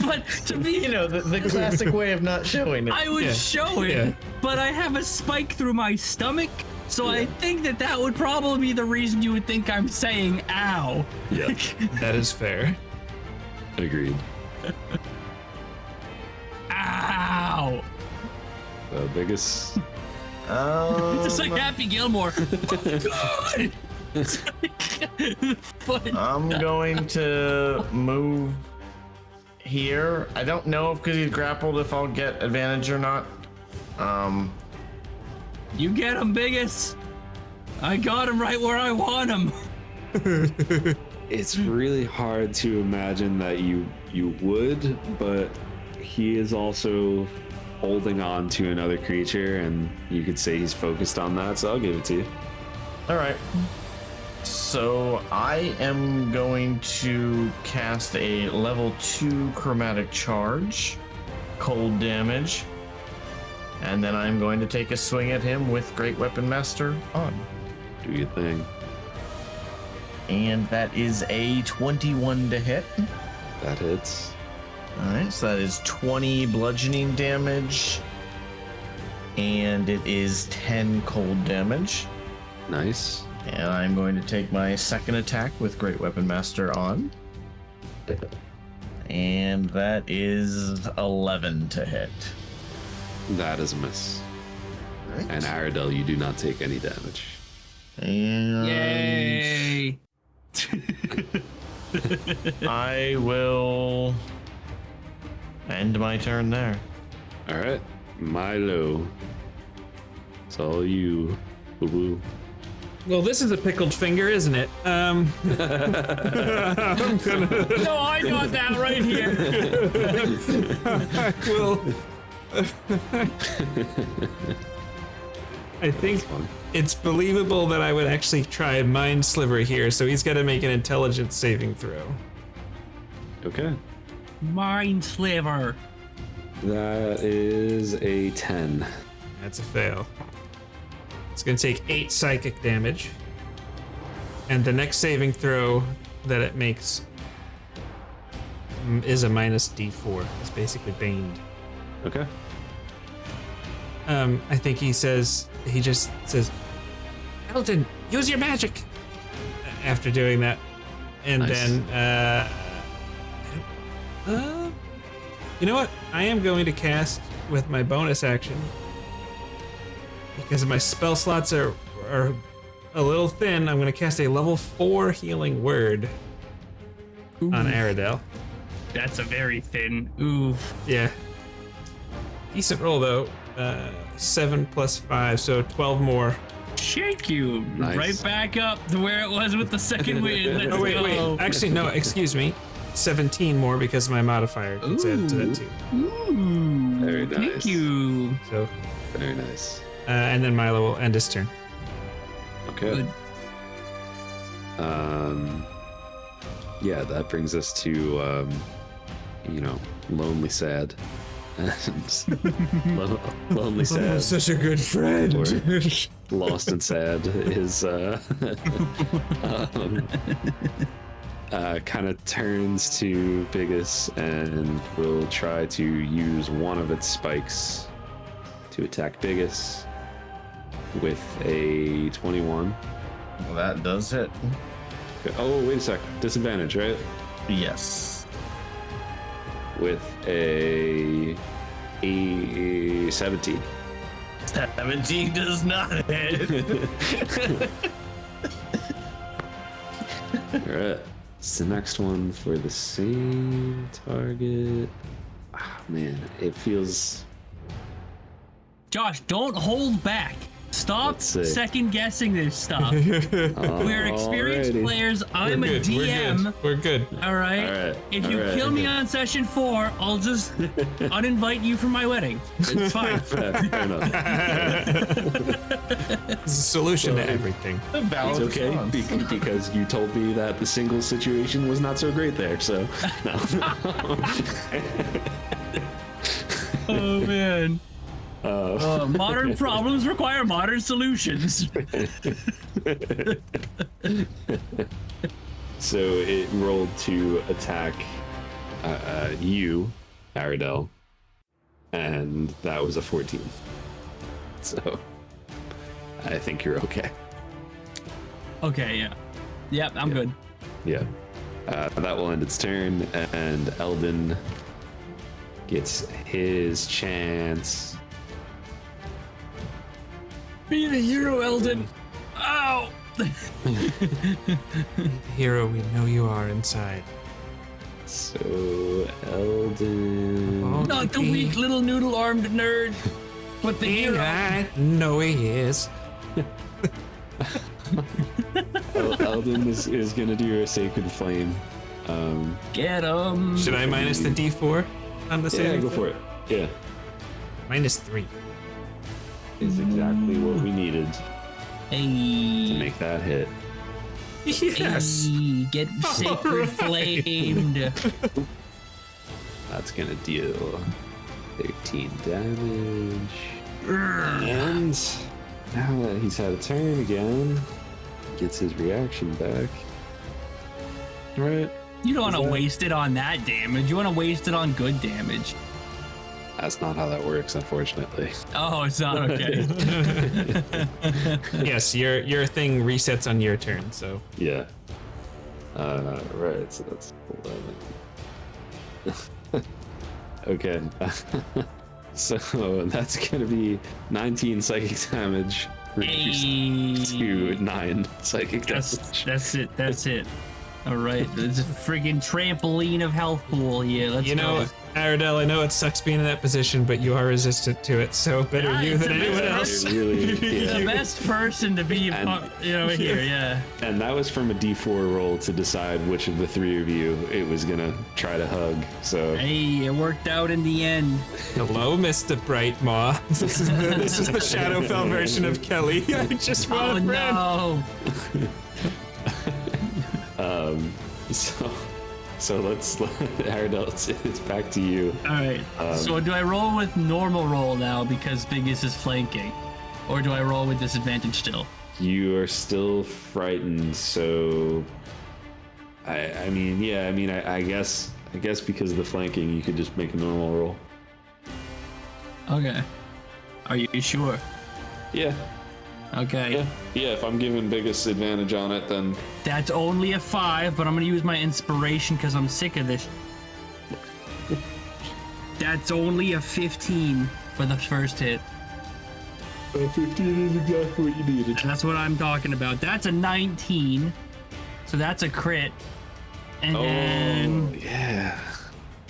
But to be, the classic way of not showing it. I would show it, but I have a spike through my stomach, so I think that would probably be the reason you would think I'm saying ow. Yeah, That is fair. agreed. Ow. Biggus. Just like Happy Gilmore. Oh, God. Foot. I'm going to move here. I don't know if because he's grappled if I'll get advantage or not. You get him, Biggus. I got him right where I want him. It's really hard to imagine that you would, but he is also holding on to another creature, and you could say he's focused on that, so I'll give it to you. All right. So I am going to cast a level 2 chromatic charge, cold damage, and then I'm going to take a swing at him with Great Weapon Master on. Do your thing. And that is a 21 to hit. That hits. All right, so that is 20 bludgeoning damage, and it is 10 cold damage. Nice. And I'm going to take my second attack with Great Weapon Master on. And that is 11 to hit. That is a miss. Right. And Aradel, you do not take any damage. And Yay! I will end my turn there. All right, Milo. It's all you. Boo-boo. Well, this is a pickled finger, isn't it? I'm gonna. No, I got that right here. I will. I think Fun. it's believable that I would actually try Mind Sliver here, so he's got to make an intelligence saving throw. Okay. Mind Sliver. That is a 10. That's a fail. It's going to take 8 psychic damage. And the next saving throw that it makes is a minus d4. It's basically baned. Okay. I think he just says, Eldon, use your magic! After doing that. And Nice. then, you know what? I am going to cast with my bonus action. Because my spell slots are a little thin, I'm going to cast a level 4 healing word on Aradel. That's a very thin. Oof. Yeah. Decent roll, though. 7 plus 5, so 12 more. Shake you Nice. right back up to where it was with the second wind. Let's Oh, wait. go. Actually, no, excuse me. 17 more because my modifier gets added to that, too. Ooh. Very nice. Thank you. So, Very nice. and then Milo will end his turn. Okay. Good. Yeah, that brings us to, Lonely Sad. And Lonely Sad. Such a good friend. Or Lost and Sad is kind of turns to Biggus and will try to use one of its spikes to attack Biggus with a 21. Well, that does hit. Okay. Oh, wait a sec. Disadvantage, right? Yes. With a 17. 17 does not hit. All right. It's the next one for the same target. Ah, man, it feels. Josh, don't hold back. Stop Let's see. second guessing this stuff. We're experienced Alrighty. players. I'm a DM. We're good. All right. All right, If you all right, kill me okay. on session 4, I'll just uninvite you from my wedding. It's fine. Fair enough. It's a solution to everything. It's okay because you told me that the single situation was not so great there. So, no. Oh man. Modern problems require modern solutions. So it rolled to attack you, Aradel, and that was a 14. So I think you're okay. Okay, yeah. Yep, I'm good. Yeah. That will end its turn, and Eldon gets his chance. Be the hero, Eldon. Ow! Hero, we know you are inside. So, Eldon. Not the weak little noodle-armed nerd, but the hero. I know he is. Eldon is gonna do a Sacred Flame. Get him. Should I minus the D4 on the Yeah, saving go throw? for it. Yeah, -3. is exactly what we needed to Hey. make that hit. Yes. Hey, get sacred flamed. That's gonna deal 13 damage. And now that he's had a turn again, gets his reaction back. Right? You don't want to that- waste it on that damage. You want to waste it on good damage. That's not how that works, unfortunately. Oh, it's not okay. Yes, your thing resets on your turn, so. Yeah. Right, so that's 11. Okay. So that's gonna be 19 psychic damage. Reduced to 9 psychic damage. That's it. All right, it's a freaking trampoline of health pool here. Let's You know, go. Aradel, I know it sucks being in that position, but you are resistant to it, so better Yeah, you it's than the anyone best. else. It really, The yeah. best person to be, And- here, yeah. And that was from a D4 roll to decide which of the three of you it was gonna try to hug. So Hey, it worked out in the end. Hello, Mr. Brightmaw. This is the Shadowfell version of Kelly. I just want Oh a friend. no! so let's Aradel, it's back to you. All right. So do I roll with normal roll now because Biggus is flanking, or do I roll with disadvantage still? You are still frightened, so I guess because of the flanking, you could just make a normal roll. Okay. Are you sure? Yeah. Okay. Yeah. If I'm giving Biggus advantage on it, then That's only a 5, but I'm gonna use my inspiration because I'm sick of this. That's only a 15 for the first hit. 15 is exactly what you needed. That's what I'm talking about. That's a 19, so that's a crit. And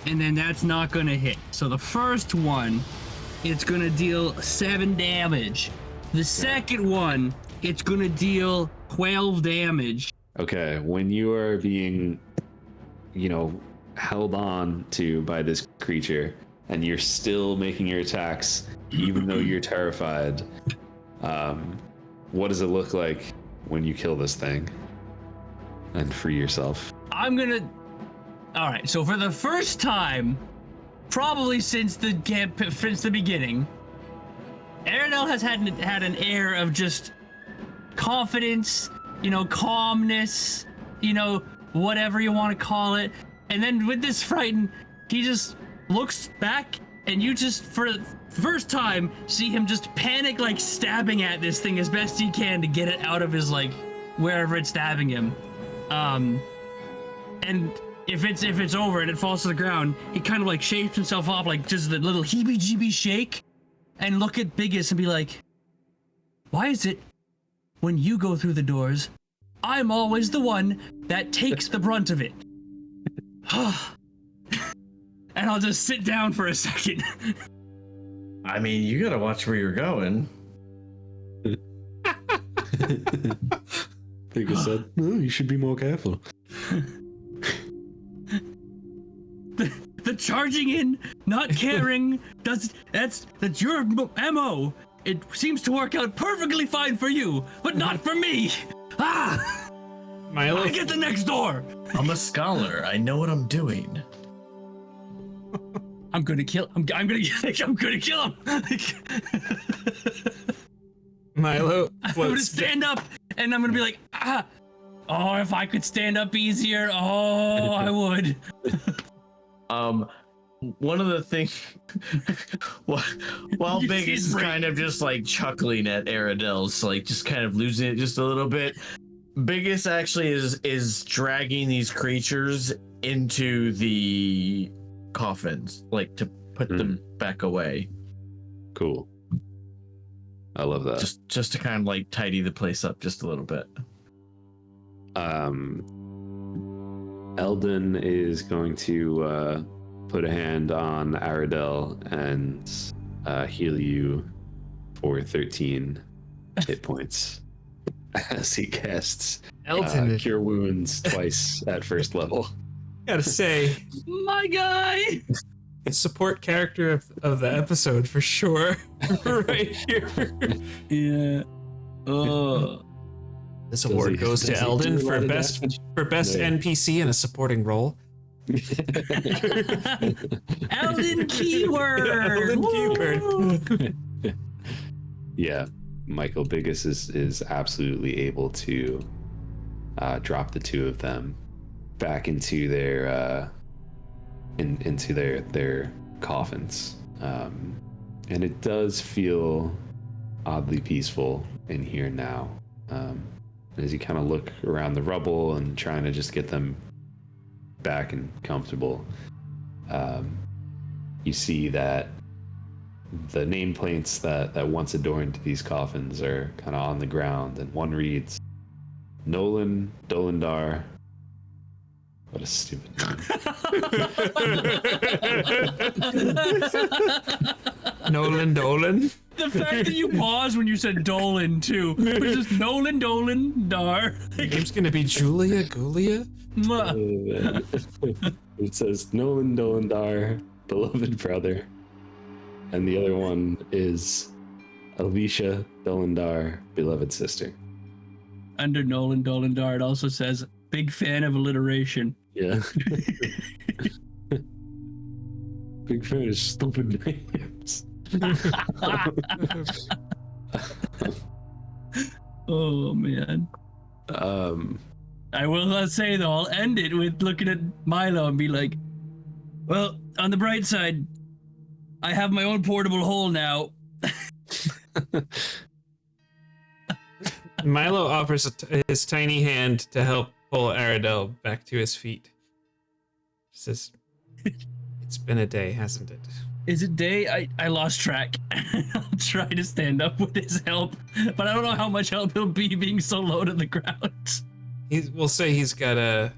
then that's not gonna hit. So the first one, it's gonna deal 7 damage. The second one, it's gonna deal 12 damage. Okay, when you are being, held on to by this creature, and you're still making your attacks, even though you're terrified, what does it look like when you kill this thing and free yourself? All right, so for the first time, probably since the beginning, Aradel has had an air of just confidence, calmness, whatever you want to call it. And then with this frighten, he just looks back, and you just, for the first time, see him just panic, like stabbing at this thing as best he can to get it out of his, wherever it's stabbing him. And if it's over and it falls to the ground, he kind of shapes himself off, just the little heebie-jeebie shake, and look at Biggus and be like, why is it when you go through the doors, I'm always the one that takes the brunt of it? And I'll just sit down for a second. I mean, you gotta watch where you're going. Biggus said, no, you should be more careful. The charging in, not caring, that's your MO. It seems to work out perfectly fine for you, but not for me. Milo, I get the next door. I'm a scholar. I know what I'm doing. I'm gonna kill him. Milo I'm gonna floats. stand up and I'm gonna be like, oh, if I could stand up easier, oh, I would. One of the things while You Biggus see is brain. kind of just chuckling at Aradel's, just kind of losing it just a little bit. Biggus actually is dragging these creatures into the coffins, to put them back away. Cool. I love that. Just to kind of tidy the place up just a little bit. Eldon is going to put a hand on Aradel and heal you for 13 hit points as he casts Eldon, Cure Wounds twice at first level. gotta say, My guy. support character of the episode for sure. Right here. Yeah. Oh. This award goes to Eldon for best NPC in a supporting role. Eldon keyword. Eldon keyword. Yeah, Michael Biggus is absolutely able to drop the two of them back into their into their coffins, and it does feel oddly peaceful in here now. As you kind of look around the rubble and trying to just get them back and comfortable, you see that the nameplates that once adorned these coffins are kind of on the ground, and one reads Nolan Dolendar. What a stupid name. Nolan Dolan. The fact that you paused when you said Dolan too, which is Nolan Dar. Name's gonna be Julia Gulia. It says Nolan Dolendar, beloved brother. And the other one is Alicia Dolendar, beloved sister. Under Nolan Dar, it also says big fan of alliteration. Yeah. Big fan of stupid names. Oh man. I will not say though, I'll end it with looking at Milo and be like, well, on the bright side, I have my own portable hole now. Milo offers his tiny hand to help pull Aradel back to his feet. Says, "It's been a day, hasn't it?" Is it day? I lost track. I'll try to stand up with his help, but I don't know how much help he'll be being so low to the ground. We'll say he's got the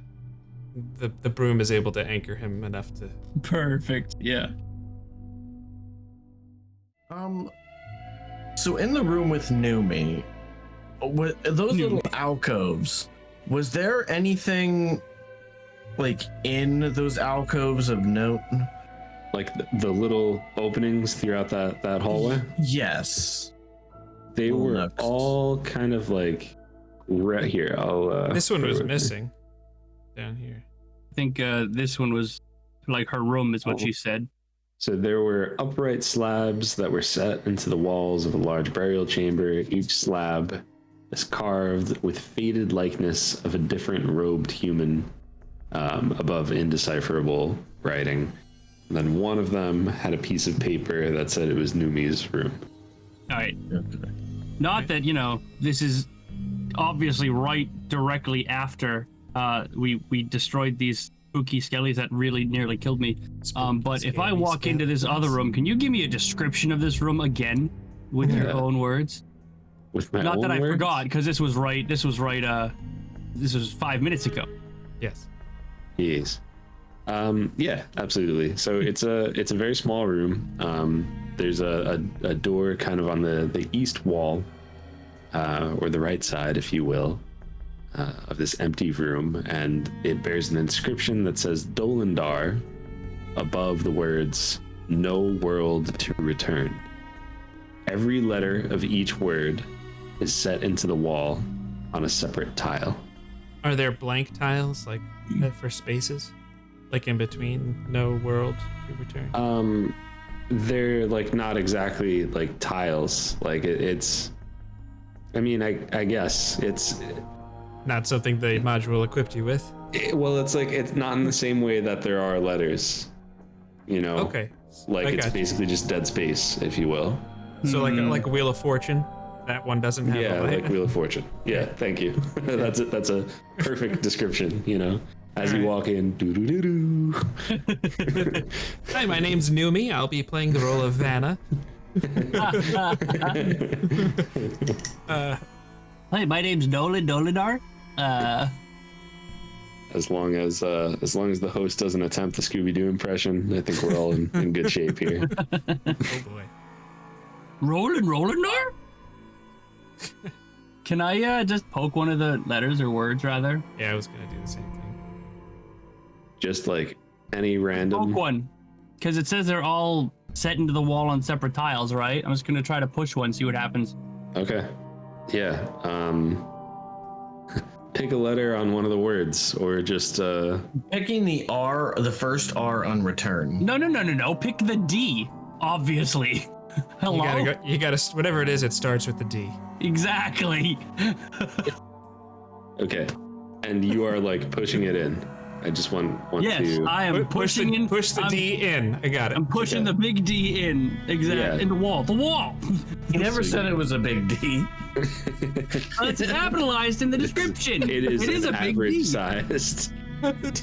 broom is able to anchor him enough to. Perfect. Yeah. So in the room with Numi, those little alcoves, was there anything like in those alcoves of note? Like the little openings throughout that hallway? Yes. They Little were nooks. all kind of like right here. This one was missing. Down here. I think this one was like her room is what she said. So there were upright slabs that were set into the walls of a large burial chamber. Each slab is carved with faded likeness of a different robed human above indecipherable writing. And then one of them had a piece of paper that said it was Numi's room. All right. Not that, this is obviously right directly after we destroyed these spooky skellies that really nearly killed me. But if I walk into this other room, can you give me a description of this room again with your own words? With my Not own that I words? forgot, because this was 5 minutes ago. Yes. Yes. Yeah, absolutely. So it's a very small room. There's a door kind of on the east wall, or the right side, if you will, of this empty room, and it bears an inscription that says Dolendar above the words "No world to return." Every letter of each word is set into the wall on a separate tile. Are there blank tiles like for spaces, like in between "No world to return"? They're like not exactly like tiles. Like it's. I mean, I guess it's. Not something the module equipped you with. It's not in the same way that there are letters. Okay. Like I it's got you. basically just dead space, if you will. So like a Wheel of Fortune, that one doesn't have Yeah, a light. like Wheel of Fortune. Yeah, thank you. That's it. That's a perfect description. As you walk in, doo doo doo doo. Hi, my name's Numi. I'll be playing the role of Vanna. Hey, my name's Nolan Dolendar. as long as the host doesn't attempt the Scooby-Doo impression, I think we're all in good shape here. Oh boy. Rolling there? Can I just poke one of the letters or words rather? Yeah, I was gonna do the same thing. Just like any random. Poke one, because it says they're all set into the wall on separate tiles, right? I'm just gonna try to push one, see what happens. Okay. Yeah. Pick a letter on one of the words, or just Picking the R, the first R on return. No. Pick the D, obviously. Hello? You gotta, whatever it is, it starts with the D. Exactly. Okay. And you are like pushing it in. I just want Yes, to. I am pushing in. Push the D in. I got it. I'm pushing the big D in. Exactly. Yeah. In the wall. The wall. He never said it was a big D. It's capitalized in the description. It is a an big average D. sized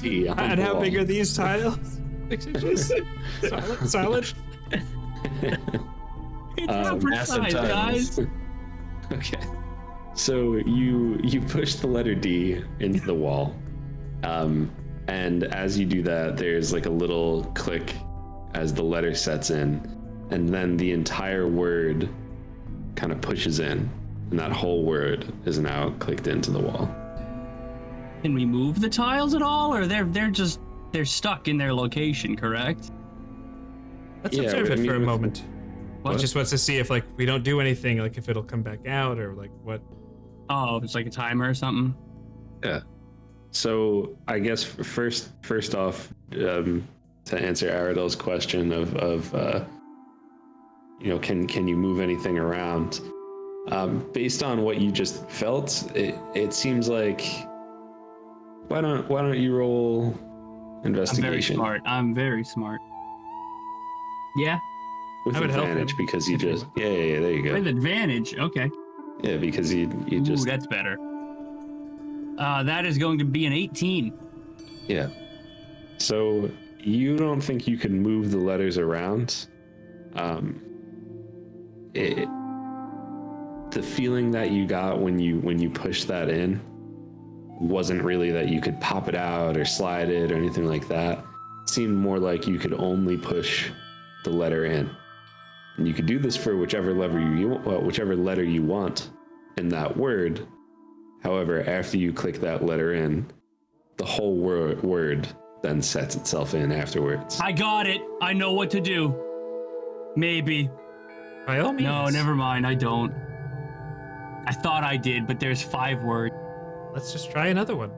D. On And the how wall. big are these tiles? 6 inches. Solid. It's average massive size, tiles. guys. Okay. So you push the letter D into the wall. And as you do that, there's like a little click as the letter sets in, and then the entire word kind of pushes in, and that whole word is now clicked into the wall. Can we move the tiles at all, or they're stuck in their location? Correct. Let's Yeah, observe I it mean, for a with- moment. What? It just wants to see if like we don't do anything, like if it'll come back out or like what. Oh, it's like a timer or something. Yeah. So I guess first off, to answer Aradel's question of can you move anything around? Based on what you just felt, it seems like why don't you roll investigation I'm very smart. Yeah, with I would help advantage him because you if you just yeah there you with go. advantage. Okay. Yeah, because you Ooh, just that's better. That is going to be an 18. yeah. So you don't think you can move the letters around. The feeling that you got when you pushed that in wasn't really that you could pop it out or slide it or anything like that. It seemed more like you could only push the letter in. And you could do this for whichever letter you want in that word. However, after you click that letter in, the whole word then sets itself in afterwards. I got it. I know what to do. Maybe. By all means. No, never mind. I don't. I thought I did, but there's 5 words. Let's just try another one.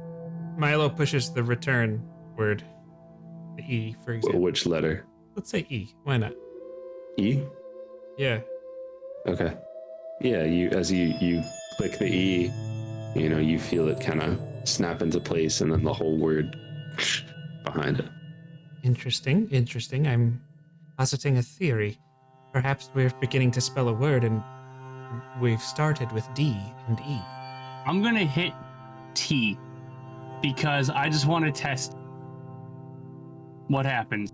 Milo pushes the return word, the E, for example. Which letter? Let's say E. Why not? E? Yeah. Okay. Yeah, as you click the E, you feel it kind of snap into place, and then the whole word behind it. Interesting. I'm positing a theory. Perhaps we're beginning to spell a word and we've started with D and E. I'm going to hit T because I just want to test what happens.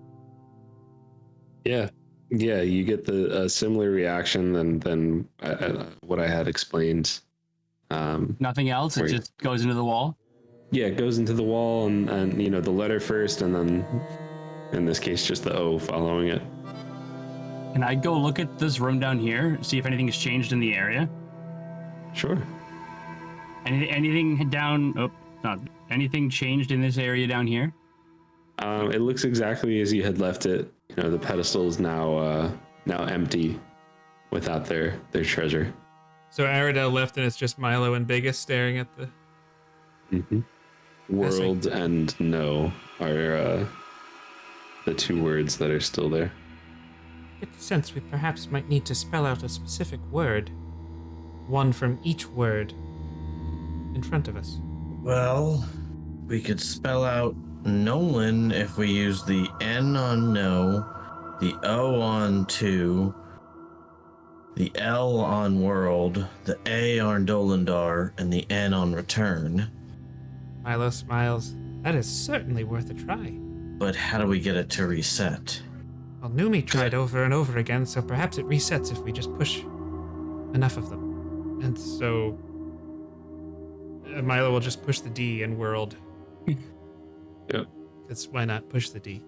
Yeah, you get the similar reaction than what I had explained. Nothing else. It Wait. just goes into the wall. Yeah, it goes into the wall, and the letter first, and then in this case just the O following it. Can I go look at this room down here, see if anything has changed in the area? Sure. Anything down? Oh, not anything changed in this area down here? It looks exactly as you had left it. The pedestal is now empty, without their treasure. So Aradel left and it's just Milo and Biggus staring at the... Mm-hmm. World and no are the 2 words that are still there. Get the sense we perhaps might need to spell out a specific word. One from each word in front of us. Well, we could spell out Nolan if we use the N on no, the O on to, the L on world, the A on Dolendar, and the N on return. Milo smiles. That is certainly worth a try. But how do we get it to reset? Well, Numi tried over and over again, so perhaps it resets if we just push enough of them. And so Milo will just push the D in world. Yep. Because why not push the D?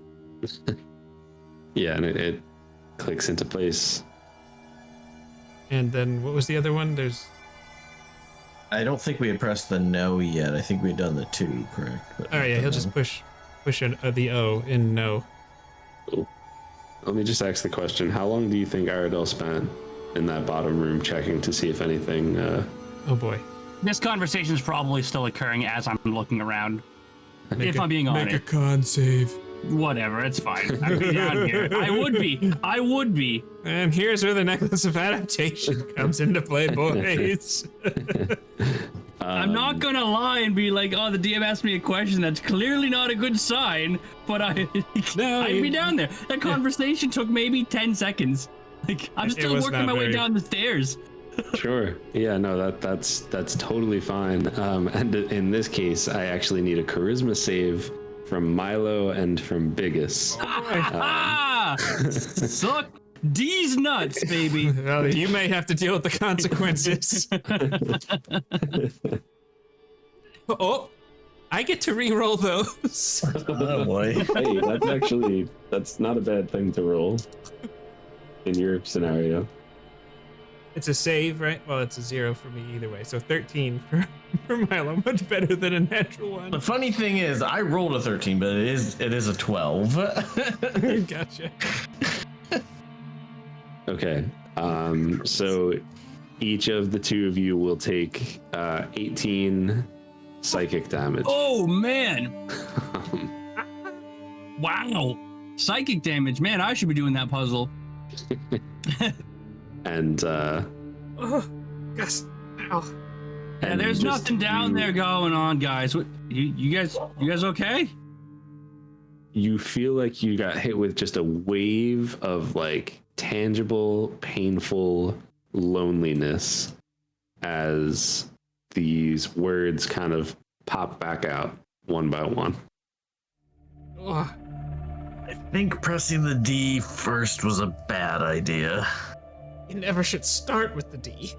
Yeah, and it clicks into place. And then what was the other one? There's. I don't think we had pressed the no yet. I think we'd done the 2, correct? But Oh yeah, he'll just push the O in no. Cool. Let me just ask the question: how long do you think Aradel spent in that bottom room checking to see if anything? Oh boy. This conversation is probably still occurring as I'm looking around. If I'm being honest. Make a con save. Whatever, it's fine. I'd be down here. I would be. And here's where the necklace of adaptation comes into play, boys. I'm not gonna lie and be like, oh, the DM asked me a question that's clearly not a good sign, but I'd be down there. That conversation took maybe 10 seconds. Like, I'm still working my way down the stairs. Sure. Yeah. No. That's totally fine. And in this case, I actually need a charisma save from Milo and from Biggus. Suck D's nuts, baby. Well, you may have to deal with the consequences. Oh, I get to re-roll those. Oh boy. Hey, that's not a bad thing to roll in your scenario. It's a save, right? Well, it's a 0 for me either way. So 13 for Milo, much better than a natural one. The funny thing is, I rolled a 13, but it is a 12. Gotcha. Okay. So each of the two of you will take 18 psychic damage. Oh, man. Wow. Psychic damage. Man, I should be doing that puzzle. And Oh, yes. Ow. Yeah, and there's just nothing down there going on, guys. What, you guys okay? You feel like you got hit with just a wave of like tangible, painful loneliness as these words kind of pop back out one by one. Oh, I think pressing the D first was a bad idea. you never should start with the D.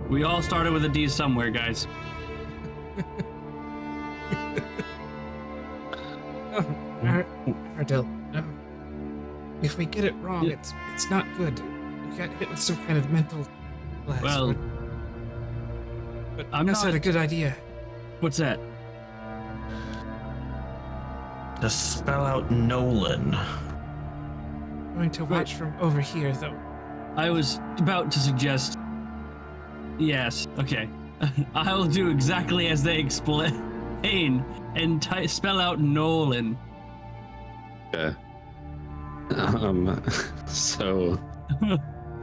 We all started with a D somewhere, guys. Oh, Aradel, no. If we get it wrong, it's not good. We got hit with some kind of mental blast. Well, but I'm Gus not- had a good idea. What's that? To spell out Nolan. I'm going to watch from over here, though. I was about to suggest. Yes, okay. I'll do exactly as they explain and spell out Nolan. Okay. So,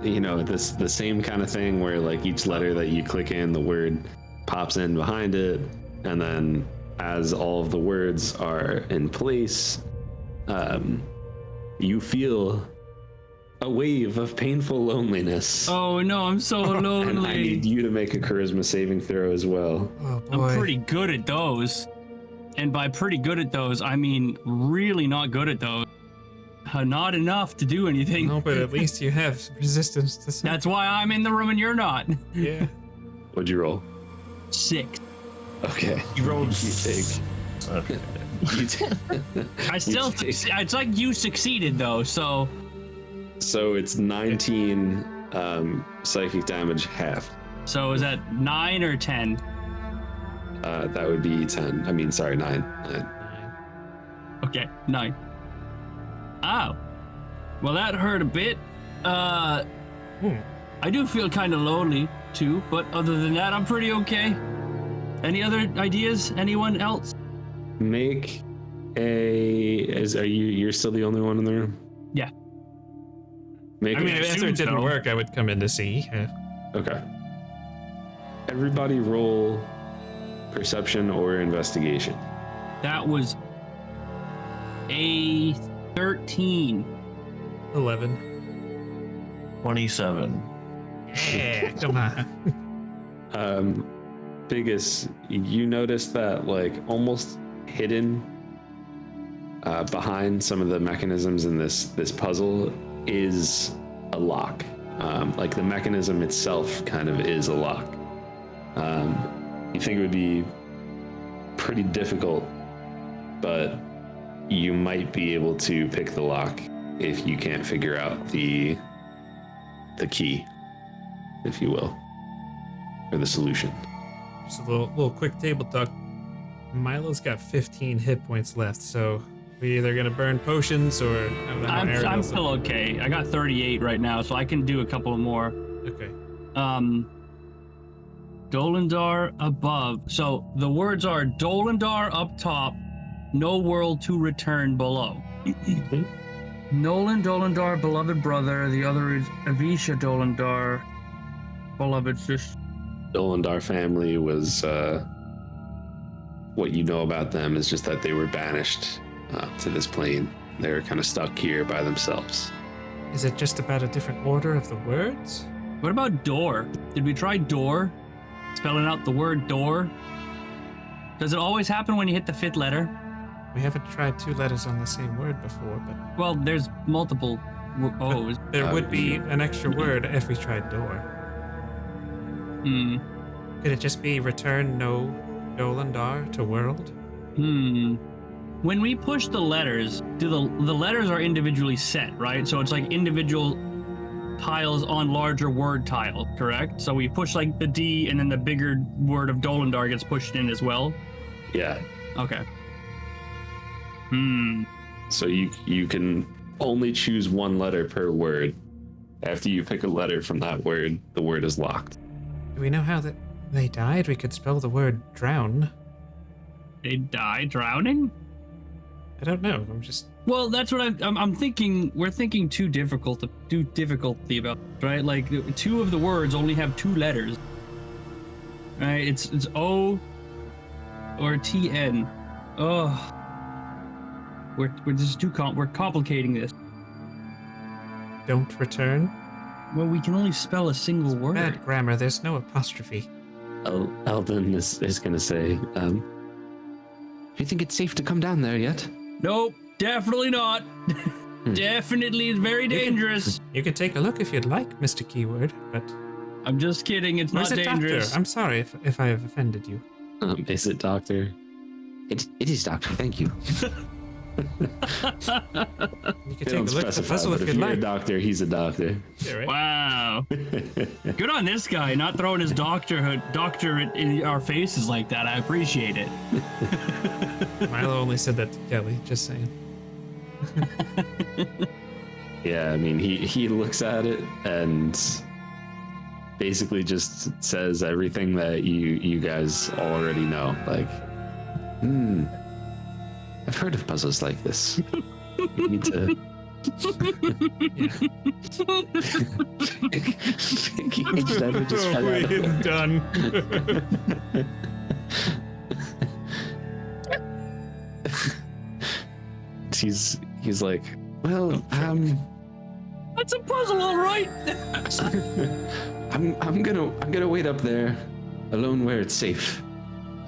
you know, the same kind of thing where like each letter that you click in, the word pops in behind it, and then as all of the words are in place, you feel a wave of painful loneliness. Oh no, I'm so lonely. And I need you to make a charisma saving throw as well. Oh, I'm boy. pretty good at those. And by pretty good at those, I mean really not good at those. Not enough to do anything. No, but at least you have resistance to some. That's why I'm in the room and you're not. Yeah. What'd you roll? 6. Okay. You rolled. You take. Okay. You take. I still. It's like you succeeded though, so. So it's 19 psychic damage half. So is that 9 or 10? That would be 10. I mean, sorry, 9. Okay, 9. Oh. Well, that hurt a bit. I do feel kind of lonely too, but other than that, I'm pretty okay. Any other ideas? Anyone else? Make you're still the only one in the room? Yeah. Make I mean, if assume it didn't so. work, I would come in to see. Okay. Everybody roll perception or investigation. That was a 13. 11. 27. Yeah, come on. Biggus, you notice that like almost hidden behind some of the mechanisms in this puzzle is a lock. Like the mechanism itself kind of is a lock. You think it would be pretty difficult but you might be able to pick the lock if you can't figure out the key, if you will, or the solution. Just a little quick table talk. Milo's got 15 hit points left, so we either gonna burn potions or I don't know how I'm Aradel still okay. I got 38 right now, so I can do a couple more. Okay. Dolendar above. So the words are Dolendar up top, no world to return below. Nolan Dolendar, beloved brother. The other is Avisha Dolendar, beloved sister. Dolendar family was, what you know about them is just that they were banished to this plane. They were kind of stuck here by themselves. Is it just about a different order of the words? What about door? Did we try door? Spelling out the word door? Does it always happen when you hit the 5th letter? We haven't tried 2 letters on the same word before, but Well, there's multiple O's. there would be an extra word if we tried door. Could it just be return no Dolendar to world? When we push the letters, the letters are individually set, right? So it's like individual tiles on larger word tiles, correct? So we push like the D and then the bigger word of Dolendar gets pushed in as well? Yeah. Okay. So you can only choose 1 letter per word. After you pick a letter from that word, the word is locked. Do we know how they died? We could spell the word drown. They die drowning? I don't know. I'm just... Well, that's what I'm thinking. We're thinking too difficulty about, right? Like 2 of the words only have 2 letters. Right? It's O or TN. Oh. We're just we're complicating this. Don't return? Well, we can only spell a single word. Bad grammar. There's no apostrophe. Eldon is going to say, do you think it's safe to come down there yet? Nope, definitely not. Definitely is very dangerous. You can take a look if you'd like, Mr. Keyword, but... I'm just kidding, it's Or not is it dangerous. Doctor? I'm sorry if I have offended you. Is it Doctor? It is Doctor, thank you. You can They take a don't look at the specify, puzzle but if if you'd you're a like. doctor, he's a doctor. Yeah, right? Wow. Good on this guy, not throwing his doctorate in our faces like that. I appreciate it. Milo only said that to Kelly, just saying. Yeah, I mean, he looks at it and basically just says everything that you guys already know. Like, I've heard of puzzles like this. You need to... Each letter just fell out of Done. He's like, well, That's a puzzle, all right. I'm gonna wait up there, alone where it's safe.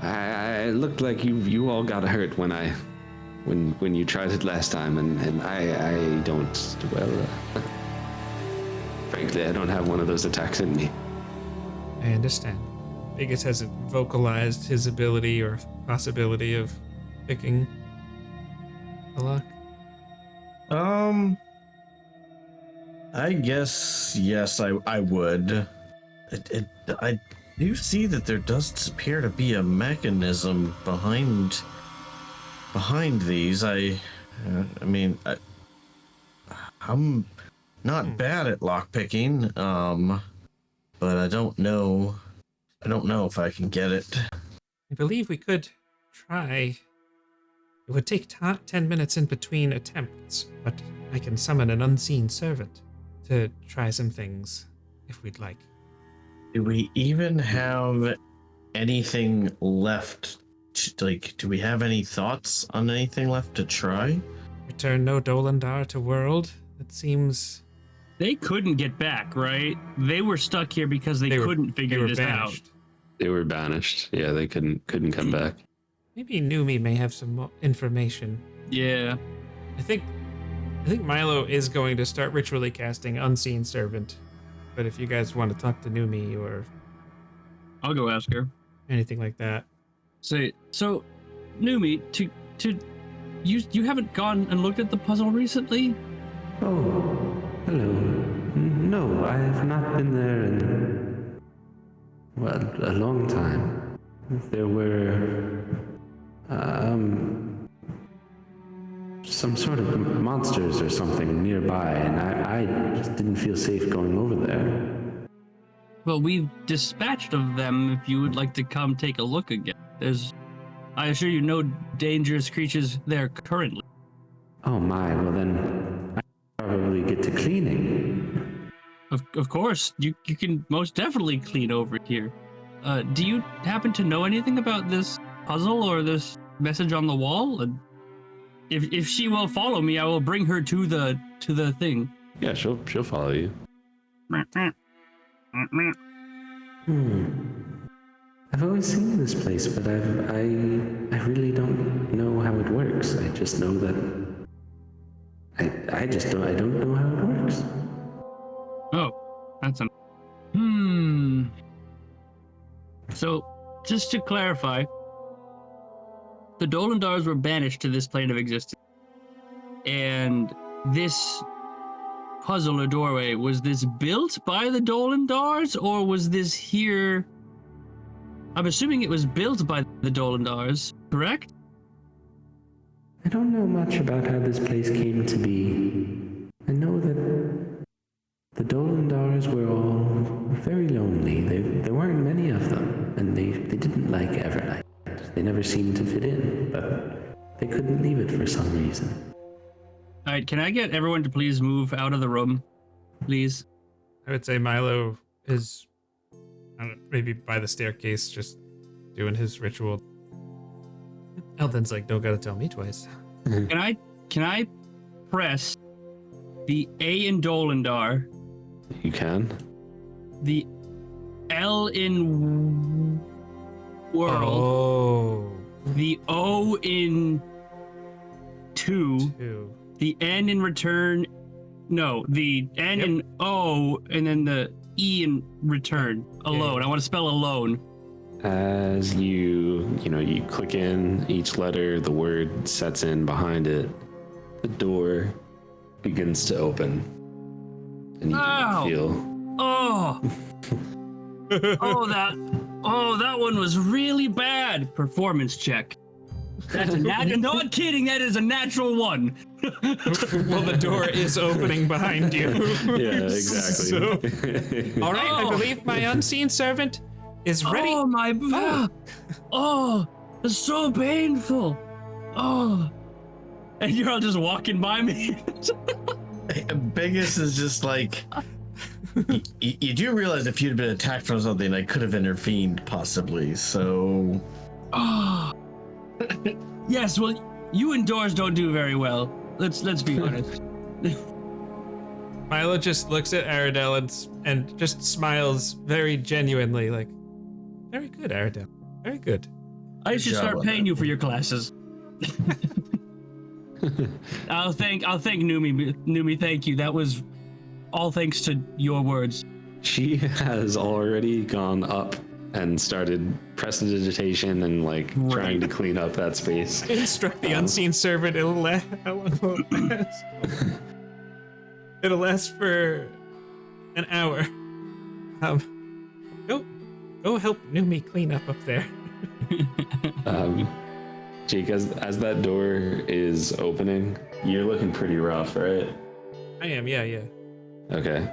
I looked like you all got hurt when you tried it last time, and I don't, well, frankly, I don't have one of those attacks in me. I understand. Biggus hasn't vocalized his ability or possibility of picking the lock. I guess yes, I would. I do see that there does appear to be a mechanism behind these. I'm not bad at lockpicking, but I don't know if I can get it. I believe we could try. It would take 10 minutes in between attempts, but I can summon an unseen servant to try some things if we'd like. Do we even have anything left? Do we have any thoughts on anything left to try? Return no Dolendar to world? It seems... They couldn't get back, right? They were stuck here because they couldn't figure this out. They were banished. Yeah, they couldn't come back. Maybe Numi may have some more information. Yeah. I think Milo is going to start ritually casting Unseen Servant. But if you guys want to talk to Numi or I'll go ask her. anything like that. So Numi, to you haven't gone and looked at the puzzle recently? Oh, hello. No, I have not been there in, well, a long time. There were, some sort of monsters or something nearby, and I just didn't feel safe going over there. Well, we've dispatched of them if you would like to come take a look again. I assure you, no dangerous creatures there currently. Oh my, well then, I probably get to cleaning. Of course, you can most definitely clean over here. Do you happen to know anything about this puzzle or this message on the wall? And if she will follow me, I will bring her to the thing. Yeah, she'll follow you. I've always seen this place, but I really don't know how it works. I just know that I don't know how it works. Oh, that's So, just to clarify, the Dolendars were banished to this plane of existence. And this puzzle or doorway, was this built by the Dolendars, or was this here? I'm assuming it was built by the Dolendars, correct? I don't know much about how this place came to be. I know that the Dolendars were all very lonely. There weren't many of them, and they didn't like Evernight. They never seemed to fit in, but they couldn't leave it for some reason. All right, can I get everyone to please move out of the room, please? I would say Milo is, I don't know, maybe by the staircase, just doing his ritual. Eldon's like, don't gotta tell me twice. Can I press the A in Dolendar, You can. the L in world, Oh. the O in two, the N in return, no, the N in O, and then the E in return, alone. I want to spell alone. As you click in each letter, the word sets in behind it. The door begins to open. And you can feel. Oh! that one was really bad. Performance check. That's not kidding, that is a natural one. Well, the door is opening behind you. Yeah, exactly. All right, I believe my unseen servant is ready. Oh my! Oh, it's so painful. Oh, and you're all just walking by me. Biggus is just like, you do realize if you'd been attacked from something, I could have intervened possibly. So, yes. Well, you indoors don't do very well. Let's be honest. Milo just looks at Aradel and just smiles very genuinely, like, very good, Aradel. Very good. I should start paying you for your classes. I'll thank Numi. Numi, thank you. That was all thanks to your words. She has already gone up and started prestidigitation and trying to clean up that space. Instruct the unseen servant. It'll last. How long will it last? It'll last for an hour. Go help Numi clean up there. Jake, as that door is opening, you're looking pretty rough, right? I am, yeah. Okay.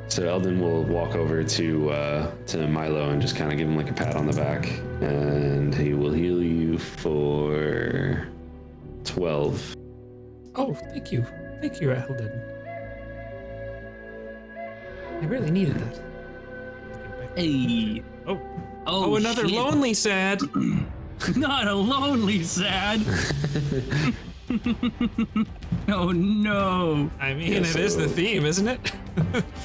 So Eldon will walk over to Milo and just kind of give him a pat on the back, and he will heal you for 12. Oh, thank you, Eldon. I really needed that. Hey. Oh, another shit. lonely sad. Not a lonely sad. Oh no. I mean, it is the theme, isn't it?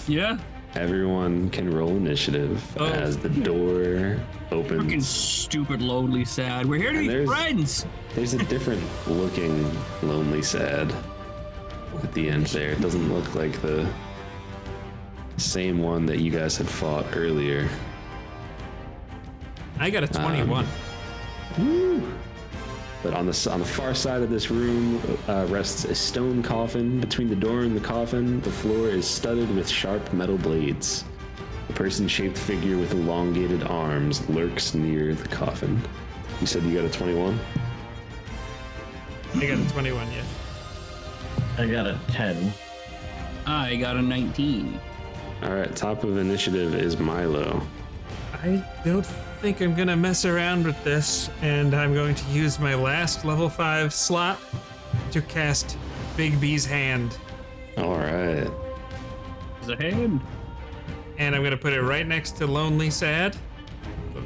Yeah. Everyone can roll initiative as the door opens. Fucking stupid lonely sad. We're here to be friends. There's a different looking lonely sad at the end there. It doesn't look like the same one that you guys had fought earlier. I got a 21. But on the far side of this room rests a stone coffin. Between the door and the coffin, the floor is studded with sharp metal blades. A person-shaped figure with elongated arms lurks near the coffin. You said you got a 21? I got a 21, yeah. I got a 10. I got a 19. All right, top of initiative is Milo. I don't think I'm gonna mess around with this, and I'm going to use my last level 5 slot to cast Big B's Hand. All right. There's a hand. And I'm gonna put it right next to Lonely Sad.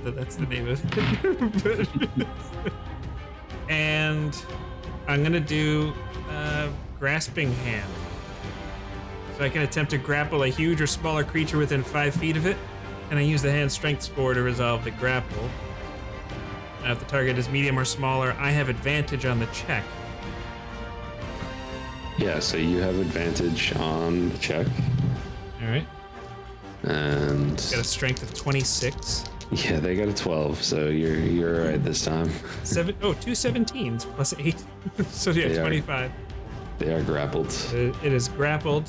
That's the name of it. And I'm gonna do Grasping Hand. So I can attempt to grapple a huge or smaller creature within 5 feet of it, and I use the hand strength score to resolve the grapple. Now, if the target is medium or smaller, I have advantage on the check. Yeah, so you have advantage on the check. All right. And Got a strength of 26. yeah, they got a 12, so you're all right this time. 2 17s plus 8. So yeah, They are. 25. They are grappled. It is grappled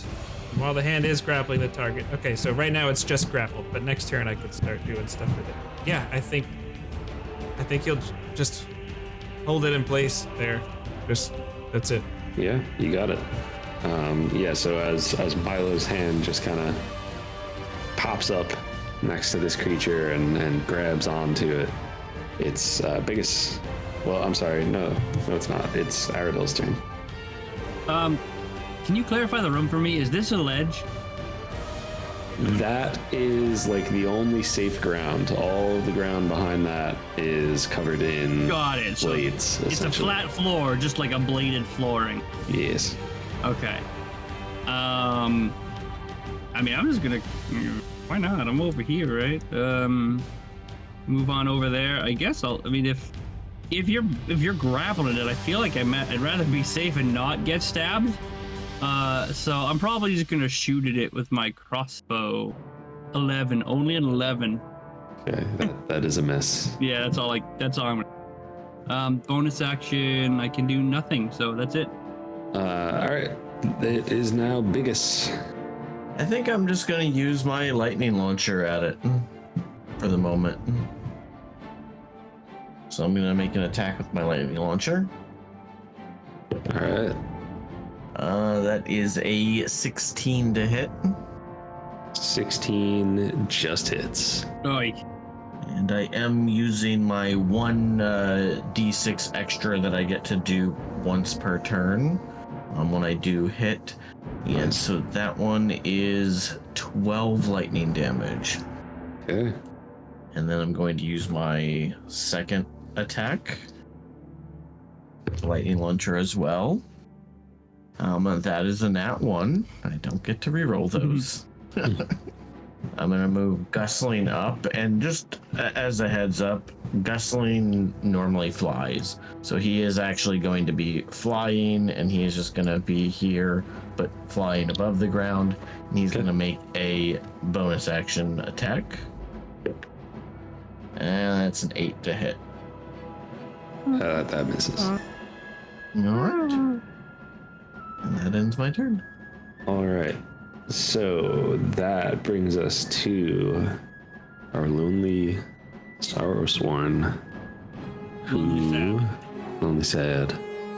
while the hand is grappling the target. Okay, so right now it's just grappled, but next turn I could start doing stuff with it. Yeah, I think you'll just hold it in place there. That's it. Yeah, you got it. Yeah, so as Milo's hand just kind of pops up next to this creature and grabs onto it, it's Biggus. Well, I'm sorry, no, it's not. It's Aradel's turn. Can you clarify the room for me? Is this a ledge? That is like the only safe ground. All of the ground behind that is covered in Got it. So blades. it's a essentially. flat floor, just like a bladed flooring. Yes. Okay. I mean, I'm just gonna. Why not? I'm over here, right? Move on over there. I guess I'll. I mean, if you're grappling it, I feel like I'd rather be safe and not get stabbed. So I'm probably just gonna shoot at it with my crossbow. 11, only an 11. Okay, that is a miss. Yeah, that's all I'm gonna. Bonus action, I can do nothing, so that's it. All right. It is now Biggus. I think I'm just gonna use my lightning launcher at it for the moment. So I'm gonna make an attack with my lightning launcher. All right. That is a 16 to hit. 16 just hits. Oi. And I am using my 1 d6 extra that I get to do once per turn when I do hit. And so that one is 12 lightning damage. Okay. And then I'm going to use my second attack. Lightning launcher as well. That is a nat 1. I don't get to reroll those. I'm gonna move Gusling up, and just as a heads up, Gusling normally flies. So he is actually going to be flying, and he is just gonna be here, but flying above the ground. And he's gonna make a bonus action attack. And that's an 8 to hit. That misses. Alright. And that ends my turn. All right. So that brings us to our lonely Sorrowsworn, lonely sad,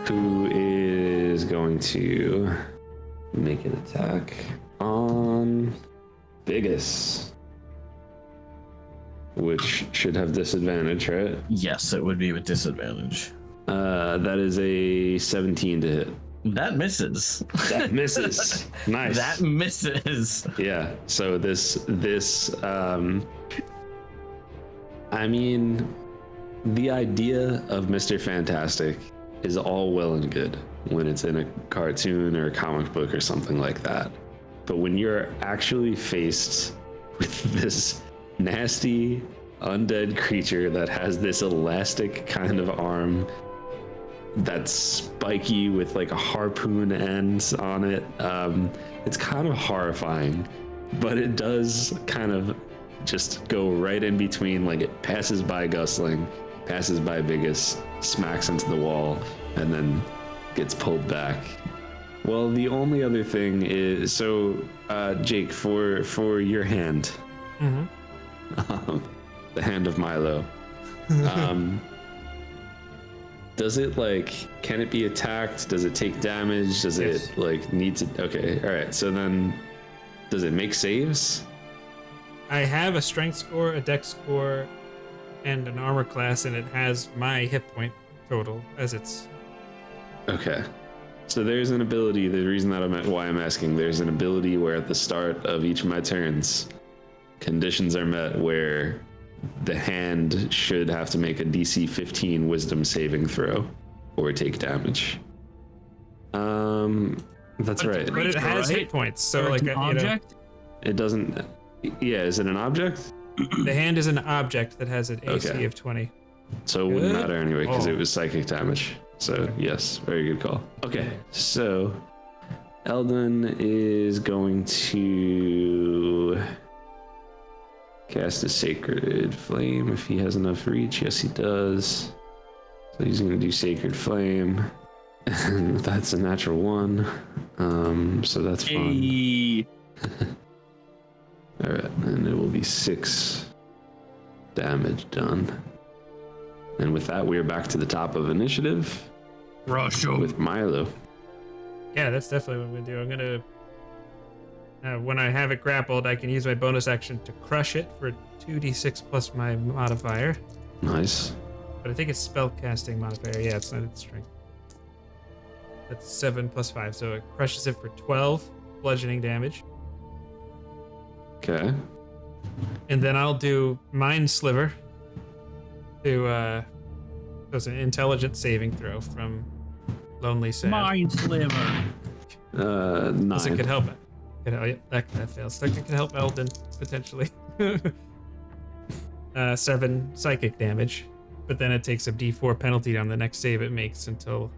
who is going to make an attack on Biggus, which should have disadvantage, right? Yes, it would be with disadvantage. That is a 17 to hit. That misses. That misses. Nice. That misses. Yeah. So this I mean, the idea of Mr. Fantastic is all well and good when it's in a cartoon or a comic book or something like that. But when you're actually faced with this nasty undead creature that has this elastic kind of arm that's spiky with like a harpoon ends on it, it's kind of horrifying, but it does kind of just go right in between, like it passes by Gusling passes by Biggus, smacks into the wall, and then gets pulled back. Well, the only other thing is, so Jake, for your hand, the hand of Milo, does it can it be attacked? Does it take damage? Does it need to? Okay, all right. So then, does it make saves? I have a strength score, a dex score, and an armor class, and it has my hit point total as its. Okay. So there's an ability, the reason that why I'm asking, there's an ability where at the start of each of my turns, conditions are met where the hand should have to make a DC 15 wisdom saving throw or take damage. That's right. But it has hit points, so Or it's an object? It doesn't, yeah, is it an object? The hand is an object that has an AC Okay. of 20. So it wouldn't Good. matter anyway because Oh. it was psychic damage. So yes, very good call. Okay, so Eldon is going to cast a Sacred Flame if he has enough reach. Yes, he does. So he's going to do Sacred Flame. And that's a natural 1. So that's fine. Hey. All right, and it will be 6 damage done. And with that, we are back to the top of initiative. Rush him. With Milo. Yeah, that's definitely what I'm gonna do. I'm gonna, when I have it grappled, I can use my bonus action to crush it for 2d6 plus my modifier. Nice. But I think it's spellcasting modifier. Yeah, it's not its strength. That's 7 plus 5, so it crushes it for 12 bludgeoning damage. Okay. And then I'll do Mind Sliver to, does an intelligence saving throw from Lonely Sad. Mind sliver. 9. Because it could help it. That fails. That could help Eldon, potentially. 7 psychic damage. But then it takes a d4 penalty on the next save it makes until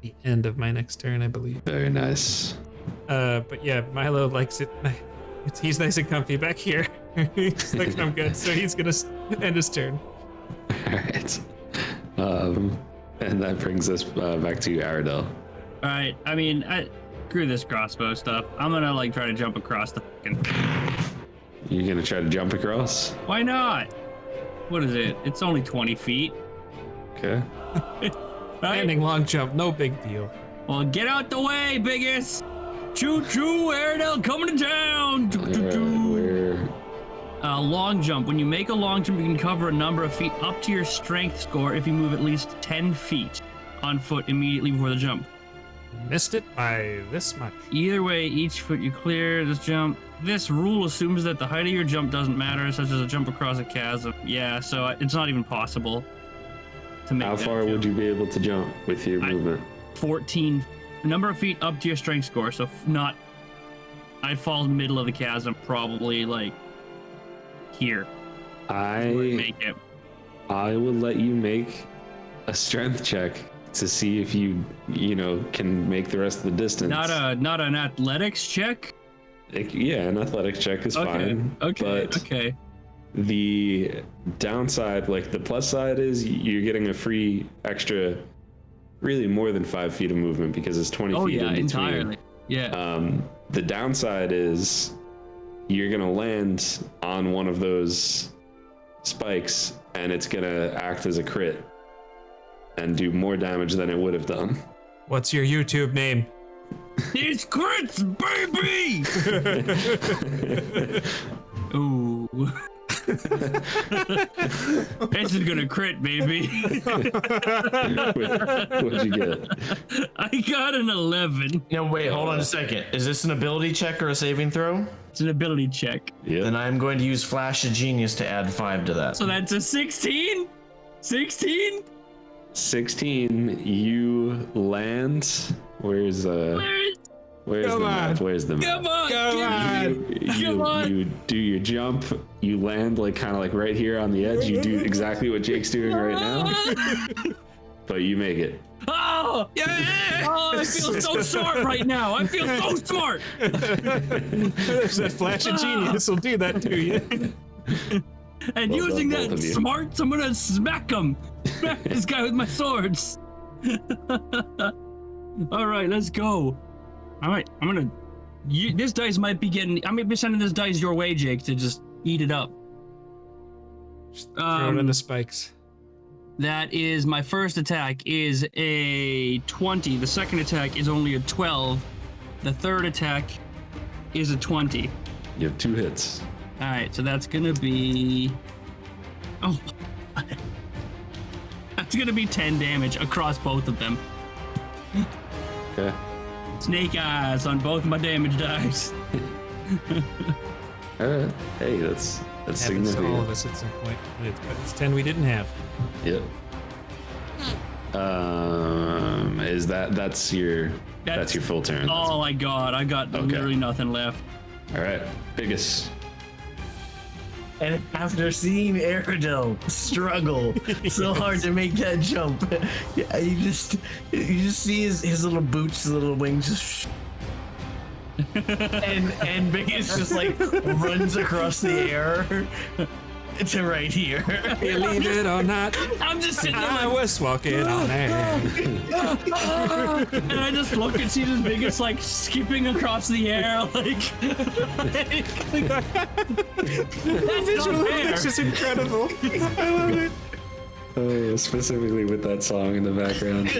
the end of my next turn, I believe. Very nice. But yeah, Milo likes it. He's nice and comfy back here. He's like, I'm good. So he's going to end his turn. All right. And that brings us back to Aradel. All right. I mean, screw this crossbow stuff. I'm gonna try to jump across the fucking. You're gonna try to jump across? Why not? What is it? It's only 20 feet. Okay. Right? Landing long jump, no big deal. Well, get out the way, Biggus. Choo choo, Aradel coming to town. Choo, choo, All choo. right, we're Long jump. When you make a long jump, you can cover a number of feet up to your strength score if you move at least 10 feet on foot immediately before the jump. Missed it by this much. Either way, each foot you clear this jump. This rule assumes that the height of your jump doesn't matter, such as a jump across a chasm. Yeah, so it's not even possible to make How that far jump. would you be able to jump with your movement? 14. The number of feet up to your strength score, so not... I'd fall middle of the chasm, probably, here. I Make it. will let you make a strength check to see if you can make the rest of the distance. Not an athletics check? Yeah, an athletics check is fine. Okay. But Okay. the downside, the plus side is you're getting a free extra, really more than 5 feet of movement because it's 20 Oh feet yeah, in between. entirely. Yeah. The downside is you're gonna land on one of those spikes and it's gonna act as a crit and do more damage than it would have done. What's your YouTube name? It's crits, baby! Ooh. This is gonna crit, baby. What'd you get? I got an 11. No, wait, hold on a second. Is this an ability check or a saving throw? It's an ability check. Yeah. Then I'm going to use Flash of Genius to add 5 to that. So that's a 16? 16? 16. You land. Where's the Come map? on. Where's the map? Come on! Come on! Come on. You do your jump. You land kind of right here on the edge. You do exactly what Jake's doing right now, but you make it. Oh! Yeah! Oh, I feel so smart right now. I feel so smart. There's that flash of genius will do that to you. And Well using done, both that of you. smarts, I'm gonna smack him. Smack this guy with my swords. All right, let's go. All right, I'm gonna. This dice might be getting. I might be sending this dice your way, Jake, to just eat it up. Just throw it in the spikes. That is my first attack is a 20. The second attack is only a 12. The third attack is a 20. You have 2 hits. All right, so that's gonna be. Oh, that's gonna be 10 damage across both of them. Okay. Snake eyes on both my damage dice. All right. Hey, that's Happens to significant. all of us at some point. But it's 10 we didn't have. Yep. Is that's your full turn? Oh my god, I got literally nothing left. All right, Biggus. And after seeing Aradel struggle so hard to make that jump, yeah, you just see his little boots, his little wings just and Biggus just like runs across the air to right here. Believe it or not, I'm just sitting there I like, was walking on air. and I just look and see this Biggest like skipping across the air, like that's not fair. It's just incredible. I love it. Oh, specifically with that song in the background.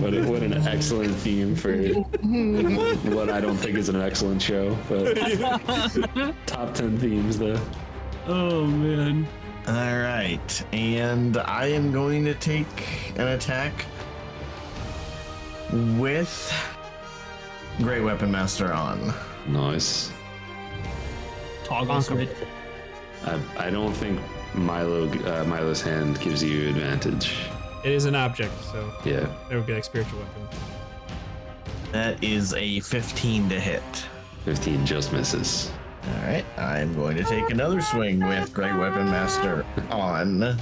what an excellent theme for what I don't think is an excellent show, but top 10 themes though. Oh man. All right, and I am going to take an attack with Great Weapon Master on. Nice. Toggle switch. I don't think Milo's hand gives you advantage. It is an object, so Yeah. there would be like spiritual weapon. That is a 15 to hit. 15 just misses. All right, I'm going to take another swing with Great Weapon Master on.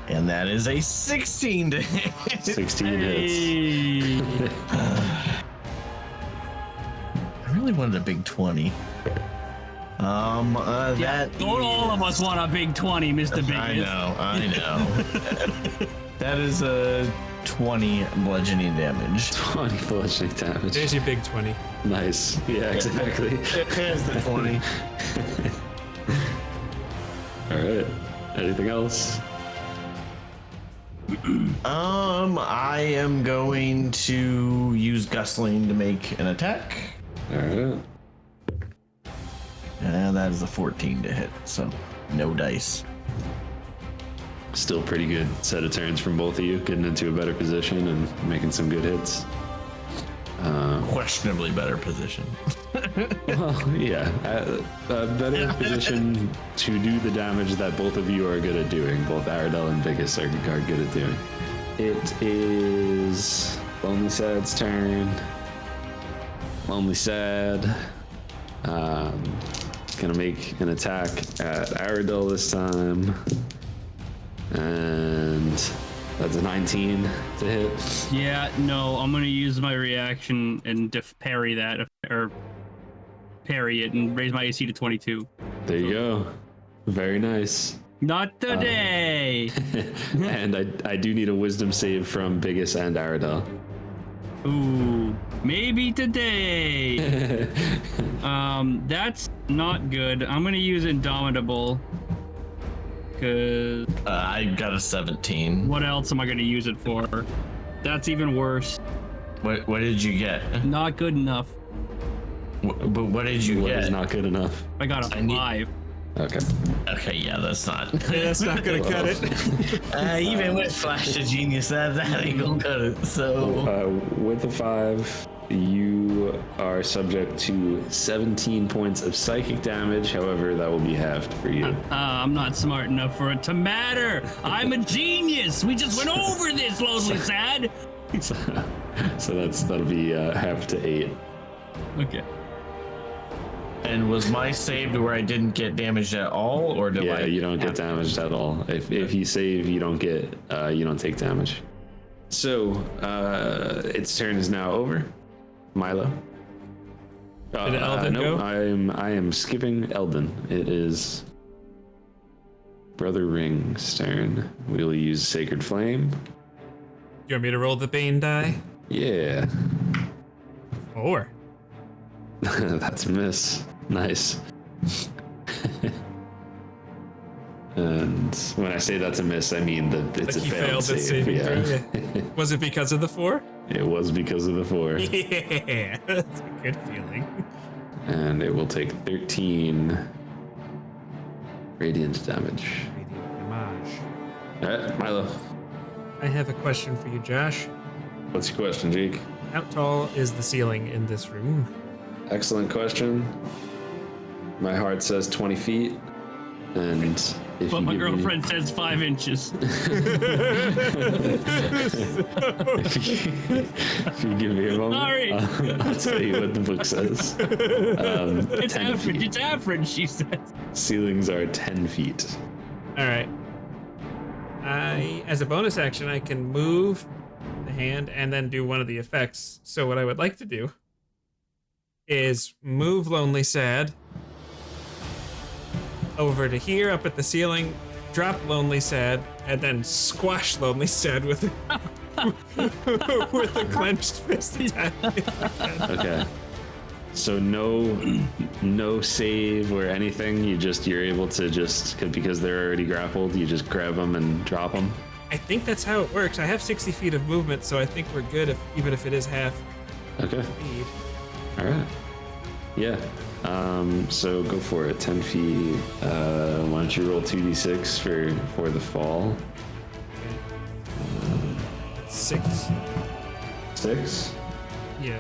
And that is a 16 to hit. 16 hits. Hey. I really wanted a big 20. That Don't all of us want a big 20, Mr. Biggest. I know. That is a 20 bludgeoning damage. 20 bludgeoning damage. There's your big 20. Nice. Yeah, exactly. There's the 20. All right. Anything else? I am going to use Gustling to make an attack. All right. And that is a 14 to hit, so no dice. Still pretty good set of turns from both of you, getting into a better position and making some good hits. Questionably better position. Well, yeah, a better position to do the damage that both of you are good at doing. Both Aradel and Biggus are good at doing. It is Lonely Sad's turn. Lonely Sad. Gonna make an attack at Aradel this time. And that's a 19 to hit. Yeah, no, I'm gonna use my reaction and parry that, or parry it and raise my AC to 22. There you go. Very nice. Not today. And I do need a wisdom save from Biggus and Aradel. Ooh, maybe today. That's not good. I'm gonna use Indomitable. Cause I got a 17. what else am I gonna use it for? That's even worse. What did you get? Not good enough. But what did you What get? is not good enough? I got a I need- 5. Okay. Okay, yeah, that's not. Yeah, that's not gonna cut it. Even with Flash of Genius, that ain't gonna cut it. So With the 5, you are subject to 17 points of psychic damage. However, that will be halved for you. I'm not smart enough for it to matter. I'm a genius. We just went over this, Lonely Sad. So that'll be half to 8. Okay. and was my save to where I didn't get damaged at all, or did I? Yeah, you don't get damaged at all. If you save, you don't take damage. So its turn is now over. Milo. Did Eldon no, go? I am skipping Eldon. It is Brother Ring's turn. We'll use Sacred Flame. You want me to roll the Bane die? Yeah. 4. That's a miss. Nice. And when I say that's a miss, I mean that it's Like a he failed failed at save. saving Yeah. throw. Yeah. Was it because of the 4? It was because of the 4. Yeah, that's a good feeling. And it will take 13 radiant damage. All right, Milo. I have a question for you, Josh. What's your question, Jake? How tall is the ceiling in this room? Excellent question. My heart says 20 feet. And if But you my give me- girlfriend says 5 inches. if you give me a moment, Sorry. I'll tell you what the book says. It's 10 average. feet. It's average, she says. Ceilings are 10 feet. All right. As a bonus action, I can move the hand and then do one of the effects. So what I would like to do is move Lonely Sad over to here up at the ceiling, drop Lonely Sad, and then squash Lonely Sad with a with a clenched fist attack. Okay. So no save or anything. You're able to just because they're already grappled. You just grab them and drop them. I think that's how it works. I have 60 feet of movement, so I think we're good even if it is half Okay. speed. All right. Yeah. So go for it. 10 feet. Why don't you roll 2d6 for the fall? 6. 6. Yeah.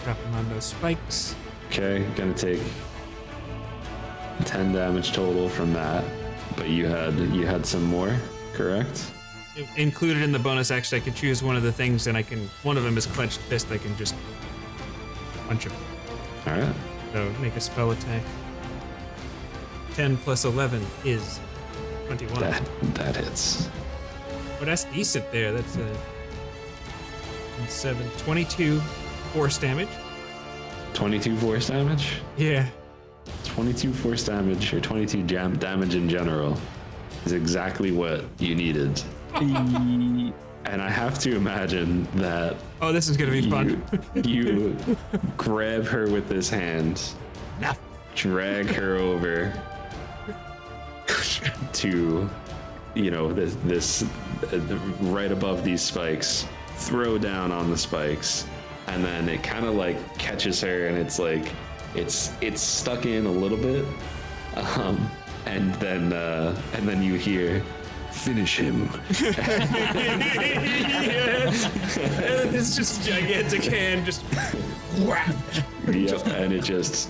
Drop him on those spikes. Okay. Gonna take 10 damage total from that. But you had some more, correct? Included in the bonus action, I can choose one of the things, and one of them is clenched fist. I can just punch him. All right. So make a spell attack. 10 plus 11 is 21. That hits. Oh, that's decent there. That's a 7, 22 force damage. 22 force damage. Yeah. 22 force damage or 22 damage in general is exactly what you needed. And I have to imagine that Oh, this is gonna be fun. you grab her with this hand, drag her over to, this right above these spikes, throw down on the spikes, and then it kind of like catches her, and it's like it's stuck in a little bit, and then you hear, "Finish him." And it's just gigantic hand, just whap. Yep, and it just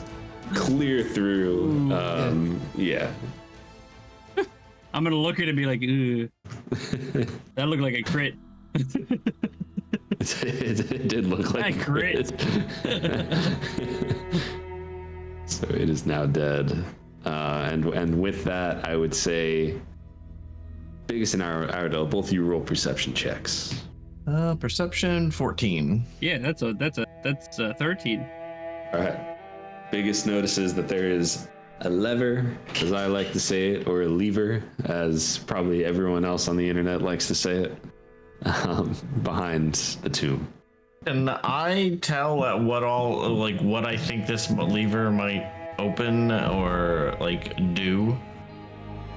clear through. Yeah. I'm gonna look at it and be like, "Ooh, that looked like a crit." It did look like That crit. So it is now dead. And with that, I would say, Biggus and Aradel, both of you roll perception checks. Perception 14. Yeah, that's a 13. All right. Biggest notices that there is a lever, as I like to say it, or a lever, as probably everyone else on the internet likes to say it, behind the tomb. Can I tell what I think this lever might open or do?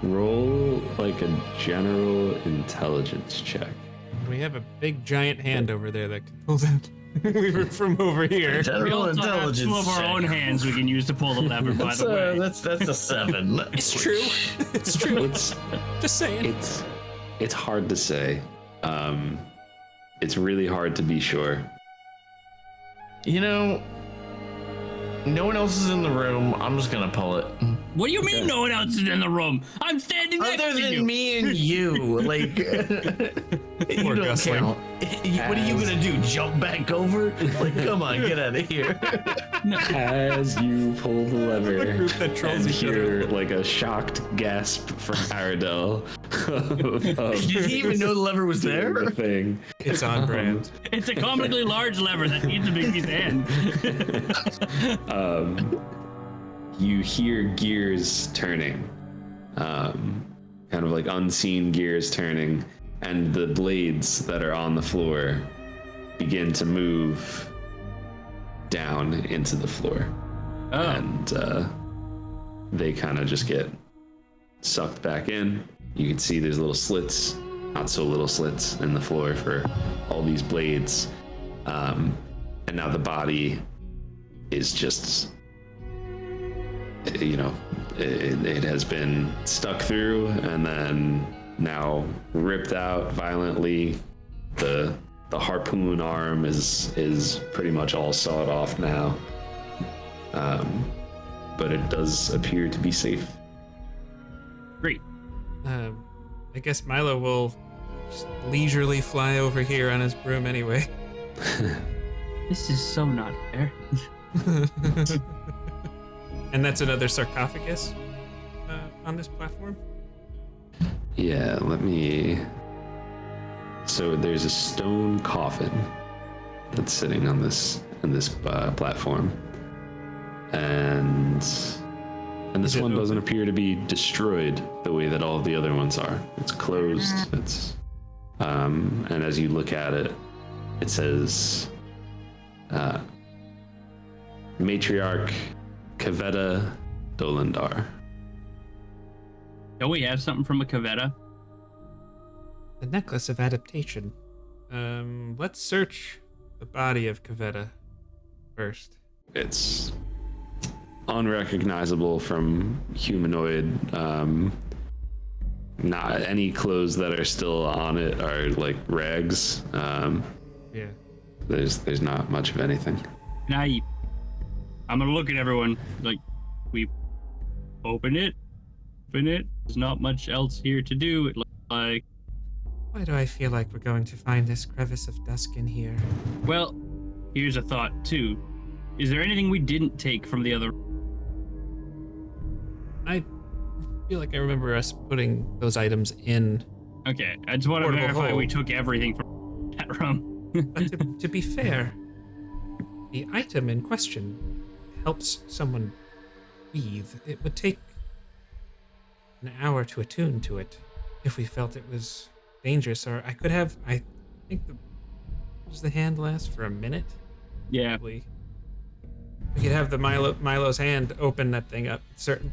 Roll like a general intelligence check. We have a big giant hand over there that can pull that lever from over here. We General also have intelligence. two of our check. own hands we can use to pull the lever, by That's the way. that's a 7. It's true. It's true. It's Just saying. it's hard to say. It's really hard to be sure. No one else is in the room. I'm just gonna pull it. What do you mean no one else is in the room? I'm standing next Other to you. than me and you, you Poor don't Gusling. count. What are you gonna do? Jump back over? Come on, get out of here. As you pull the lever group that trolls and each hear like a shocked gasp from Aradel, Did he even know the lever was there? The thing. It's on brand. It's a comically large lever that needs a big piece of hand. You hear gears turning, kind of like unseen gears turning, and the blades that are on the floor begin to move down into the floor. Oh. And they kind of just get sucked back in. You can see there's little slits, not so little slits in the floor for all these blades. And now the body is just, you know, it has been stuck through and then now ripped out violently. The harpoon arm is pretty much all sawed off now. But it does appear to be safe. Great. I guess Milo will just leisurely fly over here on his broom anyway. This is so not fair. And that's another sarcophagus on this platform? Yeah, let me... So there's a stone coffin that's sitting on this platform. And this one doesn't appear to be destroyed the way that all of the other ones are. It's closed. It's and as you look at it, it says Matriarch Kaveta Dolendar. Don't we have something from a Kaveta? The necklace of adaptation. Let's search the body of Kaveta first. It's unrecognizable from humanoid. Not any clothes that are still on it are like rags. Yeah. There's not much of anything. And I'm gonna look at everyone like, we open it. There's not much else here to do. It looks like. Why do I feel like we're going to find this crevice of dusk in here? Well, here's a thought too. Is there anything we didn't take from the other? I feel like I remember us putting those items in. Okay, I just want to Portable verify hole. we took everything from that room. But to be fair, the item in question helps someone breathe. It would take an hour to attune to it if we felt it was dangerous. Or I think does the hand last for a minute? Yeah. Probably. We could have the Milo's hand open that thing up.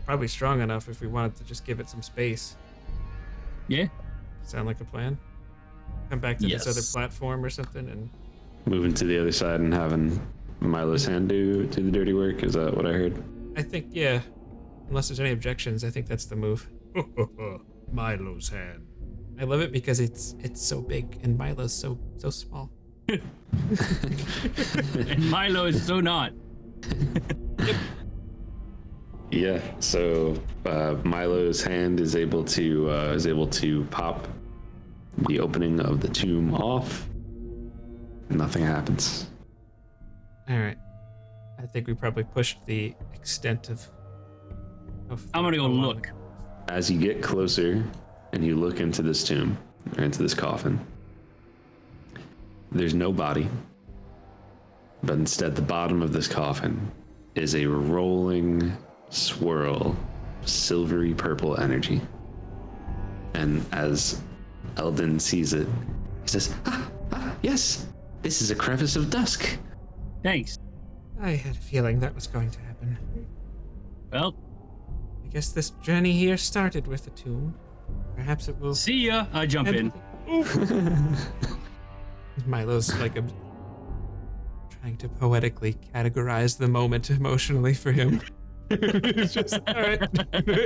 Probably strong enough if we wanted to just give it some space. Yeah. Sound like a plan? Come back to Yes. this other platform or something and Moving to the other side and having Milo's hand do the dirty work. Is that what I heard? I think, yeah. Unless there's any objections, I think that's the move. Milo's hand. I love it because it's so big and Milo's so small. And Milo is so not. Yeah. So Milo's hand is able to pop the opening of the tomb off. Nothing happens. All right. I think we probably pushed the extent of I'm gonna go how long- look. As you get closer and you look into this tomb or into this coffin, there's no body, but instead the bottom of this coffin is a rolling swirl of silvery purple energy. And as Eldon sees it, he says, yes, this is a crevice of dusk. Thanks. I had a feeling that was going to happen. Well, I guess this journey here started with a tomb. Perhaps it will... see ya. I jump in. Milo's like trying to poetically categorize the moment emotionally for him. It's just, all right,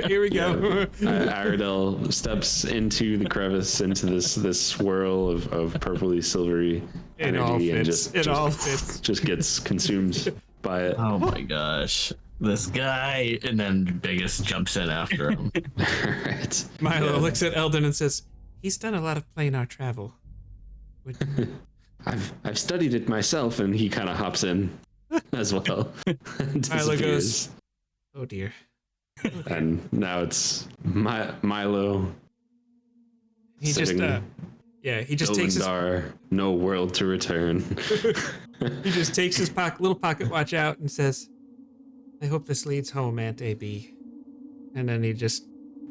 here we go. Aradel steps into the crevice, into this swirl of purpley silvery It energy, all and fits. All fits. just gets consumed by it. Oh my gosh. This guy, and then Biggus jumps in after him. Right. Milo looks at Eldon and says, he's done a lot of planar travel. I've studied it myself, and he kind of hops in as well. And Milo disappears. goes, oh dear. And now it's Milo, he sitting just takes his no world to return. he just takes his little pocket watch out and says, "I hope this leads home, Aunt AB." And then he just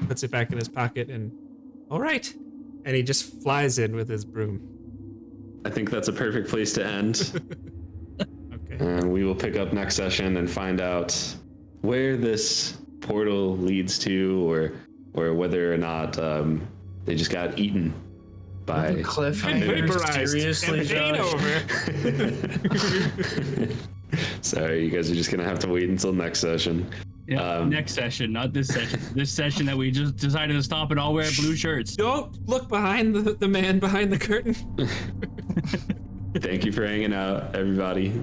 puts it back in his pocket and, all right. And he just flies in with his broom. I think that's a perfect place to end. Okay. And we will pick up next session and find out where this portal leads to, or whether or not they just got eaten by cliffhanger. Vaporized. Seriously, Campaign Josh? over. Sorry, you guys are just gonna have to wait until next session. Yeah, next session, not this session. This session that we just decided to stop and all wear blue shirts. Don't look behind the man behind the curtain. Thank you for hanging out, everybody.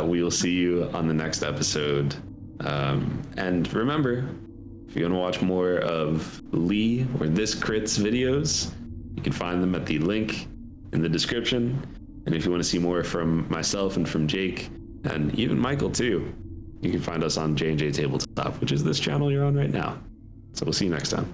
We will see you on the next episode. And remember, if you want to watch more of Lee or this Crit's videos, you can find them at the link in the description. And if you want to see more from myself and from Jake, and even Michael too, you can find us on JnJake Tabletop, which is this channel you're on right now. So we'll see you next time.